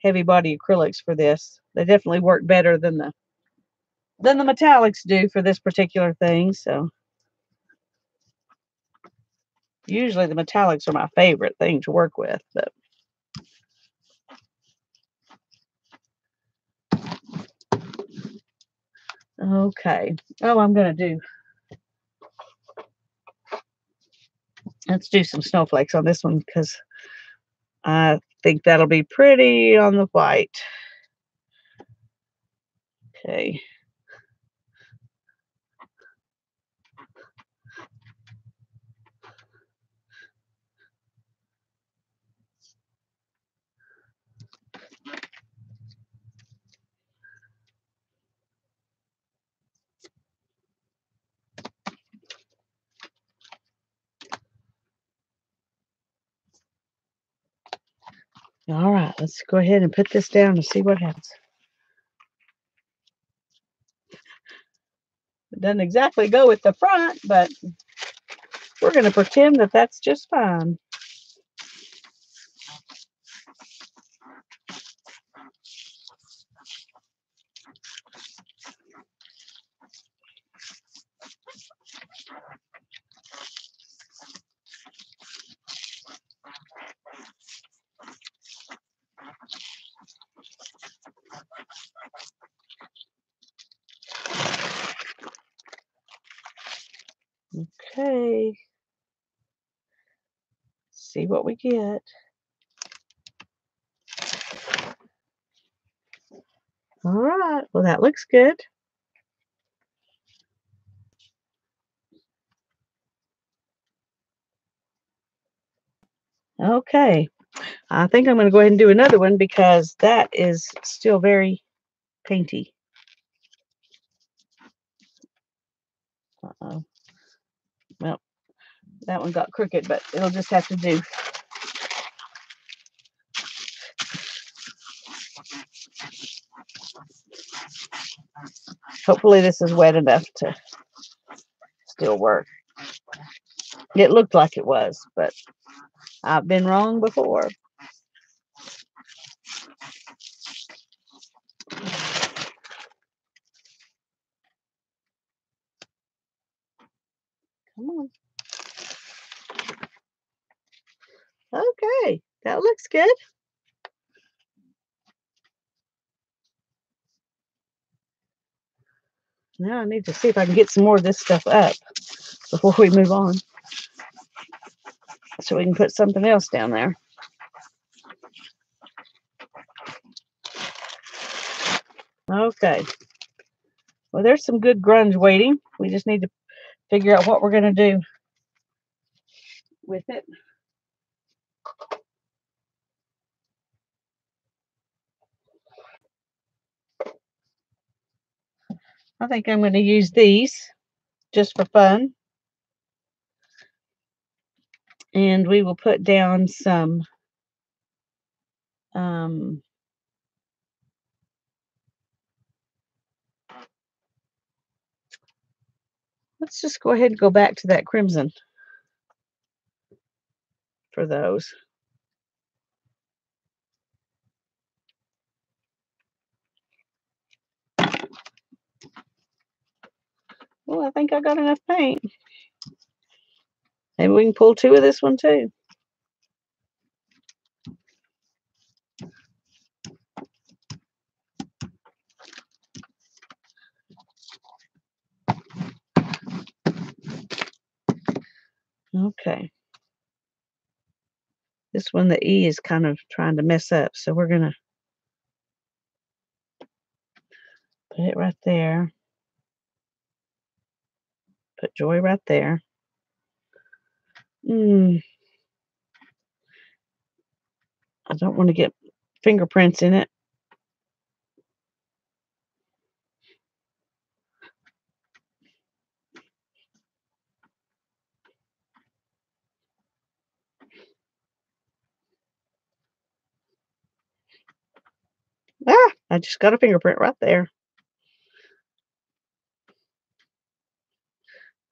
heavy body acrylics for this. They definitely work better than the metallics do for this particular thing. So usually the metallics are my favorite thing to work with, but okay. Oh, let's do some snowflakes on this one because I think that'll be pretty on the white. Okay. All right, let's go ahead and put this down and see what happens. It doesn't exactly go with the front, but we're going to pretend that that's just fine. Okay. See what we get. All right. Well, that looks good. Okay. I think I'm going to go ahead and do another one because that is still very painty. Uh-oh. Well, that one got crooked, but it'll just have to do. Hopefully this is wet enough to still work. It looked like it was, but I've been wrong before. Come on. Okay, that looks good. Now I need to see if I can get some more of this stuff up before we move on, so we can put something else down there. Okay. Well, there's some good grunge waiting. We just need to figure out what we're going to do with it. I think I'm going to use these just for fun. And we will put down some let's just go ahead and go back to that crimson for those. Well, I think I got enough paint. Maybe we can pull two of this one too. Okay. This one, the E is kind of trying to mess up, so we're going to Put it right there. Put Joy right there. I don't want to get fingerprints in it. Ah, I just got a fingerprint right there.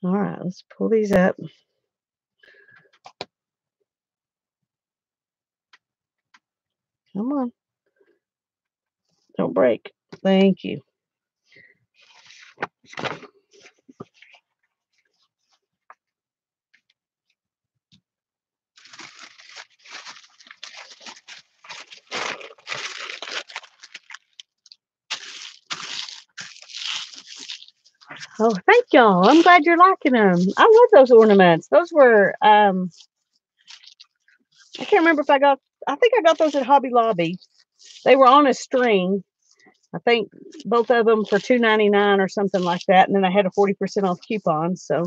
All right, let's pull these up. Come on. Don't break. Thank you. Oh, thank y'all. I'm glad you're liking them. I love those ornaments. Those were, I can't remember if I think I got those at Hobby Lobby. They were on a string. I think both of them for $2.99 or something like that. And then I had a 40% off coupon. So,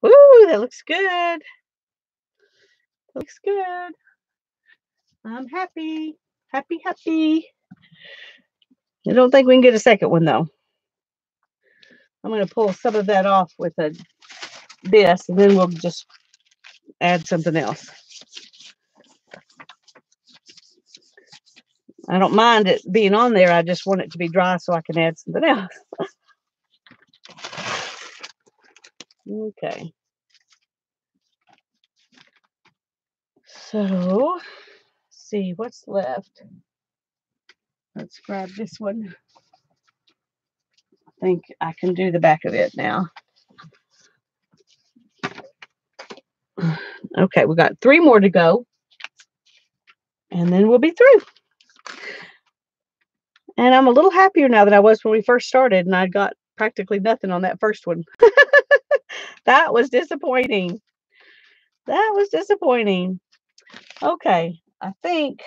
ooh, that looks good. Looks good. I'm happy. Happy, happy. I don't think we can get a second one though. I'm going to pull some of that off with this, and then we'll just add something else. I don't mind it being on there. I just want it to be dry so I can add something else. Okay. So, let's see what's left. Let's grab this one. I think I can do the back of it now. Okay, we got 3 more to go, and then we'll be through. And I'm a little happier now than I was when we first started, and I got practically nothing on that first one. That was disappointing. That was disappointing. Okay, I think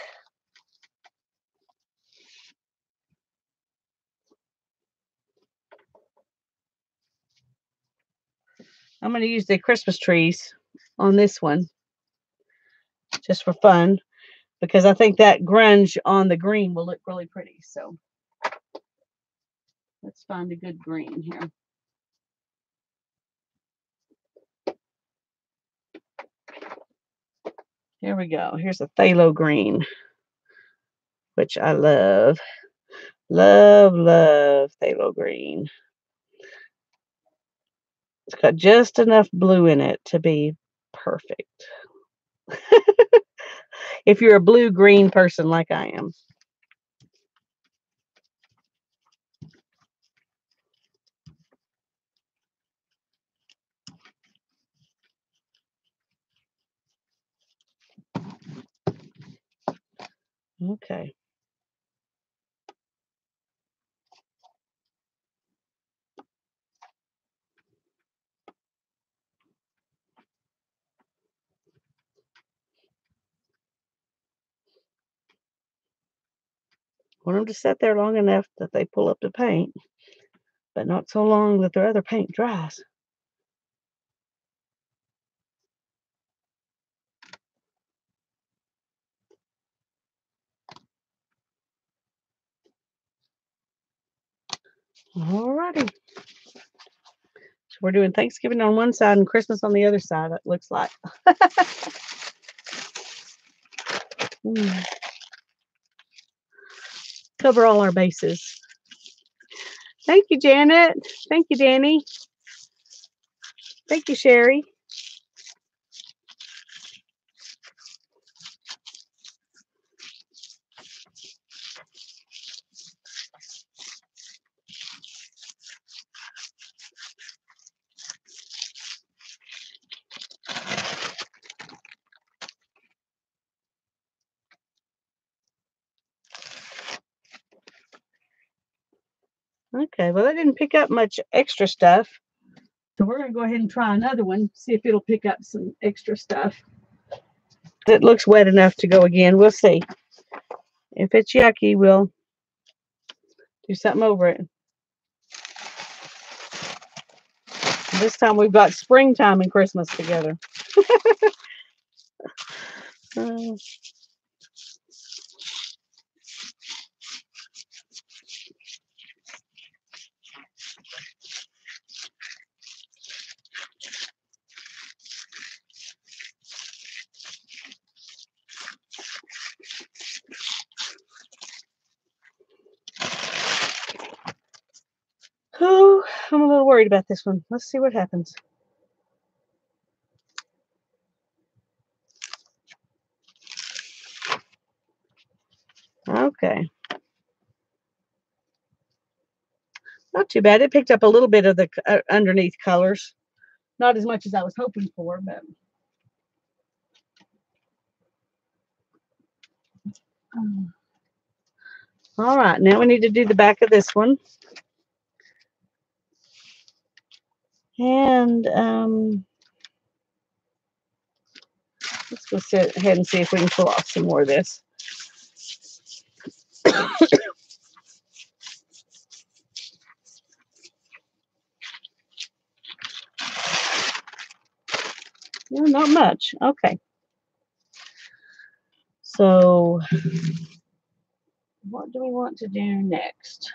I'm going to use the Christmas trees on this one just for fun, because I think that grunge on the green will look really pretty. So let's find a good green here. Here we go. Here's a phthalo green, which I love. Love, love phthalo green. It's got just enough blue in it to be perfect. If you're a blue-green person like I am. Okay. Want them to sit there long enough that they pull up the paint, but not so long that their other paint dries. Alrighty. So we're doing Thanksgiving on one side and Christmas on the other side, it looks like. Cover all our bases. Thank you, Janet. Thank you, Danny. Thank you, Sherry. Okay, well, that didn't pick up much extra stuff. So we're going to go ahead and try another one, see if it'll pick up some extra stuff. It looks wet enough to go again. We'll see. If it's yucky, we'll do something over it. This time we've got springtime and Christmas together. uh, oh, I'm a little worried about this one. Let's see what happens. Okay. Not too bad. It picked up a little bit of the underneath colors. Not as much as I was hoping for, but. All right, now we need to do the back of this one. And let's go sit ahead and see if we can pull off some more of this. No, not much. Okay. So what do we want to do next?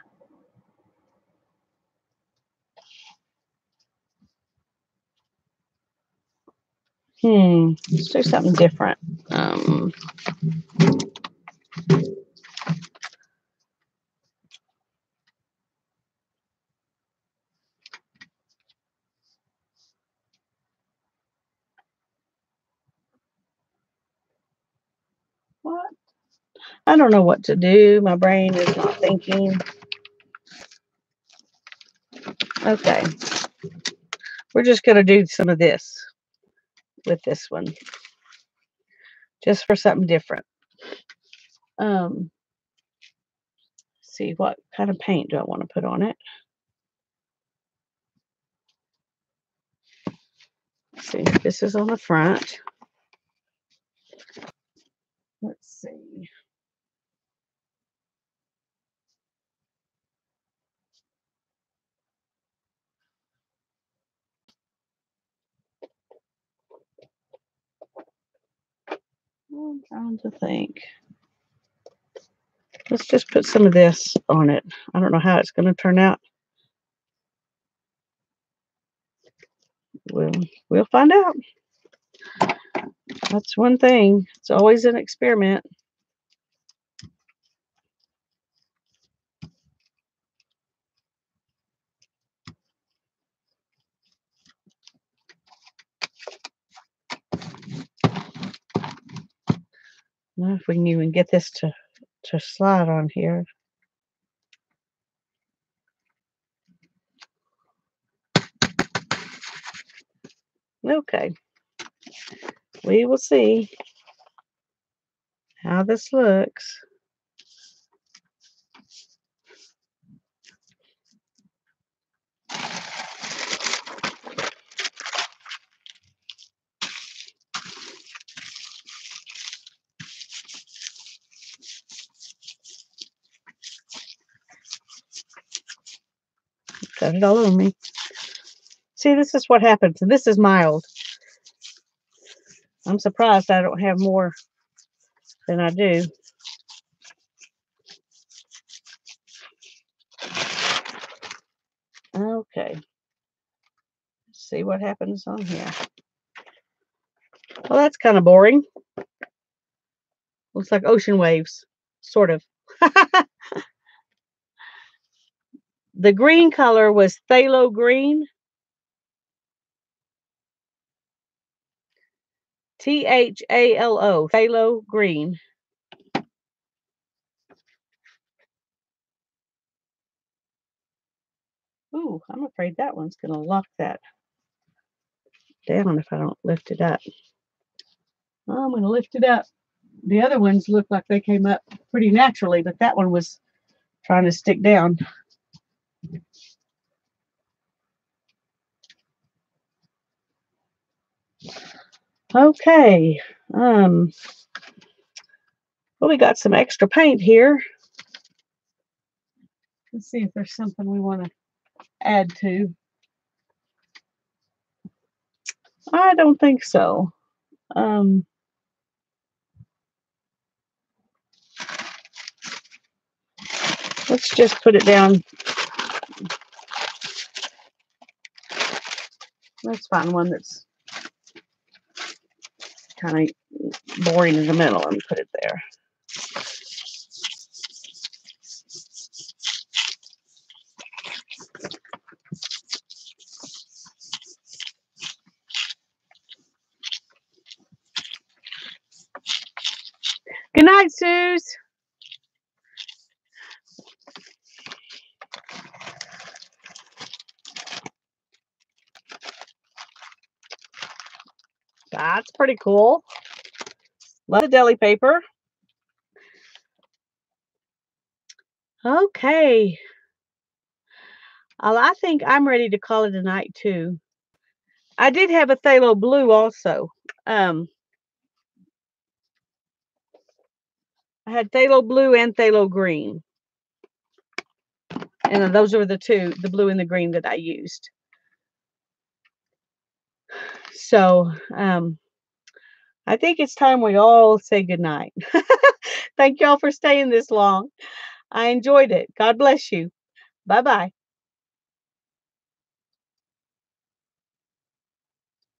Let's do something different. What? I don't know what to do. My brain is not thinking. Okay. We're just going to do some of this with this one. Just for something different. See what kind of paint do I want to put on it. Let's see, this is on the front. Let's see. I'm trying to think. Let's just put some of this on it. I don't know how it's going to turn out. We'll find out. That's one thing. It's always an experiment. Now if we can even get this to slide on here. Okay. We will see how this looks. Got it all over me. See, this is what happens. And this is mild. I'm surprised I don't have more than I do. Okay. Let's see what happens on here. Well, that's kind of boring. Looks like ocean waves. Sort of. The green color was phthalo green. Thalo. Phthalo green. Ooh, I'm afraid that one's going to lock that down if I don't lift it up. Well, I'm going to lift it up. The other ones look like they came up pretty naturally, but that one was trying to stick down. Okay. Well, we got some extra paint here. Let's see if there's something we want to add to. I don't think so. Let's just put it down. Let's find one that's kind of boring in the middle and put it there. Good night, Suze. That's pretty cool. Love the deli paper. Okay. I think I'm ready to call it a night too. I did have a phthalo blue also. I had phthalo blue and phthalo green. And those were the two, the blue and the green that I used. So I think it's time we all say goodnight. Thank y'all for staying this long. I enjoyed it. God bless you. Bye-bye.